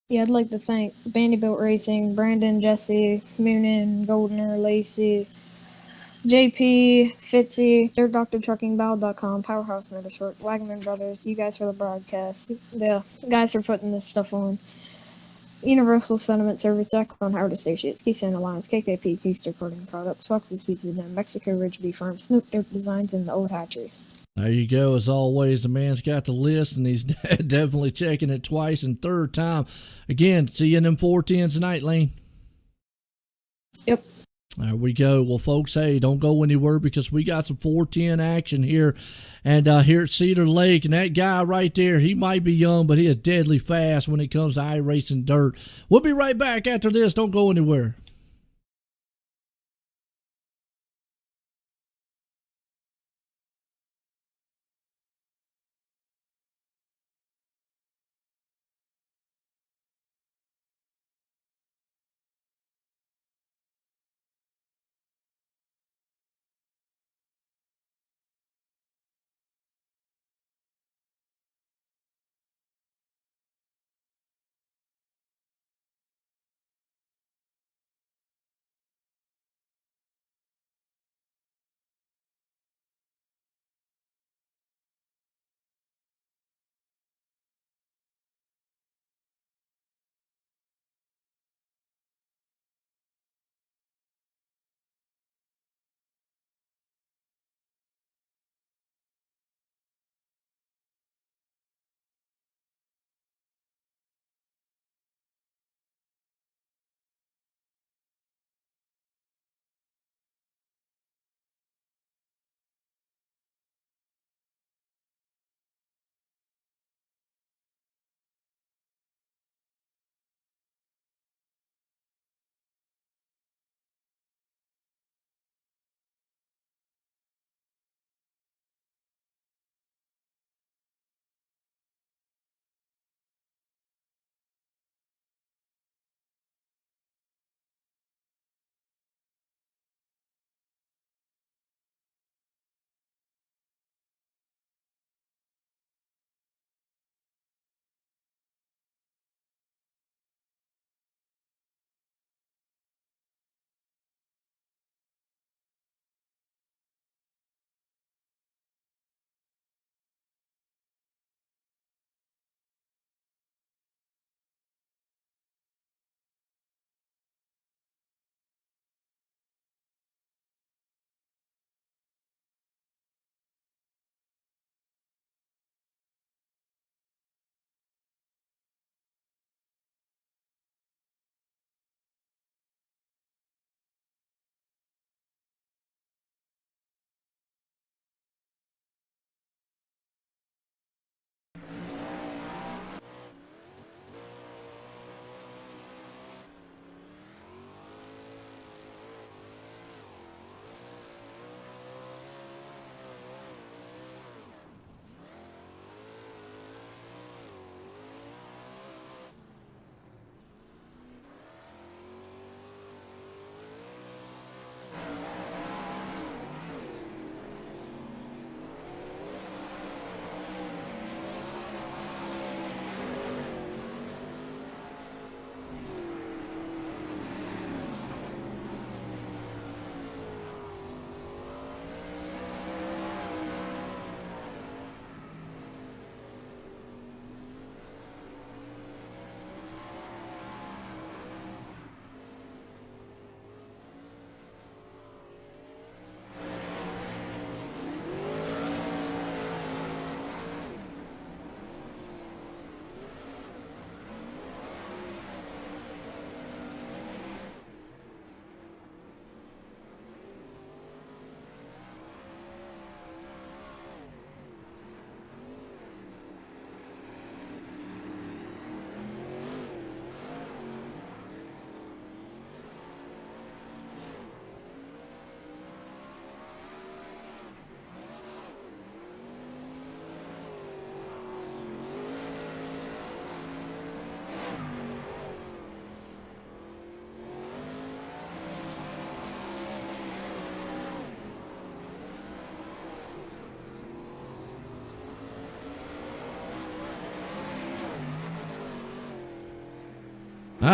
Yeah, I'd like to thank Vanderbilt Racing, Brandon, Jesse, Moonin, Goldner, Lacey, JP, Fitzy, Third Doctor Trucking, Bow.com, Powerhouse Motorsport, Wagman Brothers, you guys for the broadcast, the guys for putting this stuff on. Universal Settlement Service, Akron Howard Associates, Keystone Alliance, KKP, Keister Recording Products, Fox's Pizza Den, Mexico Ridge Beef Farm, Snoop Dirt Designs, and the Old Hatchery. There you go. As always, the man's got the list, and he's definitely checking it twice and third time. Again, see you in them 410s tonight, Lane. Yep. There we go. Well, folks, hey, don't go anywhere because we got some 410 action here and here at Cedar Lake. And that guy right there, he might be young, but he is deadly fast when it comes to iRacing dirt. We'll be right back after this. Don't go anywhere.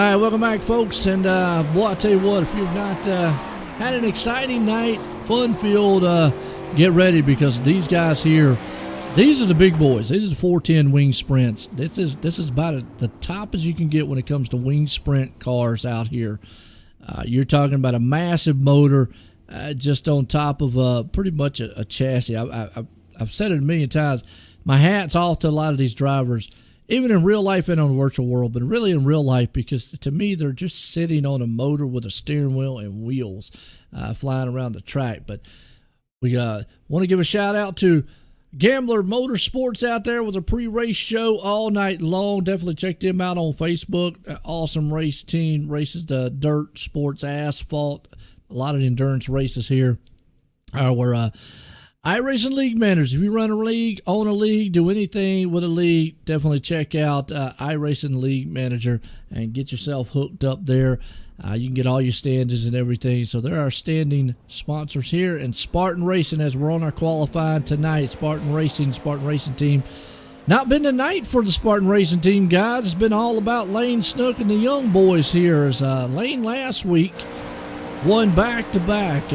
right, welcome back, folks. And boy, I tell you what, if you've not had an exciting night, fun-filled, get ready, because these guys here, these are the big boys. These are the 410 wing sprints. This is about the top as you can get when it comes to wing sprint cars out here. You're talking about a massive motor just on top of pretty much a chassis. I've said it a million times. My hat's off to a lot of these drivers, even in real life and on the virtual world, but really in real life, because to me, they're just sitting on a motor with a steering wheel and wheels flying around the track. But we want to give a shout out to Gambler Motorsports out there with a pre-race show all night long. Definitely check them out on Facebook. Awesome race team, races the dirt, sports, asphalt, a lot of endurance races here. Our iRacing League managers. If you run a league, own a league, do anything with a league, definitely check out iRacing League Manager and get yourself hooked up there. You can get all your standings and everything. So there are standing sponsors here, and Spartan Racing, as we're on our qualifying tonight. Spartan Racing team. Not been tonight for the Spartan Racing team, guys. It's been all about Lane Snook and the young boys here. As Lane last week won back-to-back.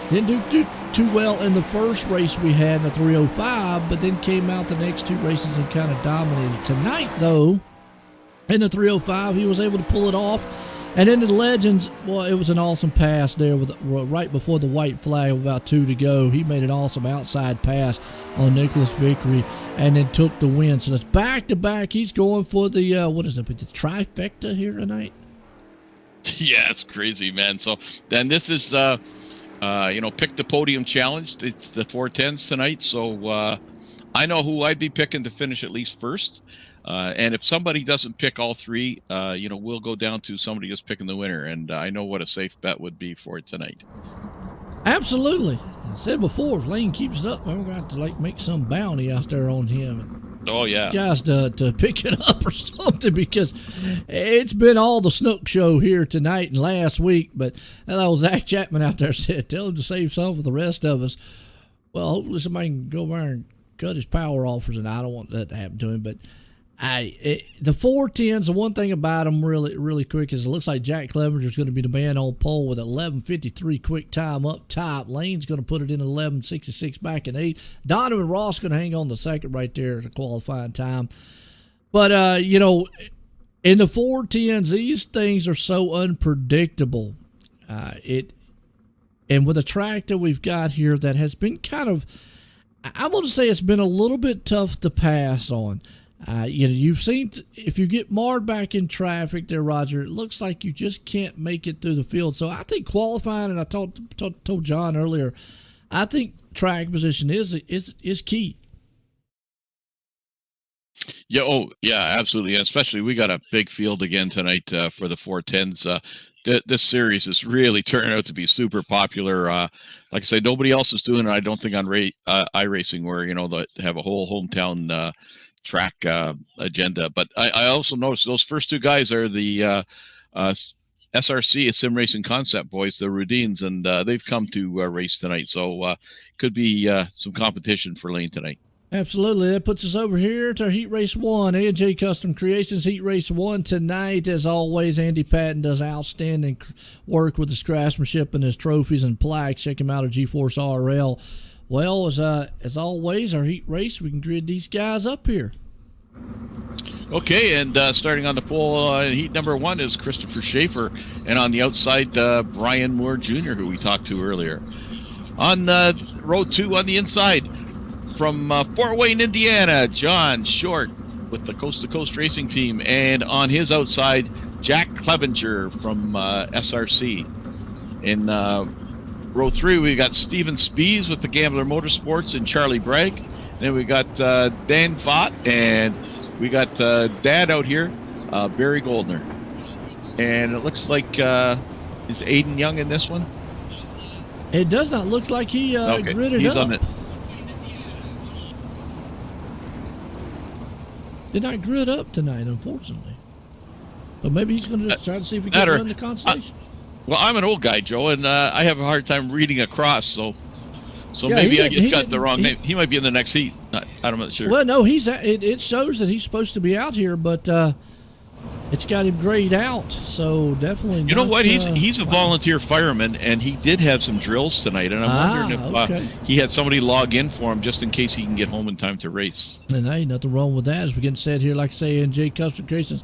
Didn't do too well in the first race we had in the 305, but then came out the next two races and kind of dominated. Tonight, though, in the 305, he was able to pull it off. And in the Legends, well, it was an awesome pass there with right before the white flag, about 2 to go. He made an awesome outside pass on Nicholas Vickery and then took the win. So that's back-to-back. He's going for the, the trifecta here tonight? Yeah, it's crazy, man. So then this is, pick the podium challenge. It's the 410s tonight. So I know who I'd be picking to finish at least first. And if somebody doesn't pick all three, we'll go down to somebody just picking the winner. And I know what a safe bet would be for tonight. Absolutely. I said before, if Lane keeps it up, we're going to have to make some bounty out there on him. Oh, yeah. Guys to pick it up or something, because it's been all the Snook show here tonight and last week. But that old Zach Chapman out there said, tell him to save some for the rest of us. Well, hopefully somebody can go over and cut his power offers, and I don't want that to happen to him. But the 410s, the one thing about them really, really quick is it looks like Jack Clevenger is going to be the man on pole with 11:53 quick time up top. Lane's going to put it in 11:66 back in 8. Donovan Ross going to hang on the second right there as a qualifying time. But, in the 410s, these things are so unpredictable. And with the track that we've got here that has been kind of, I'm going to say it's been a little bit tough to pass on. You've seen, if you get marred back in traffic there, Roger, it looks like you just can't make it through the field. So I think qualifying, and I told John earlier, I think track position is key. Yeah, absolutely. Especially we got a big field again tonight for the 410s. This series is really turning out to be super popular. Like I say, nobody else is doing it. I don't think on iRacing, where they have a whole hometown track agenda. But I also noticed those first two guys are the SRC Sim Racing Concept boys, the Rudines, and they've come to race tonight. So could be some competition for Lane tonight. Absolutely. That puts us over here to Heat Race 1. A&J Custom Creations Heat Race 1 tonight. As always, Andy Patton does outstanding work with his craftsmanship and his trophies and plaques. Check him out at GForce RL. Well, as always, our heat race, we can grid these guys up here. Okay, and starting on the pole, heat number 1 is Christopher Schaefer, and on the outside, Brian Moore Jr., who we talked to earlier. On row 2 on the inside, from Fort Wayne, Indiana, John Short with the Coast to Coast Racing Team, and on his outside, Jack Clevenger from SRC. In row 3, we got Steven Spees with the Gambler Motorsports and Charlie Bragg. And then we got Dan Fott, and we got Dad out here, Barry Goldner. And it looks like, is Aiden Young in this one? It does not look like he gridded he's up. On it. Did not grid up tonight, unfortunately. But maybe he's going to just try to see if he can run the consolation. Well, I'm an old guy, Joe, and I have a hard time reading across, so yeah, maybe I got the wrong name. He might be in the next heat. I'm not sure. Well, no, it shows that he's supposed to be out here, but it's got him grayed out. So definitely. You know not, what? He's a volunteer fireman, and he did have some drills tonight. And I'm wondering if he had somebody log in for him just in case he can get home in time to race. And ain't nothing wrong with that. As we're getting set here, like I say, in J Custom Creations,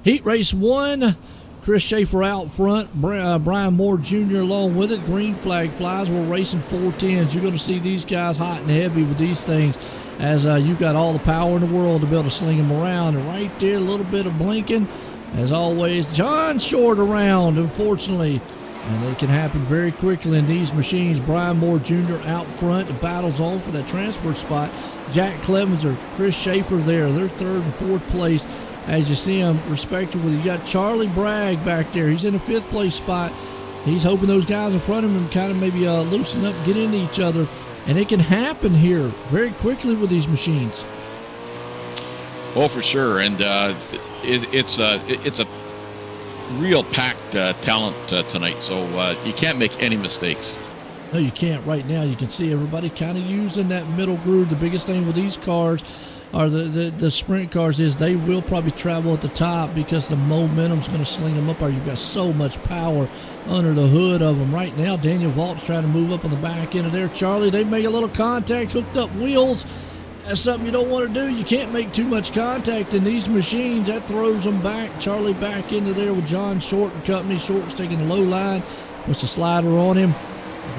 Heat Race 1. Chris Schaefer out front, Brian Moore Jr. along with it. Green flag flies. We're racing 410s. You're going to see these guys hot and heavy with these things, as you've got all the power in the world to be able to sling them around. And right there, a little bit of blinking. As always, John Short around, unfortunately. And it can happen very quickly in these machines. Brian Moore Jr. out front. The battle's on for that transfer spot. Jack Clemenser, Chris Schaefer there. They're third and fourth place, as you see them respectively. You got Charlie Bragg back there. He's in a fifth place spot. He's hoping those guys in front of him kind of maybe loosen up, get into each other. And it can happen here very quickly with these machines. Oh, for sure. And it's a real packed talent tonight. So you can't make any mistakes. No, you can't right now. You can see everybody kind of using that middle groove. The biggest thing with these cars, or the sprint cars, is they will probably travel at the top because the momentum's going to sling them up, or you've got so much power under the hood of them. Right now, Daniel Vault's trying to move up on the back end of there. Charlie, they make a little contact, hooked up wheels. That's something you don't want to do. You can't make too much contact in these machines. That throws them back. Charlie back into there with John Short and company. Short's taking the low line, puts a slider on him.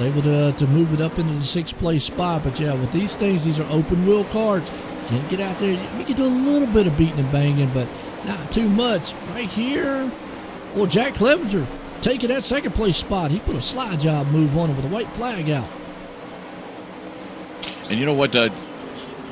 Was able to move it up into the sixth place spot. But yeah, with these things, these are open wheel cars. Can't get out there. You can do a little bit of beating and banging, but not too much. Right here, well, Jack Clevenger taking that second place spot. He put a slide job move on him with a white flag out. And you know what?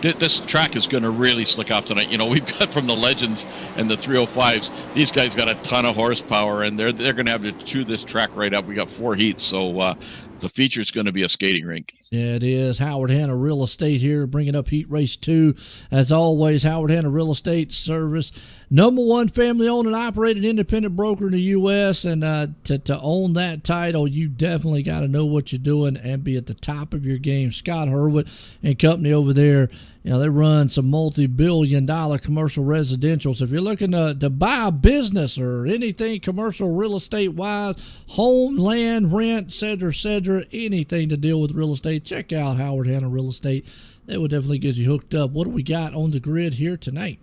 This track is going to really slick off tonight. You know, we've got from the Legends and the 305s. These guys got a ton of horsepower, and they're going to have to chew this track right up. We got 4 heats, so the feature is going to be a skating rink. Yeah, it is. Howard Hanna Real Estate here, bringing up Heat Race 2. As always, Howard Hanna Real Estate Service, #1 family-owned and operated independent broker in the U.S., and to own that title, you definitely got to know what you're doing and be at the top of your game. Scott Hurwitz and company over there, you know, they run some multi-billion-dollar commercial residentials. If you're looking to buy a business or anything commercial real estate-wise, home, land, rent, et cetera, anything to deal with real estate, check out Howard Hanna Real Estate. They will definitely get you hooked up. What do we got on the grid here tonight?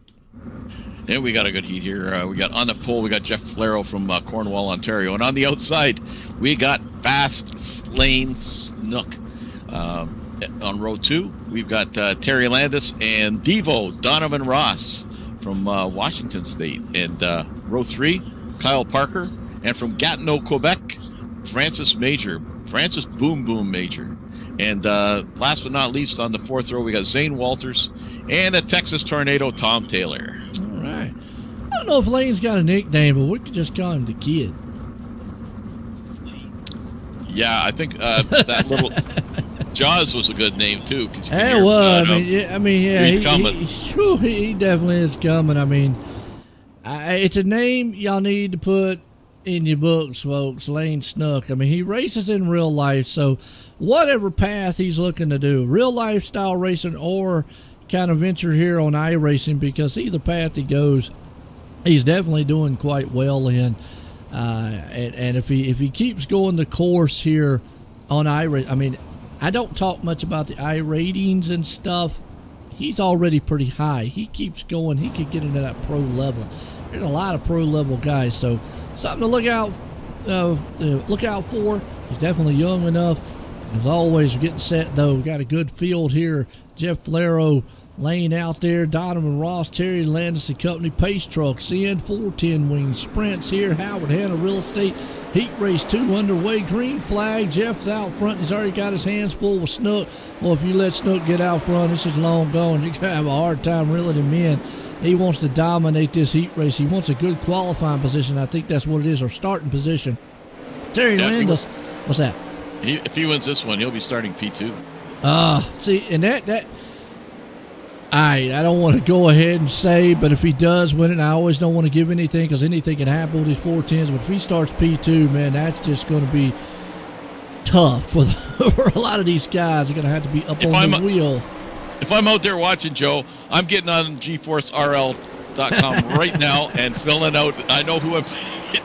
And we got a good heat here. We got on the pole, we got Jeff Flero from Cornwall, Ontario. And on the outside, we got Fast Lane Snook. On row 2, we've got Terry Landis and Devo Donovan Ross from Washington State. And row 3, Kyle Parker. And from Gatineau, Quebec, Francis Boom Boom Major. And last but not least, on the 4th row, we got Zane Walters and a Texas Tornado, Tom Taylor. All right. I don't know if Lane's got a nickname, but we could just call him the Kid. Yeah, I think that little Jaws was a good name too. It was. He definitely is coming. I mean, it's a name y'all need to put in your books, folks. Lane Snook. I mean, he races in real life, so whatever path he's looking to do, real life style racing or kind of venture here on iRacing, because either path he goes, he's definitely doing quite well in. And if he keeps going the course here on iRacing, I mean, I don't talk much about the iRatings and stuff. He's already pretty high. He keeps going. He could get into that pro level. There's a lot of pro level guys, so something to look out for. He's definitely young enough. As always, we're getting set though. We got a good field here. Jeff Flero, Lane out there, Donovan Ross, Terry Landis and company, Pace Trucks in, 410 Wings Sprints here, Howard Hanna Real Estate, Heat Race 2 underway, green flag, Jeff's out front, he's already got his hands full with Snook. Well, if you let Snook get out front, this is long gone, you're going to have a hard time reeling him in. He wants to dominate this heat race. He wants a good qualifying position. I think that's what it is, or starting position. Terry Landis, what's that? If he wins this one, he'll be starting P2. See, and that I don't want to go ahead and say, but if he does win it, I always don't want to give anything because anything can happen with these 410s. But if he starts P2, man, that's just going to be tough for a lot of these guys. They're going to have to be up on the wheel. If I'm out there watching, Joe, I'm getting on GForce RL GForce.com right now and filling out. I know who I'm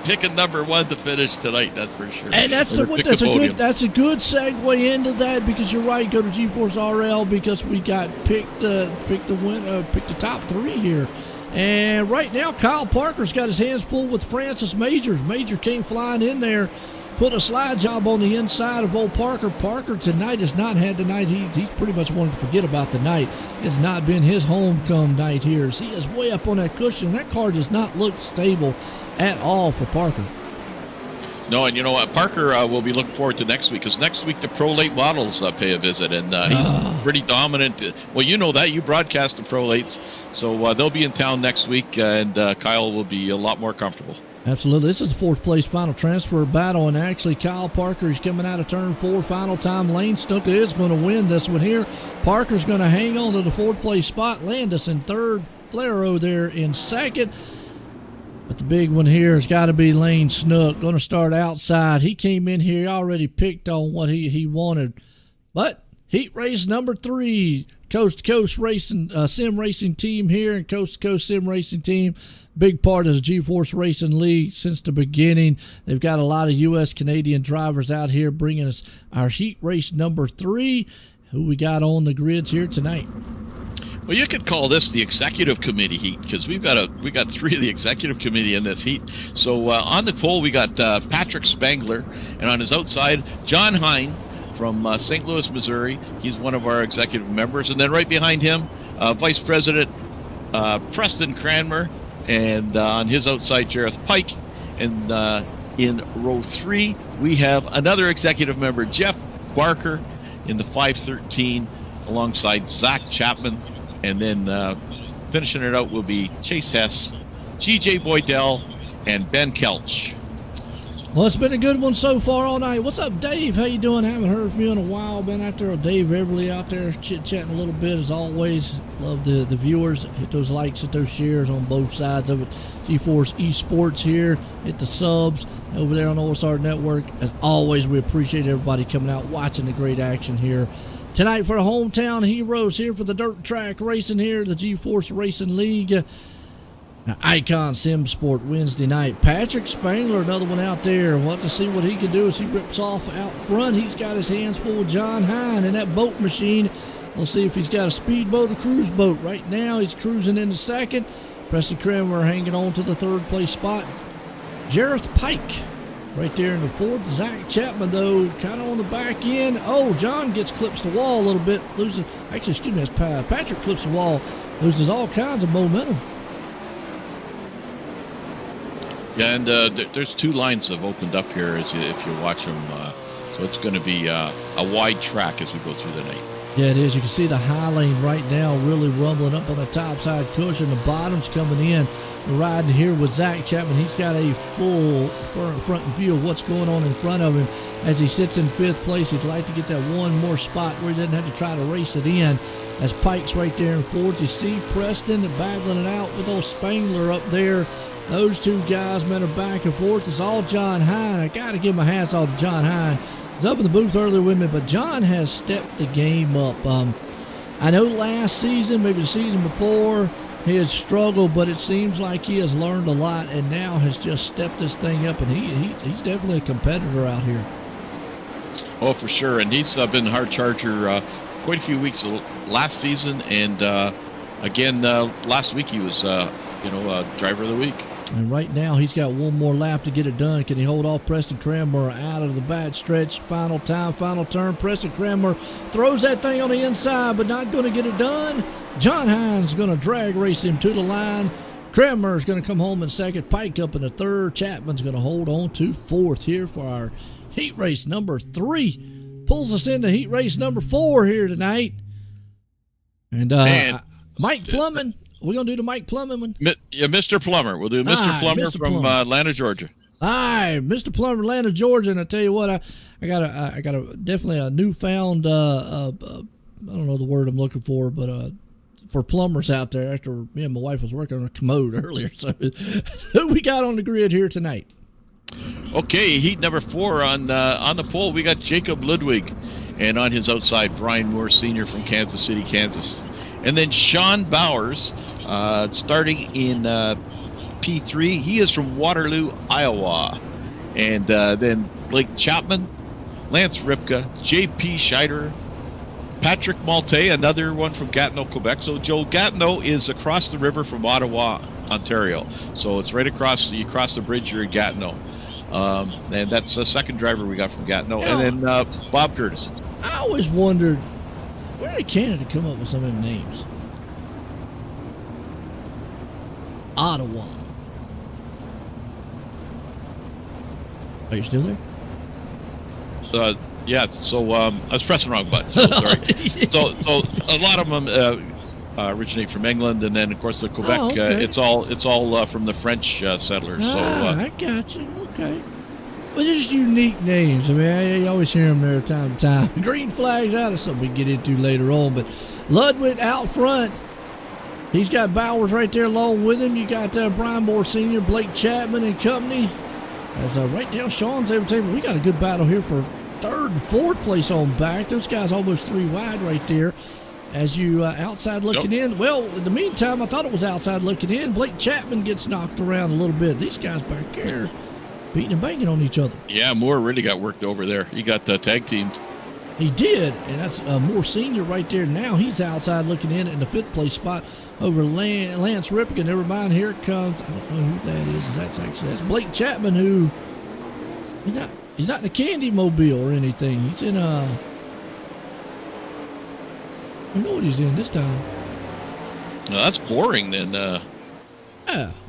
picking number 1 to finish tonight. That's for sure. And that's a good segue into that, because you're right. Go to GForce RL, because we got picked the top 3 here. And right now, Kyle Parker's got his hands full with Francis Majors. Major came flying in there, put a slide job on the inside of old Parker. Parker tonight has not had the night. He's pretty much wanted to forget about the night. It's not been his homecoming night here. He is way up on that cushion. That car does not look stable at all for Parker. No, and you know what? Parker will be looking forward to next week, because next week the Pro Late models pay a visit, and he's pretty dominant. Well, you know that. You broadcast the Pro Lates, so they'll be in town next week, and Kyle will be a lot more comfortable. Absolutely. This is the 4th place final transfer battle, and actually Kyle Parker is coming out of turn 4. Final time, Lane Snook is going to win this one here. Parker's going to hang on to the 4th place spot. Landis in 3rd, Flaro there in 2nd. But the big one here has got to be Lane Snook. Going to start outside. He came in here, already picked on what he wanted. But heat race number 3, Coast to Coast Racing, Sim Racing team here, and Coast to Coast Sim Racing team. Big part of the GForce Racing League since the beginning. They've got a lot of U.S. Canadian drivers out here bringing us our heat race number 3. Who we got on the grids here tonight? Well, you could call this the executive committee heat, because we got 3 of the executive committee in this heat. So on the pole we got Patrick Spangler, and on his outside John Hine from St. Louis, Missouri. He's one of our executive members, and then right behind him, Vice President Preston Cranmer, and on his outside Jareth Pike, and in row 3 we have another executive member, Jeff Barker, in the 513, alongside Zach Chapman. And then finishing it out will be Chase Hess, G.J. Boydell, and Ben Kelch. Well, it's been a good one so far all night. What's up, Dave? How you doing? Haven't heard from you in a while. Been out there with Dave Everly out there chit-chatting a little bit as always. Love the viewers. Hit those likes, hit those shares on both sides of it. GForce Esports here. Hit the subs over there on OSR Network. As always, we appreciate everybody coming out, watching the great action here tonight for the hometown heroes here for the dirt track racing here, the GForce Racing League. Icon Sim Sport Wednesday night. Patrick Spangler, another one out there. We'll have to see what he can do as he rips off out front. He's got his hands full with John Hine in that boat machine. We'll see if he's got a speedboat or cruise boat. Right now, he's cruising into 2nd. Preston Kramer hanging on to the 3rd place spot. Jareth Pike right there in the 4th. Zach Chapman, though, kind of on the back end. Oh, John gets clips the wall a little bit. Patrick clips the wall. Loses all kinds of momentum. Yeah, and there's 2 lines that have opened up here if you watch them. So it's going to be a wide track as we go through the night. Yeah, it is. You can see the high lane right now really rumbling up on the top side cushion. The bottom's coming in. We're riding here with Zach Chapman. He's got a full front view of what's going on in front of him as he sits in 5th place. He'd like to get that one more spot where he doesn't have to try to race it in. As Pike's right there in 4th. You see Preston battling it out with old Spangler up there. Those 2 guys, men, are back and forth. It's all John Hine. I got to give my hats off to John Hine. He was up in the booth earlier with me, but John has stepped the game up. I know last season, maybe the season before, he had struggled, but it seems like he has learned a lot and now has just stepped this thing up, and he's definitely a competitor out here. Oh, for sure, and he's been a hard charger quite a few weeks last season, and again last week he was driver of the week. And right now he's got one more lap to get it done. Can he hold off Preston Cranmer out of the back stretch? Final time, final turn. Preston Cranmer throws that thing on the inside, but not going to get it done. John Hine's going to drag race him to the line. Cranmer's going to come home in 2nd. Pike up in the 3rd. Chapman's going to hold on to 4th here for our heat race number 3. Pulls us into heat race number 4 here tonight. And Mike Plumman. We're going to do the Mike Plumman one. Yeah, Mr. Plummer. We'll do Mr. Plummer from Atlanta, Georgia. All right, Mr. Plummer, Atlanta, Georgia. And I tell you what, I got definitely a newfound, I don't know the word I'm looking for, but for plumbers out there after me and my wife was working on a commode earlier. So who we got on the grid here tonight? Okay, heat number 4 on the pole. We got Jacob Ludwig, and on his outside, Brian Moore Sr. from Kansas City, Kansas. And then Sean Bowers starting in P3. He is from Waterloo, Iowa. And then Blake Chapman, Lance Ripka, JP Scheider, Patrick Malte, another one from Gatineau, Quebec. So Joe, Gatineau is across the river from Ottawa, Ontario. So it's right across, you cross the bridge, you're in Gatineau. And that's the second driver we got from Gatineau. And then Bob Curtis. I always wondered, where did Canada come up with some of them names? Ottawa. Are you still there? Yeah, so I was pressing the wrong button. So sorry. so a lot of them originate from England, and then of course the Quebec. Okay. It's all from the French settlers. I got you. Okay. Well, they're just unique names. I mean, I always hear them there time to time. Green flags out of something we can get into later on, but Ludwig out front. He's got Bowers right there along with him. You got Brian Moore Sr., Blake Chapman and company. As right now, Sean's able to table. We got a good battle here for third and fourth place on back. Those guys almost 3 wide right there. As you outside looking in. Well, in the meantime, I thought it was outside looking in. Blake Chapman gets knocked around a little bit. These guys back there beating and banging on each other. Yeah, Moore really got worked over there. He got tag teamed. He did, and that's Moore Sr. right there. Now he's outside looking in the 5th place spot over Lance Ripken. Never mind, here comes, I don't know who that is. That's Blake Chapman, who he's not in a candy mobile or anything. He's in I know what he's in this time. No, that's boring then. Yeah,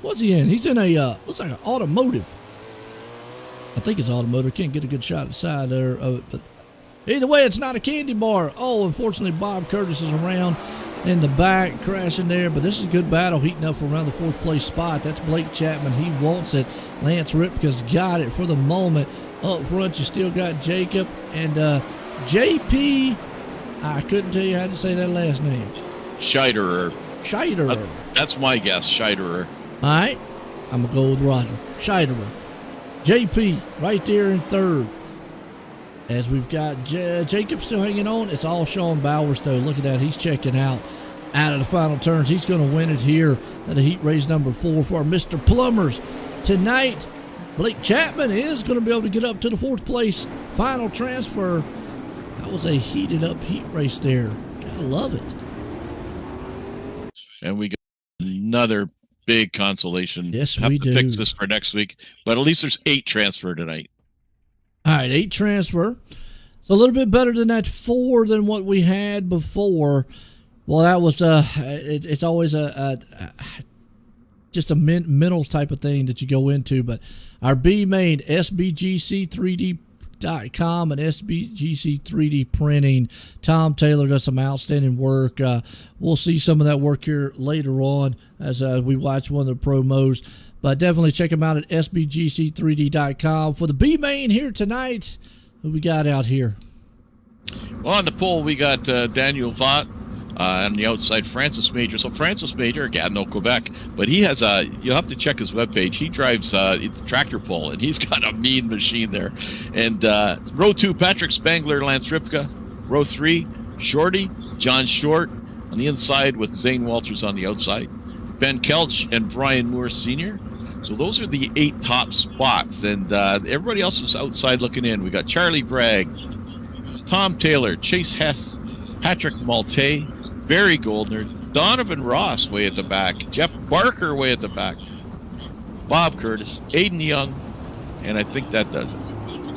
what's he in? He's in a looks like an automotive. I think it's automotive. Can't get a good shot at the side there of it, but either way, it's not a candy bar. Oh, unfortunately, Bob Curtis is around in the back, crashing there. But this is a good battle, heating up for around the 4th place spot. That's Blake Chapman. He wants it. Lance Ripka's got it for the moment. Up front, you still got Jacob and JP. I couldn't tell you how to say that last name. Scheiderer. That's my guess, Scheiderer. All right, I'm going to go with Roger. Scheiderer. JP right there in 3rd. As we've got Jacob still hanging on. It's all Sean Bowers, though. Look at that. He's checking out of the final turns. He's going to win it here at the heat race number 4 for Mr. Plumbers. Tonight, Blake Chapman is going to be able to get up to the 4th place final transfer. That was a heated up heat race there. Gotta love it. And we got another big consolation. Yes, we do. Have to fix this for next week. But at least there's 8 transfer tonight. All right, 8 transfer. It's a little bit better than that 4 than what we had before. Well, that was it's always just a mental type of thing that you go into. But our B main, SBGC3D.com and SBGC3D Printing. Tom Taylor does some outstanding work. We'll see some of that work here later on as we watch one of the promos. But definitely check them out at SBGC3D.com. For the B main here tonight, who we got out here? Well, on the pole, we got Daniel Vaught. On the outside, Francis Major. So Francis Major, Gatineau, Quebec. But he has you'll have to check his webpage. He drives the tractor pull, and he's got a mean machine there. And row 2, Patrick Spangler, Lance Ripka. Row 3, Shorty, John Short on the inside with Zane Walters on the outside. Ben Kelch and Brian Moore Sr. So those are the 8 top spots. And everybody else is outside looking in. We got Charlie Bragg, Tom Taylor, Chase Hess, Patrick Malte, Barry Goldner, Donovan Ross way at the back, Jeff Barker way at the back, Bob Curtis, Aiden Young, and I think that does it.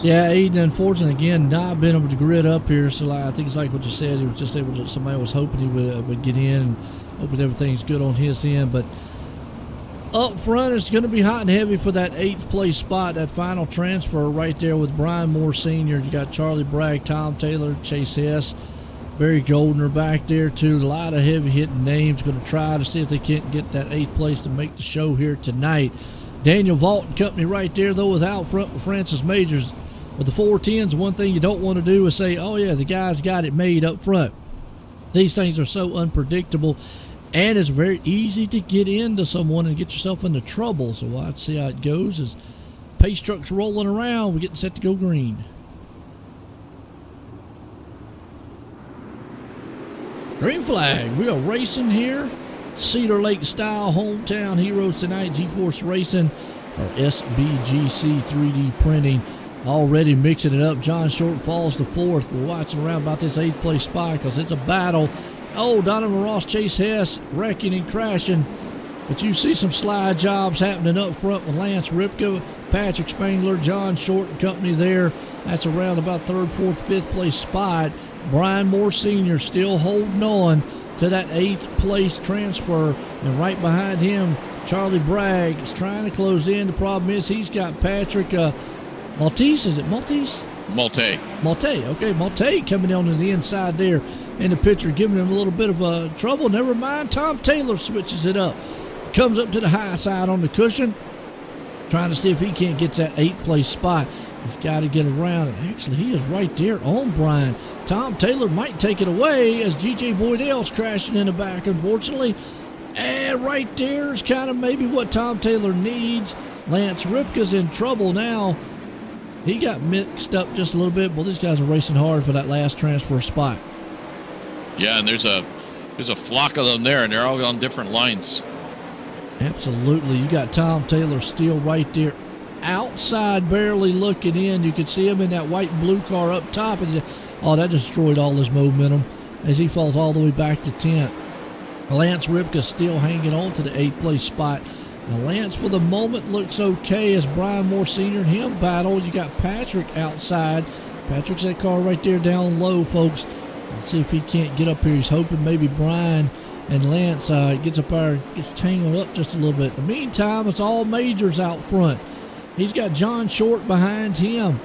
Yeah, Aiden, unfortunately, again, not been able to grid up here. So I think it's like what you said. He was just able to, somebody was hoping he would get in and hoping everything's good on his end. But up front, it's going to be hot and heavy for that 8th place spot, that final transfer right there with Brian Moore Sr. You got Charlie Bragg, Tom Taylor, Chase Hess, Barry Goldner back there too. A lot of heavy hitting names. Going to try to see if they can't get that 8th place to make the show here tonight. Daniel Vaught and company right there though is out front with Francis Majors. With the 410s, one thing you don't want to do is say, oh yeah, the guy's got it made up front. These things are so unpredictable, and it's very easy to get into someone and get yourself into trouble. So we'll have to see how it goes as pace truck's rolling around. We're getting set to go green. Green flag. We are racing here. Cedar Lake style hometown heroes tonight. GForce Racing or SBGC 3D printing. Already mixing it up. John Short falls to 4th. We're watching around about this 8th place spot because it's a battle. Oh, Donovan Ross, Chase Hess wrecking and crashing. But you see some slide jobs happening up front with Lance Ripka, Patrick Spangler, John Short and company there. That's around about 3rd, 4th, 5th place spot. Brian Moore Sr. still holding on to that 8th place transfer. And right behind him, Charlie Bragg is trying to close in. The problem is he's got Patrick Maltese. Is it Maltese? Malte. Okay, Malte coming on to the inside there in the picture, giving him a little bit of trouble. Never mind, Tom Taylor switches it up. Comes up to the high side on the cushion, trying to see if he can't get that 8th place spot. He's got to get around, and actually he is right there on Brian. Tom Taylor might take it away as G.J. Boydell's crashing in the back, unfortunately. And right there is kind of maybe what Tom Taylor needs. Lance Ripka's in trouble now. He got mixed up just a little bit, but these guys are racing hard for that last transfer spot. Yeah, and there's a flock of them there, and they're all on different lines. Absolutely. You got Tom Taylor still right there outside, barely looking in. You can see him in that white and blue car up top. And that destroyed all his momentum as he falls all the way back to 10th. Lance Ripka still hanging on to the 8th place spot. Now, Lance, for the moment, looks okay as Brian Moore Sr. and him battle. You got Patrick outside. Patrick's that car right there down low, folks. Let's see if he can't get up here. He's hoping maybe Brian and Lance gets up there and gets tangled up just a little bit. In the meantime, it's all majors out front. He's got John Short behind him.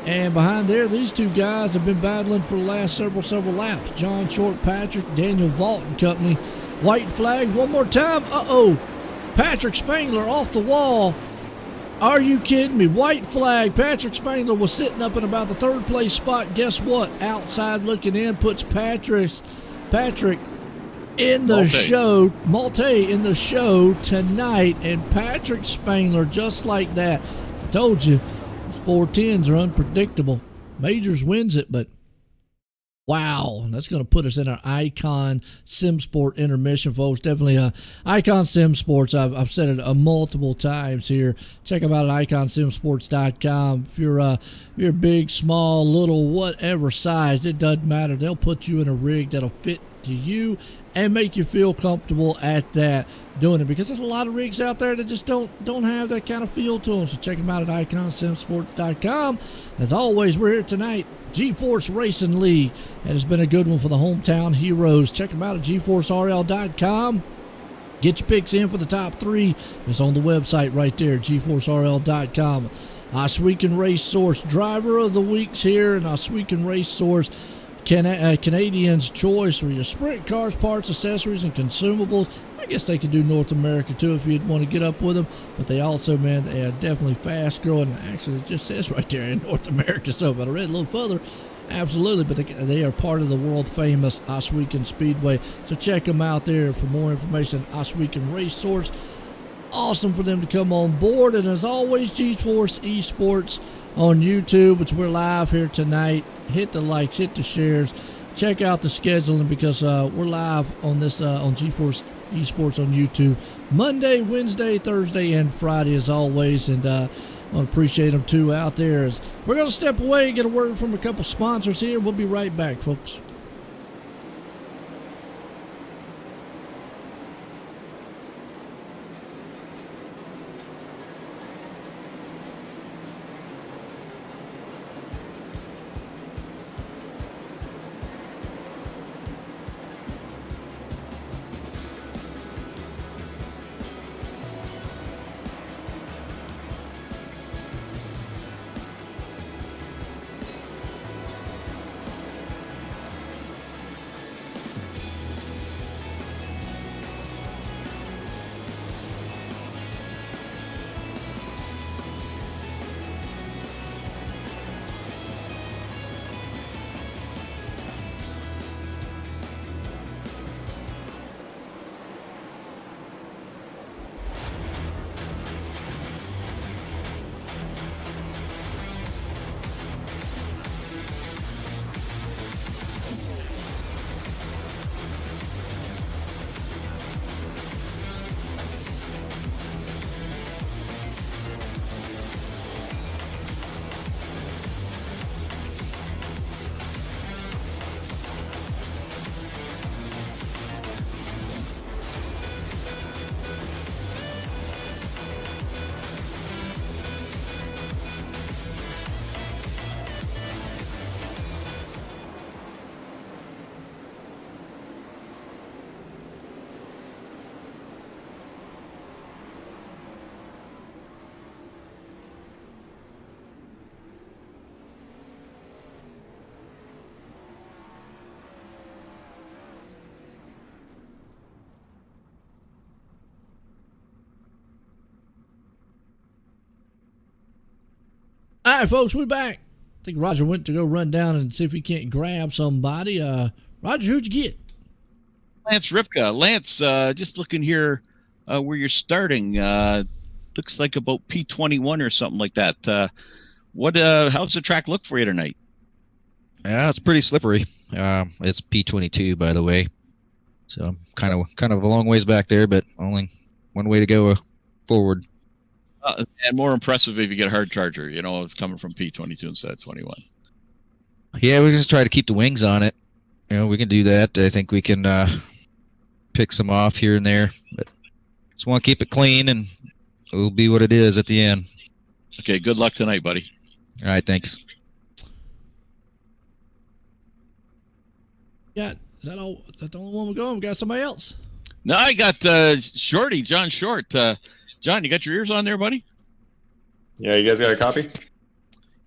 And behind there, these two guys have been battling for the last several laps. John Short, Patrick, Daniel Vault and company. White flag one more time. Uh-oh. Patrick Spangler off the wall. Are you kidding me? White flag. Patrick Spangler was sitting up in about the 3rd place spot. Guess what? Outside looking in puts Patrick in the show. Malte in the show tonight. And Patrick Spangler, just like that. I told you, 410s are unpredictable. Majors wins it, but wow, that's going to put us in our Icon SimSport intermission, folks. Definitely Icon SimSports. I've said it multiple times here. Check them out at iconsimsports.com. If you're big, small, little, whatever size, it doesn't matter. They'll put you in a rig that'll fit to you and make you feel comfortable at that doing it, because there's a lot of rigs out there that just don't have that kind of feel to them. So check them out at iconsimsports.com. As always, we're here tonight. GForce Racing League. That has been a good one for the hometown heroes. Check them out at GForceRL.com. Get your picks in for the top 3. It's on the website right there, GForceRL.com. Oswegan Race Source Driver of the Week's here, and Oswegan Race Source Canadian's choice for your sprint cars, parts, accessories, and consumables. I guess they could do North America too if you'd want to get up with them, but they also, man, they are definitely fast growing. Actually, it just says right there in North America. So if I read a little further, absolutely, but they are part of the world famous Oswegan Speedway. So check them out there for more information. Oswegan Race Source. Awesome for them to come on board. And as always, GForce Esports on YouTube, which we're live here tonight. Hit the likes, hit the shares, check out the scheduling, because we're live on this on GForce Esports on YouTube Monday, Wednesday, Thursday, and Friday as always. And I want to appreciate them too out there. As we're going to step away and get a word from a couple sponsors here. We'll be right back, folks. All right, folks, we're back. I think Roger went to go run down and see if he can't grab somebody. Roger, who'd you get? Lance Ripka. Lance, just looking here where you're starting. Looks like about P21 or something like that. How's the track look for you tonight? Yeah, it's pretty slippery. It's P22, by the way. So I'm kind of a long ways back there, but only one way to go forward. And more impressive if you get a hard charger, coming from P22 instead of 21. Yeah, we just try to keep the wings on it. We can do that. I think we can pick some off here and there, but just want to keep it clean, and it'll be what it is at the end. Okay, good luck tonight, buddy. All right, thanks. Yeah, is that all? Is that the only one we're going? We got somebody else. No, I got Shorty, John Short. John, you got your ears on there, buddy? Yeah, you guys got a copy?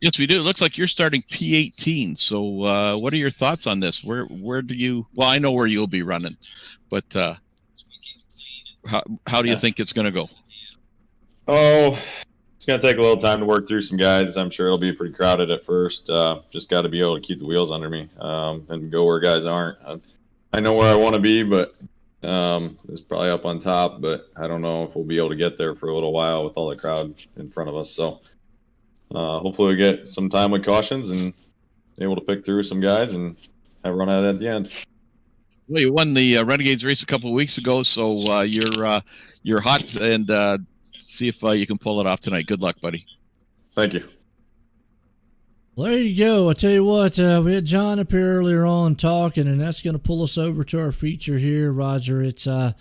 Yes, we do. It looks like you're starting P18. So what are your thoughts on this? Where do you... Well, I know where you'll be running, but how do you think it's going to go? Oh, it's going to take a little time to work through some guys. I'm sure it'll be pretty crowded at first. Just got to be able to keep the wheels under me and go where guys aren't. I know where I want to be, but it's probably up on top, but I don't know if we'll be able to get there for a little while with all the crowd in front of us. So hopefully we get some time with cautions and able to pick through some guys and have a run at it at the end. Well, you won the Renegades race a couple of weeks ago, so you're hot, and see if you can pull it off tonight. Good luck, buddy. Thank you. Well, there you go. I tell you what, we had John up here earlier on talking, and that's going to pull us over to our feature here, Roger. It's going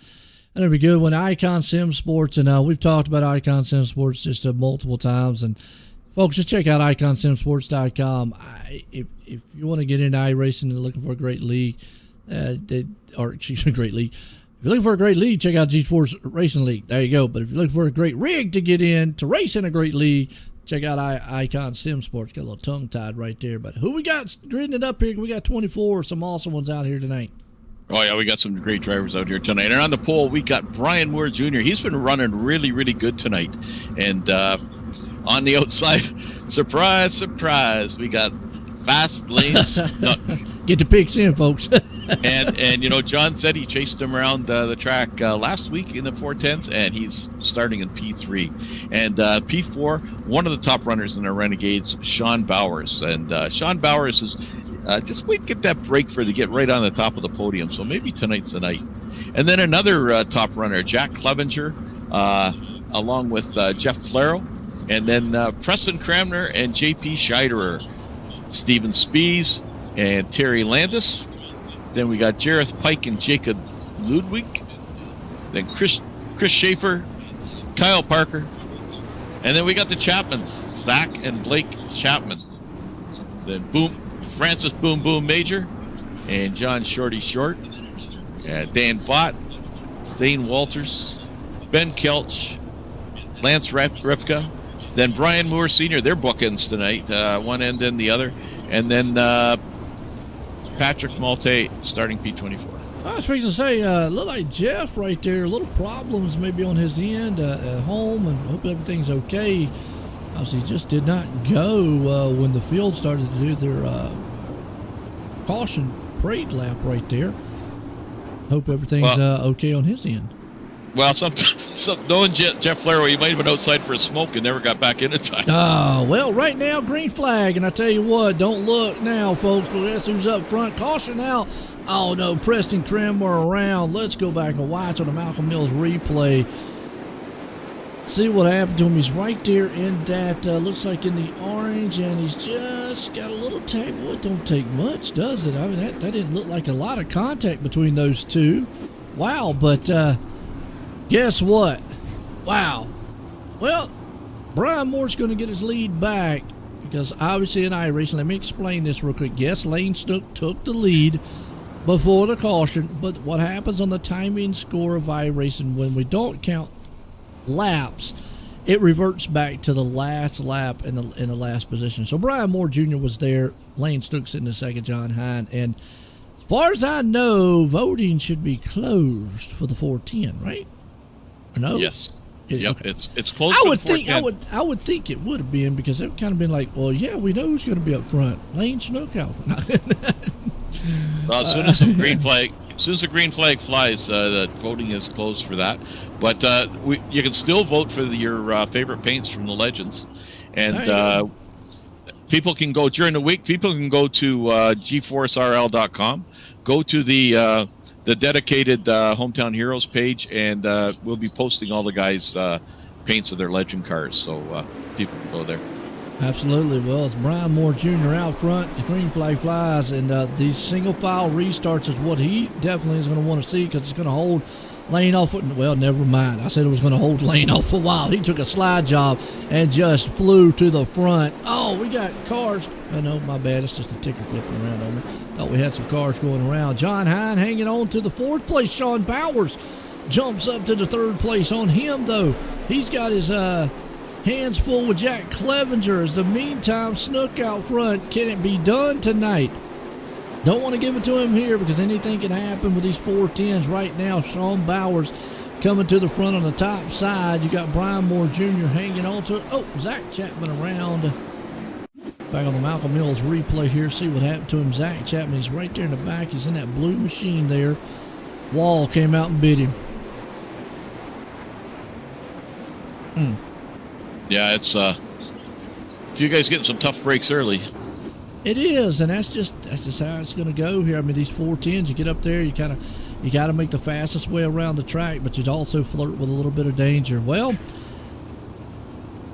to be good when Icon Sim Sports, and we've talked about Icon Sim Sports just multiple times, and folks, just check out iconsimsports.com. If you want to get into iRacing and looking for a great league, great league. If you're looking for a great league, check out GForce Racing League. There you go. But if you're looking for a great rig to get in to race in a great league, check out Icon Sim Sports. Got a little tongue-tied right there. But who we got gridding it up here? We got 24, some awesome ones out here tonight. Oh, yeah, we got some great drivers out here tonight. And on the pole, we got Brian Moore Jr. He's been running really, really good tonight. And on the outside, surprise, surprise, we got fast lanes. Get the picks in, folks. and John said he chased him around the track last week in the 410s, and he's starting in P3. And P4, one of the top runners in the Renegades, Sean Bowers. And Sean Bowers is just wait to get that break to get right on the top of the podium. So maybe tonight's the night. And then another top runner, Jack Clevenger, along with Jeff Flero. And then Preston Cramner and JP Scheiderer, Steven Spies and Terry Landis. Then we got Jareth Pike and Jacob Ludwig. Then Chris Schaefer, Kyle Parker. And then we got the Chapmans, Zach and Blake Chapman. Then Francis Boom Boom Major and John Shorty Short. Dan Vaught, Zane Walters, Ben Kelch, Lance Ripka. Then Brian Moore Sr., they're bookends tonight, one end and the other. And then Patrick Malte starting P24. I was fixing to say, look like Jeff right there. Little problems maybe on his end at home, and hope everything's okay. Obviously, just did not go when the field started to do their caution parade lap right there. Hope everything's okay on his end. Well, knowing Jeff Flero, he might have been outside for a smoke and never got back in time. Oh, well, right now, green flag. And I tell you what, don't look now, folks, but that's who's up front. Caution now. Oh, no, Preston Cranmer around. Let's go back and watch on the Malcolm Mills replay. See what happened to him. He's right there in that, looks like in the orange, and he's just got a little tag. Well, it don't take much, does it? I mean, that didn't look like a lot of contact between those two. Wow, but guess what? Wow. Well, Brian Moore's going to get his lead back because obviously in iRacing, let me explain this real quick. Yes, Lane Snook took the lead before the caution, but what happens on the timing score of iRacing when we don't count laps, it reverts back to the last lap in the last position. So Brian Moore Jr. was there. Lane Snook's in the second, John Hine. And as far as I know, voting should be closed for the 410, right? No? Yes. Yep, Okay. it's close. I would think it would have been, because it would kind of been like, well, yeah, we know who's going to be up front. Lane Snook out front. Well, as soon as the green flag flies, the voting is closed for that. But you can still vote for your favorite paints from the Legends, and people can go during the week. People can go to GForceRL.com, go to the dedicated Hometown Heroes page, and we'll be posting all the guys' paints of their Legend cars, so people can go there. Absolutely. Well, it's Brian Moore Jr. out front. The green flag flies, and these single file restarts is what he definitely is going to want to see, because it's going to hold Lane off. Well, never mind. I said it was going to hold Lane off for a while. He took a slide job and just flew to the front. Oh, we got cars. Oh, no, my bad. It's just a ticker flipping around on me. Thought we had some cars going around. John Hine hanging on to the fourth place. Sean Bowers jumps up to the third place. On him, though, he's got his hands full with Jack Clevenger. As the meantime, Snook out front. Can it be done tonight? Don't want to give it to him here, because anything can happen with these 410s right now. Sean Bowers coming to the front on the top side. You got Brian Moore Jr. hanging on to it. Oh, Zach Chapman around. Back on the Malcolm Mills replay here. See what happened to him. Zach Chapman, he's right there in the back. He's in that blue machine there. Wall came out and bit him. Yeah, it's you guys getting some tough breaks early. It is, and that's just how it's going to go here. I mean, these 410s, you get up there, you got to make the fastest way around the track, but you also flirt with a little bit of danger. Well,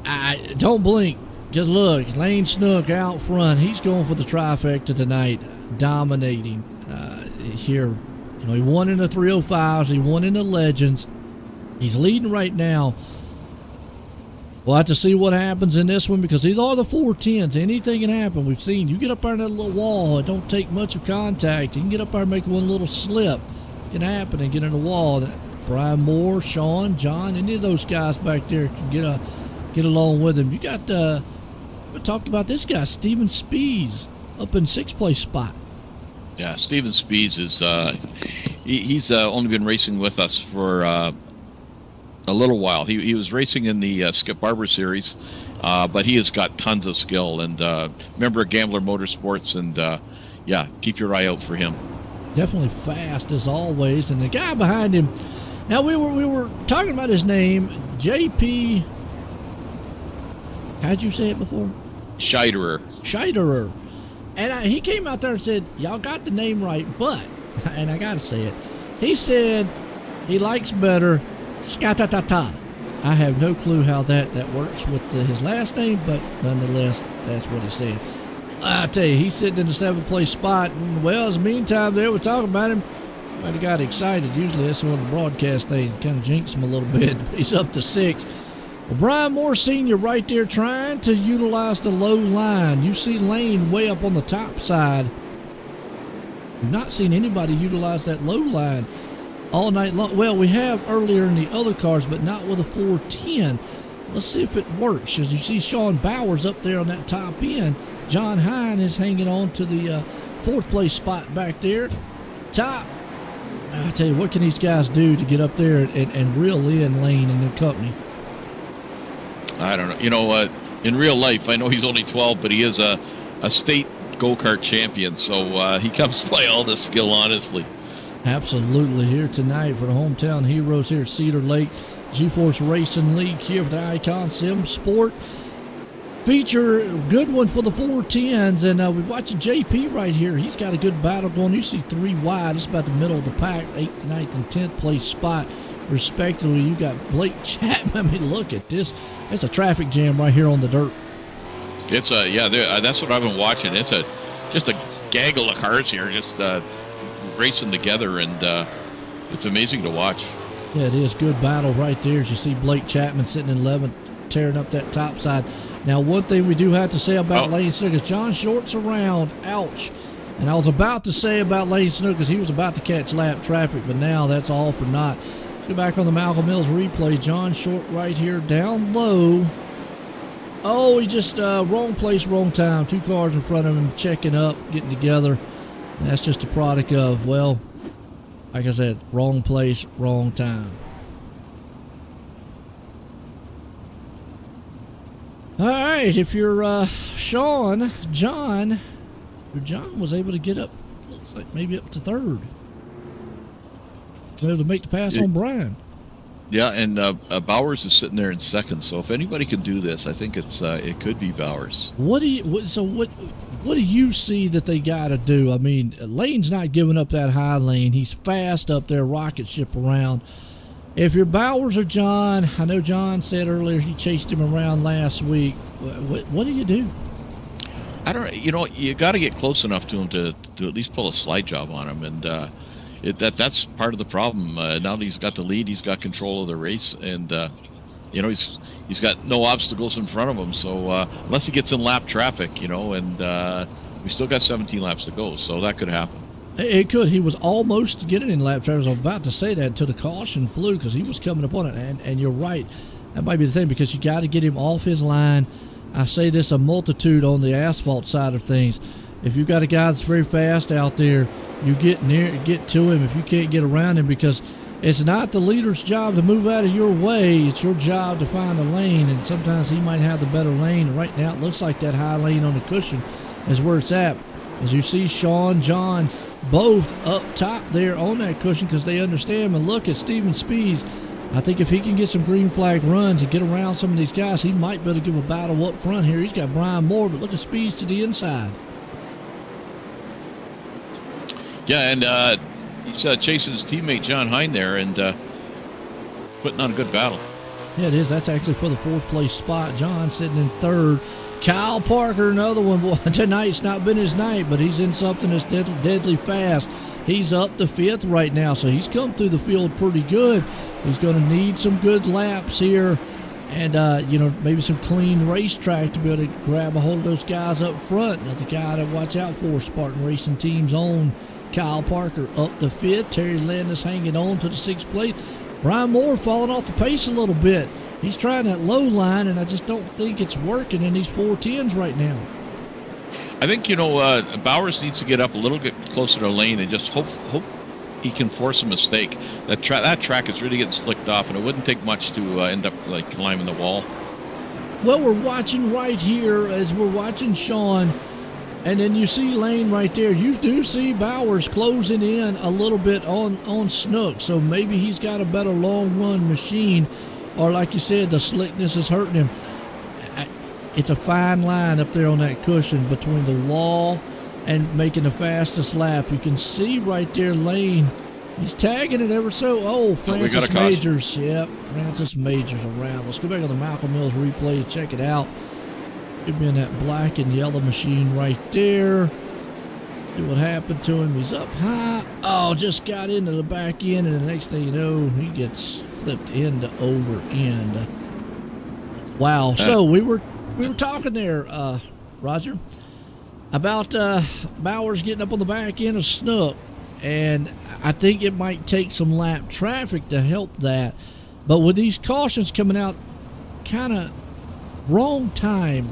I don't blink. Just look, Lane Snook out front. He's going for the trifecta tonight, dominating here. You know, he won in the 305s, he won in the Legends. He's leading right now. We'll have to see what happens in this one, because these are the 410s. Anything can happen. We've seen you get up there in that little wall. It don't take much of contact. You can get up there and make one little slip. It can happen and get in the wall. Brian Moore, Sean, John, any of those guys back there can get along with him. You got we talked about this guy, Steven Spees, up in 6th place spot. Yeah, Steven Spees is he's only been racing with us for a little while. He was racing in the Skip Barber series, but he has got tons of skill, and member of Gambler Motorsports, and yeah, keep your eye out for him. Definitely fast as always. And the guy behind him, now we were talking about his name, JP. How'd you say it before? Scheiderer. And he came out there and said, y'all got the name right, but, and I gotta say it, he said he likes better Skatatata. I have no clue how that works with his last name, but nonetheless, that's what he said. I tell you, he's sitting in the 7th place spot, and well, in the meantime, they were talking about him. Might have got excited. Usually that's one of the broadcast things, kind of jinx him a little bit. He's up to 6. Well, Brian Moore Sr. right there trying to utilize the low line. You see Lane way up on the top side. We've not seen anybody utilize that low line all night long. Well, we have earlier in the other cars, but not with a 410. Let's see if it works. As you see Sean Bowers up there on that top end. John Hine is hanging on to the 4th place spot back there. Top. I tell you, what can these guys do to get up there and reel in Lane and the company? I don't know. You know what? In real life, I know he's only 12, but he is a state go-kart champion, so he comes to play all this skill, honestly. Absolutely. Here tonight for the Hometown Heroes here at Cedar Lake GForce Racing League here for the Icon Sim Sport. Feature, good one for the 410s, and we're watching JP right here. He's got a good battle going. You see 3 wide. It's about the middle of the pack, 8th, 9th, and 10th place spot, respectively. You got Blake Chapman. I mean, look at this. It's a traffic jam right here on the dirt. It's that's what I've been watching. It's just a gaggle of cars here, just racing together, and it's amazing to watch. Yeah, it is. Good battle right there. As you see Blake Chapman sitting in 11th, tearing up that top side. Now, one thing we do have to say about Lane Snook is John Short's around. Ouch. And I was about to say about Lane Snook because he was about to catch lap traffic, but now that's all for naught. Let's go back on the Malcolm Mills replay. John Short right here down low. Oh, he just wrong place, wrong time. 2 cars in front of him checking up, getting together. And that's just a product of, well, like I said, wrong place, wrong time. All right, if you're Sean, John was able to get up, looks like maybe up to third. Able to make the pass on Brian. Yeah, and Bowers is sitting there in second. So if anybody can do this, I think it could be Bowers. What do you see that they got to do? I mean, Lane's not giving up that high lane. He's fast up there, rocket ship around. If you're Bowers or John, I know John said earlier he chased him around last week. What do you do? I don't. You got to get close enough to him to at least pull a slide job on him, and that's part of the problem. Now that he's got the lead, he's got control of the race, and he's got no obstacles in front of him. So unless he gets in lap traffic, and we still got 17 laps to go, so that could happen. It could. He was almost getting in lap traffic. I was about to say that until the caution flew because he was coming up on it. And you're right. That might be the thing because you got to get him off his line. I say this a multitude on the asphalt side of things. If you've got a guy that's very fast out there, you get to him if you can't get around him because it's not the leader's job to move out of your way. It's your job to find a lane, and sometimes he might have the better lane. Right now it looks like that high lane on the cushion is where it's at. As you see Sean, John, both up top there on that cushion because they understand. And look at Steven Spees. I think if he can get some green flag runs and get around some of these guys, he might be able to give a battle up front here. He's got Brian Moore, but look at Spees to the inside. Yeah, and he's chasing his teammate John Hine there and putting on a good battle. Yeah, it is. That's actually for the fourth place spot. John sitting in third. Kyle Parker, another one. Boy, tonight's not been his night, but he's in something that's deadly fast. He's up to fifth right now, so he's come through the field pretty good. He's going to need some good laps here and, maybe some clean racetrack to be able to grab a hold of those guys up front. Another guy to watch out for, Spartan Racing Team's own Kyle Parker up to fifth. Terry Landis hanging on to the sixth place. Brian Moore falling off the pace a little bit. He's trying that low line, and I just don't think it's working in these 410s right now. I think, Bowers needs to get up a little bit closer to the lane and just hope he can force a mistake. That track is really getting slicked off, and it wouldn't take much to end up like climbing the wall. Well, we're watching right here as we're watching Sean, and then you see Lane right there. You do see Bowers closing in a little bit on Snook, so maybe he's got a better long-run machine. Or like you said, the slickness is hurting him. It's a fine line up there on that cushion between the wall and making the fastest lap. You can see right there Lane. He's tagging it ever so. Oh, Francis Majors. Yep, Francis Majors around. Let's go back on the Malcolm Mills replay and check it out. Could be in that black and yellow machine right there. See what happened to him. He's up high. Oh, just got into the back end, and the next thing you know, he gets flipped end to over end. Wow. So we were talking there, Roger, about Bowers getting up on the back end of Snook, and I think it might take some lap traffic to help that. But with these cautions coming out, kind of wrong time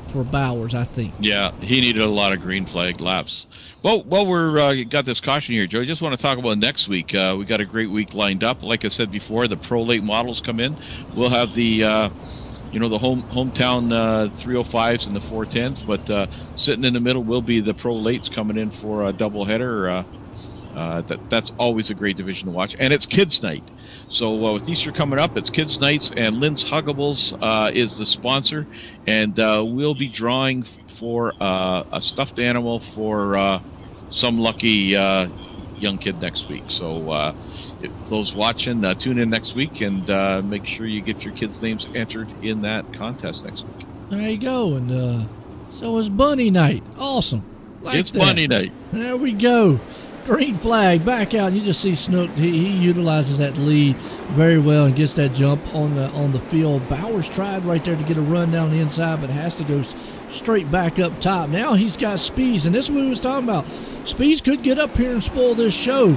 for Bowers, I think. Yeah, he needed a lot of green flag laps. Well, we're got this caution here, Joe. I just want to talk about next week. We got a great week lined up. Like I said before, the pro late models come in. We'll have the the hometown 305s and the 410s, but sitting in the middle will be the pro lates coming in for a doubleheader. That's always a great division to watch, and it's kids night. So with Easter coming up, it's kids nights, and Lynn's Huggables is the sponsor, and we'll be drawing for a stuffed animal for some lucky young kid next week. So those watching, tune in next week and make sure you get your kids' names entered in that contest next week. There you go. And so it's Bunny Night. Awesome. It's Bunny Night. There we go. Green flag back out. You just see Snook. He utilizes that lead very well and gets that jump on the field. Bowers tried right there to get a run down the inside, but has to go straight back up top. Now he's got Spees, and this is what we was talking about. Spees could get up here and spoil this show.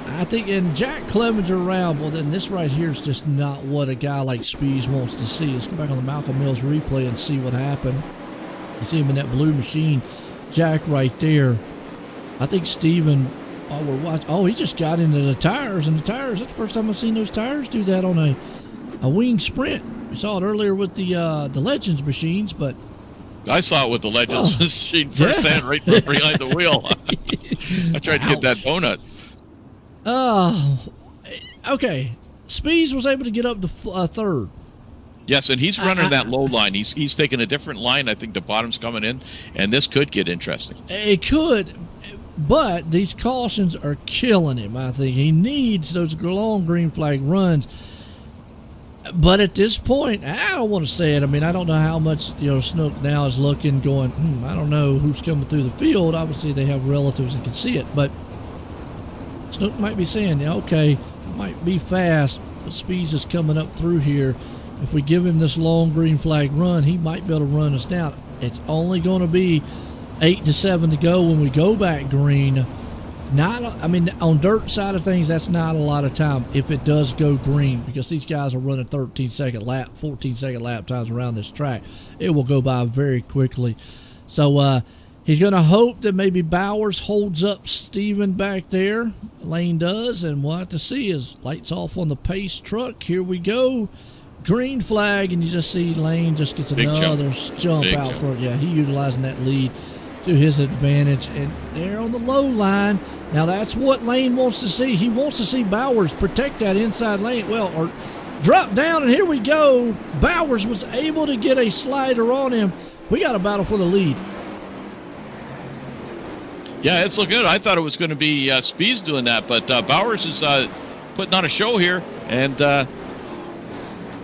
I think, and Jack Clevenger around. Well, then this right here is just not what a guy like Spees wants to see. Let's go back on the Malcolm Mills replay and see what happened. You see him in that blue machine. Jack right there. I think Steven... Oh, we're watching. Oh, he just got into the tires, and the tires. That's the first time I've seen those tires do that on a wing sprint. We saw it earlier with the Legends machines, but I saw it with the Legends machine firsthand, right from behind the wheel. I tried to get that donut. Okay. Spees was able to get up to third. Yes, and he's running that low line. He's taking a different line. I think the bottom's coming in, and this could get interesting. It could, but these cautions are killing him, I think. He needs those long green flag runs. But at this point, I don't want to say it. I mean, I don't know how much, Snook now is looking, going, I don't know who's coming through the field. Obviously, they have relatives that can see it. But Snook might be saying, okay, it might be fast, but Spees is coming up through here. If we give him this long green flag run, he might be able to run us down. It's only going to be 8 to 7 to go when we go back green. On dirt side of things, that's not a lot of time if it does go green, because these guys are running 13-second lap, 14-second lap times around this track. It will go by very quickly. So he's going to hope that maybe Bowers holds up Steven back there. Lane does, and we'll have to see. His lights off on the pace truck. Here we go. Green flag, and you just see Lane just gets another jump out for it. Yeah, he utilizing that lead to his advantage, and they're on the low line. Now that's what Lane wants to see. He wants to see Bowers protect that inside lane, or drop down, and here we go. Bowers was able to get a slider on him. We got a battle for the lead. Yeah, it's looking good. I thought it was going to be Speeds doing that, but Bowers is putting on a show here, and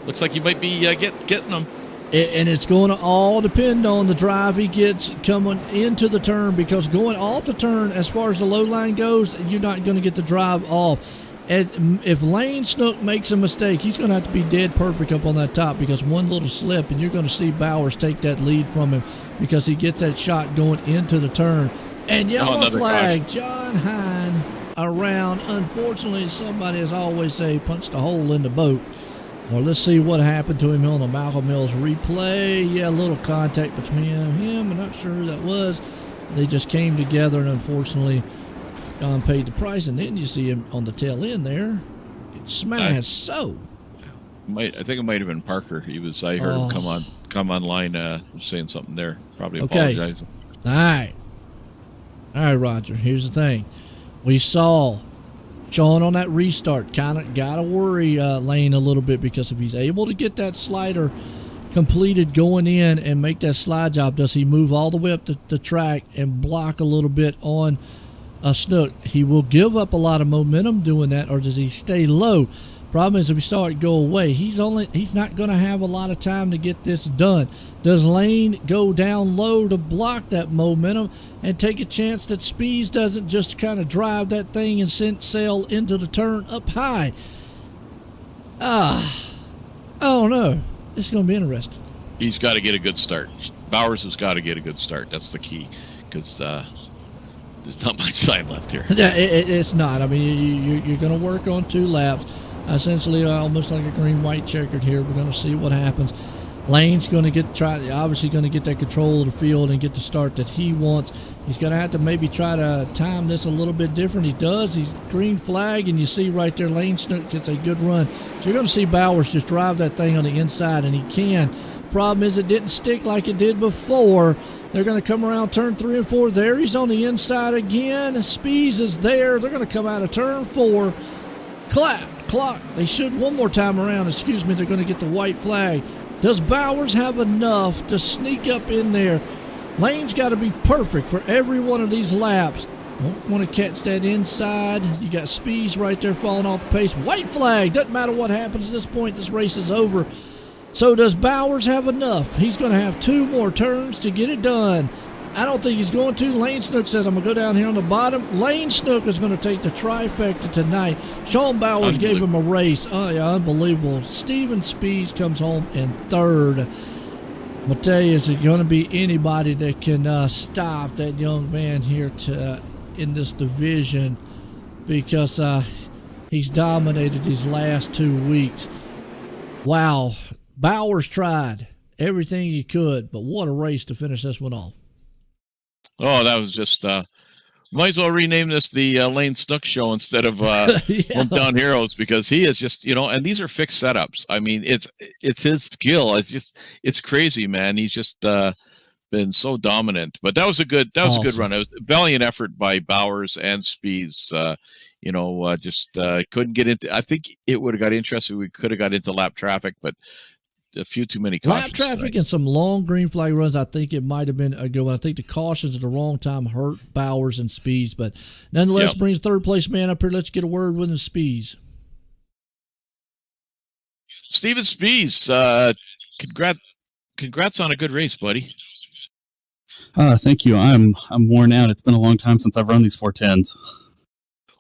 looks like he might be getting them. And it's going to all depend on the drive he gets coming into the turn, because going off the turn, as far as the low line goes, you're not going to get the drive off. And if Lane Snook makes a mistake, he's going to have to be dead perfect up on that top, because one little slip, and you're going to see Bowers take that lead from him, because he gets that shot going into the turn. And yellow flag, John Hine around. Unfortunately, somebody, as I always say, punched a hole in the boat. Well, let's see what happened to him on the Malcolm Mills replay. Yeah, a little contact between him. I'm not sure who that was. They just came together, and unfortunately, John paid the price. And then you see him on the tail end there, get smashed. I think it might have been Parker. I heard him come online saying something there. Probably apologizing. All right, Roger. Here's the thing. We saw Sean on that restart kind of got to worry Lane a little bit, because if he's able to get that slider completed going in and make that slide job, does he move all the way up the track and block a little bit on Snook? He will give up a lot of momentum doing that, or does he stay low? Problem is, if we saw it go away, he's not going to have a lot of time to get this done. Does Lane go down low to block that momentum and take a chance that Speeds doesn't just kind of drive that thing and send sail into the turn up high? I don't know. It's going to be interesting. He's got to get a good start. Bowers has got to get a good start. That's the key, because there's not much time left here. Yeah, it's not. I mean, you're going to work on 2 laps. Essentially, almost like a green-white checkered here. We're going to see what happens. Lane's going to obviously going to get that control of the field and get the start that he wants. He's going to have to maybe try to time this a little bit different. He does. He's green flag, and you see right there, Lane Snook gets a good run. So you're going to see Bowers just drive that thing on the inside, and he can. Problem is, it didn't stick like it did before. They're going to come around turn 3 and 4. There he's on the inside again. Spees is there. They're going to come out of turn 4. Clock. They should one more time around. Excuse me. They're going to get the white flag. Does Bowers have enough to sneak up in there? Lane's got to be perfect for every one of these laps. Don't want to catch that inside. You got Spees right there falling off the pace. White flag. Doesn't matter what happens at this point. This race is over. So does Bowers have enough? He's going to have 2 more turns to get it done. I don't think he's going to. Lane Snook says, I'm going to go down here on the bottom. Lane Snook is going to take the trifecta tonight. Sean Bowers gave him a race. Oh, yeah, unbelievable. Steven Spees comes home in 3rd. I'm going to tell you, is it going to be anybody that can stop that young man here in this division, because he's dominated these last 2 weeks. Wow. Bowers tried everything he could, but what a race to finish this one off. Oh, that was just Might as well rename this the Lane Snook Show instead of Hometown Heroes, because he is just, and these are fixed setups. I mean, it's his skill. It's crazy, man. He's just been so dominant. But that was a good run. It was a valiant effort by Bowers and Spies. Just couldn't get into. I think it would have got interested. We could have got into lap traffic, but a few too many cautions. Lap traffic and some long green flag runs. I think it might have been a good one. I think the cautions at the wrong time hurt Bowers and Spies, but nonetheless brings third place man up here. Let's get a word with the Spies. Steven Spies, congrats on a good race, buddy. Thank you. I'm worn out. It's been a long time since I've run these 410s.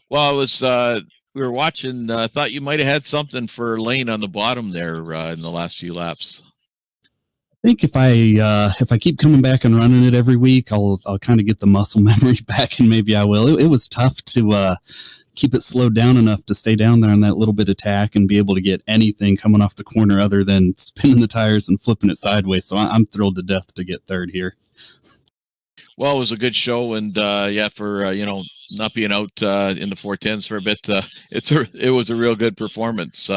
Well, I was we were watching. Thought you might have had something for Lane on the bottom there in the last few laps. I think if I keep coming back and running it every week, I'll kind of get the muscle memory back, and maybe I will. It was tough to keep it slowed down enough to stay down there on that little bit of tack and be able to get anything coming off the corner other than spinning the tires and flipping it sideways. So I'm thrilled to death to get third here. Well, it was a good show, and for not being out in the 410s for a bit, it was a real good performance.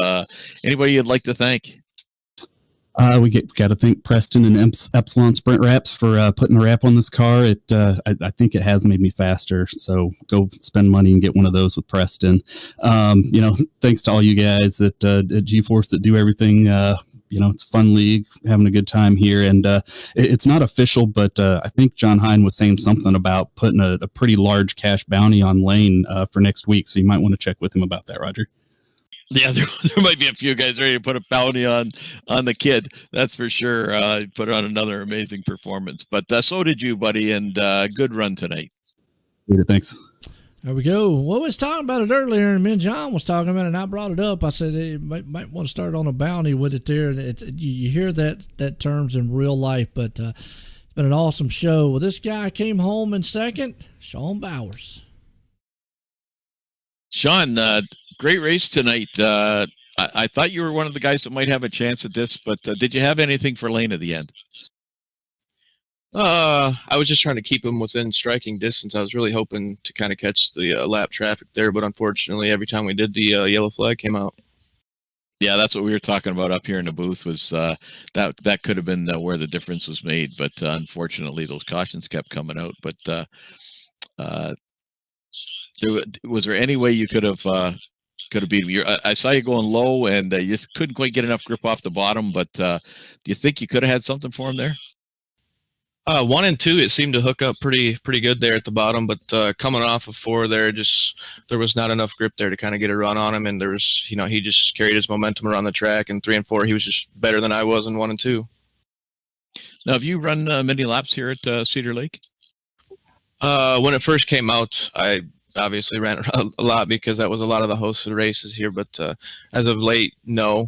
Anybody you'd like to thank? We got to thank Preston and Epsilon Sprint Wraps for putting the wrap on this car. I think it has made me faster, so go spend money and get one of those with Preston. Thanks to all you guys at GForce that do everything. It's a fun league, having a good time here, and it's not official, but I think John Hine was saying something about putting a pretty large cash bounty on Lane for next week, so you might want to check with him about that, Roger. Yeah, there might be a few guys ready to put a bounty on the kid. That's for sure. Put on another amazing performance. But so did you, buddy, and good run tonight. Thanks. There we go. Well, we was talking about it earlier, and me and John was talking about it, and I brought it up. I said you might want to start on a bounty with it there. You hear that terms in real life, but it's been an awesome show. Well, this guy came home in second, Sean Bowers. Sean, great race tonight. I thought you were one of the guys that might have a chance at this, but did you have anything for Lane at the end? I was just trying to keep him within striking distance. I was really hoping to kind of catch the lap traffic there, but unfortunately, every time we did, the yellow flag came out. Yeah, that's what we were talking about up here in the booth. Was that could have been where the difference was made, but unfortunately, those cautions kept coming out. But was there any way you could have beat him? I saw you going low, and you just couldn't quite get enough grip off the bottom. But do you think you could have had something for him there? 1 and 2, it seemed to hook up pretty good there at the bottom, but coming off of 4 there was not enough grip there to kind of get a run on him, and there was he just carried his momentum around the track. And 3 and 4, he was just better than I was in 1 and 2. Now, have you run many laps here at Cedar Lake? When it first came out, I obviously ran a lot because that was a lot of the hosted races here. But as of late, no.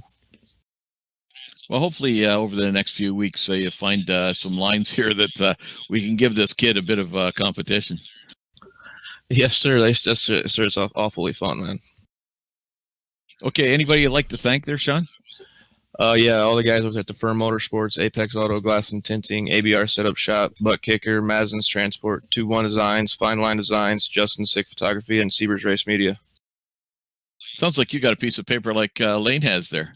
Well, hopefully over the next few weeks you find some lines here that we can give this kid a bit of competition. Yes, sir. It's awfully fun, man. Okay, anybody you'd like to thank there, Sean? Yeah, all the guys over at the Firm Motorsports, Apex Auto Glass and Tinting, ABR Setup Shop, Butt Kicker, Mazin's Transport, 2-1 Designs, Fine Line Designs, Justin Sick Photography, and Siebers Race Media. Sounds like you got a piece of paper like Lane has there.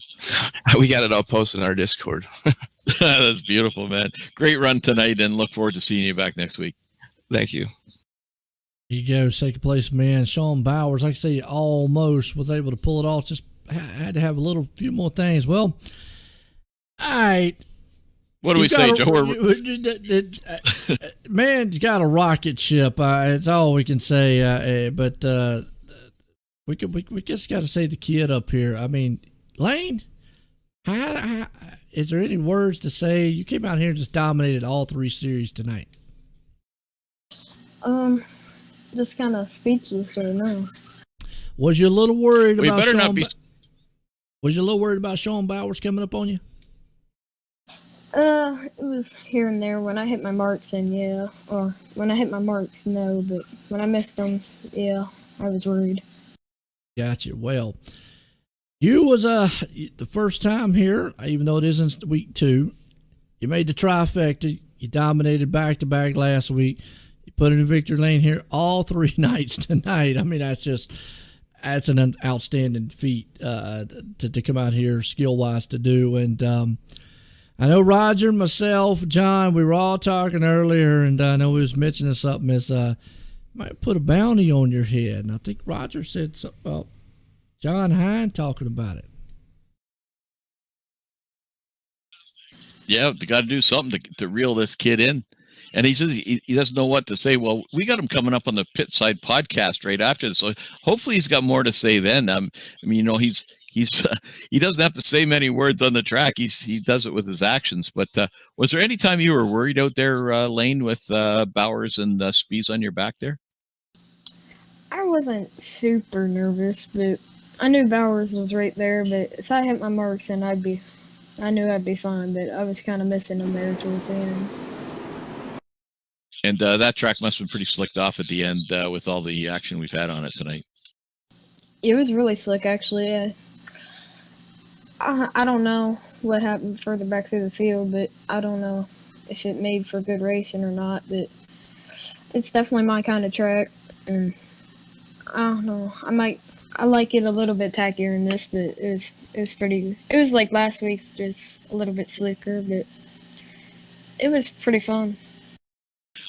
We got it all posted in our Discord. That's beautiful, man. Great run tonight, and look forward to seeing you back next week. Thank you. Here you go, second place man, Sean Bowers. Like I say, almost was able to pull it off. Just had to have a few more things. Well, all right. What do we say, Joe? Man's got a rocket ship. It's all we can say. But we just got to say the kid up here. I mean, Lane, is there any words to say? You came out here and just dominated all 3 series tonight. Just kind of speechless right now. Was you a little worried about Sean? Was you a little worried about Sean Bowers coming up on you? It was here and there. When I hit my marks, and yeah. Or when I hit my marks, no. But when I missed them, yeah, I was worried. Gotcha. Well, you was the first time here, even though it isn't week 2. You made the trifecta. You dominated back-to-back last week. You put it in victory lane here all 3 nights tonight. I mean, that's an outstanding feat to come out here skill-wise to do. And I know Roger, myself, John, we were all talking earlier, and I know we was mentioning something as might put a bounty on your head. And I think Roger said something about John Hine talking about it. Yeah, they got to do something to reel this kid in. And he says he doesn't know what to say. Well, we got him coming up on the Pit Side podcast right after this, so hopefully he's got more to say then. I mean, you know, he doesn't have to say many words on the track. He does it with his actions. But was there any time you were worried out there, Lane, with Bowers and Spies on your back there? I wasn't super nervous, but I knew Bowers was right there. But if I hit my marks, then I knew I'd be fine. But I was kind of missing them there towards the end. And that track must have been pretty slicked off at the end with all the action we've had on it tonight. It was really slick, actually. I don't know what happened further back through the field, but I don't know if it made for good racing or not. But it's definitely my kind of track, and I don't know. I like it a little bit tackier in this, but it was pretty. It was like last week, just a little bit slicker, but it was pretty fun.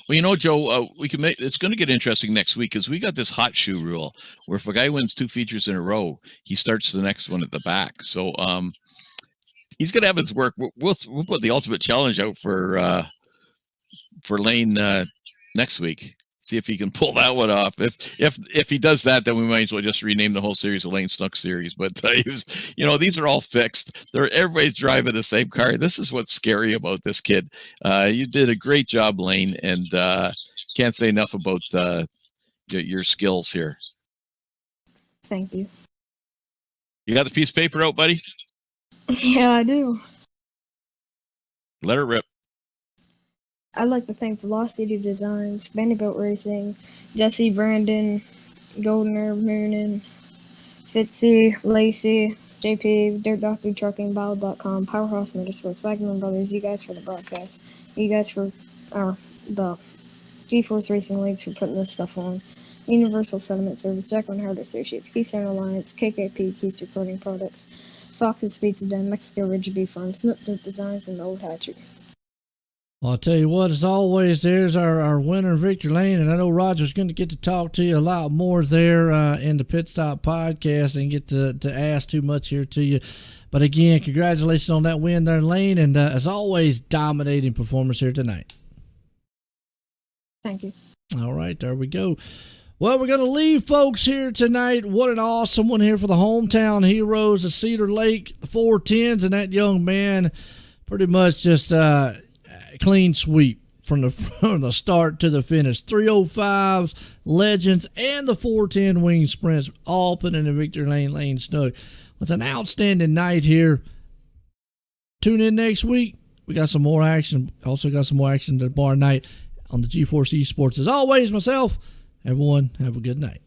Well, you know, Joe, it's going to get interesting next week because we got this hot shoe rule where if a guy wins 2 features in a row, he starts the next one at the back. So he's going to have his work. We'll put the ultimate challenge out for Lane next week. See if he can pull that one off. If he does that, then we might as well just rename the whole series the Lane Snook series. But these are all fixed. Everybody's driving the same car. This is what's scary about this kid. You did a great job, Lane, and can't say enough about your skills here. Thank you. You got the piece of paper out, buddy? Yeah, I do. Let her rip. I'd like to thank Velocity Designs, Vanderbilt Racing, Jesse, Brandon, Goldner, Moonin, Fitzy, Lacey, JP, Dirt Doctor Trucking, Bio.com, Powerhouse Motorsports, Wagner Brothers, you guys for the broadcast, you guys for the GForce Racing Leagues for putting this stuff on, Universal Settlement Service, Jack and Hart Associates, Keystone Alliance, KKP, Keys Recording Products, Fox's Pizza Den, Mexico Ridge Beef Farm, Snoop Dirt Designs, and the Old Hatchery. Well, I'll tell you what, as always, there's our winner, Victor Lane, and I know Roger's going to get to talk to you a lot more there in the Pit Stop podcast and get to ask too much here to you. But again, congratulations on that win there, Lane, and as always, dominating performance here tonight. Thank you. All right, there we go. Well, we're going to leave folks here tonight. What an awesome one here for the hometown heroes of Cedar Lake, the 410s, and that young man pretty much just clean sweep from the start to the finish. 305s, Legends, and the 410 wing sprints all put in the Victory Lane Snook. It's an outstanding night here. Tune in next week. We got some more action. Also got some more action tomorrow night on the GForce Esports. As always, myself, everyone, have a good night.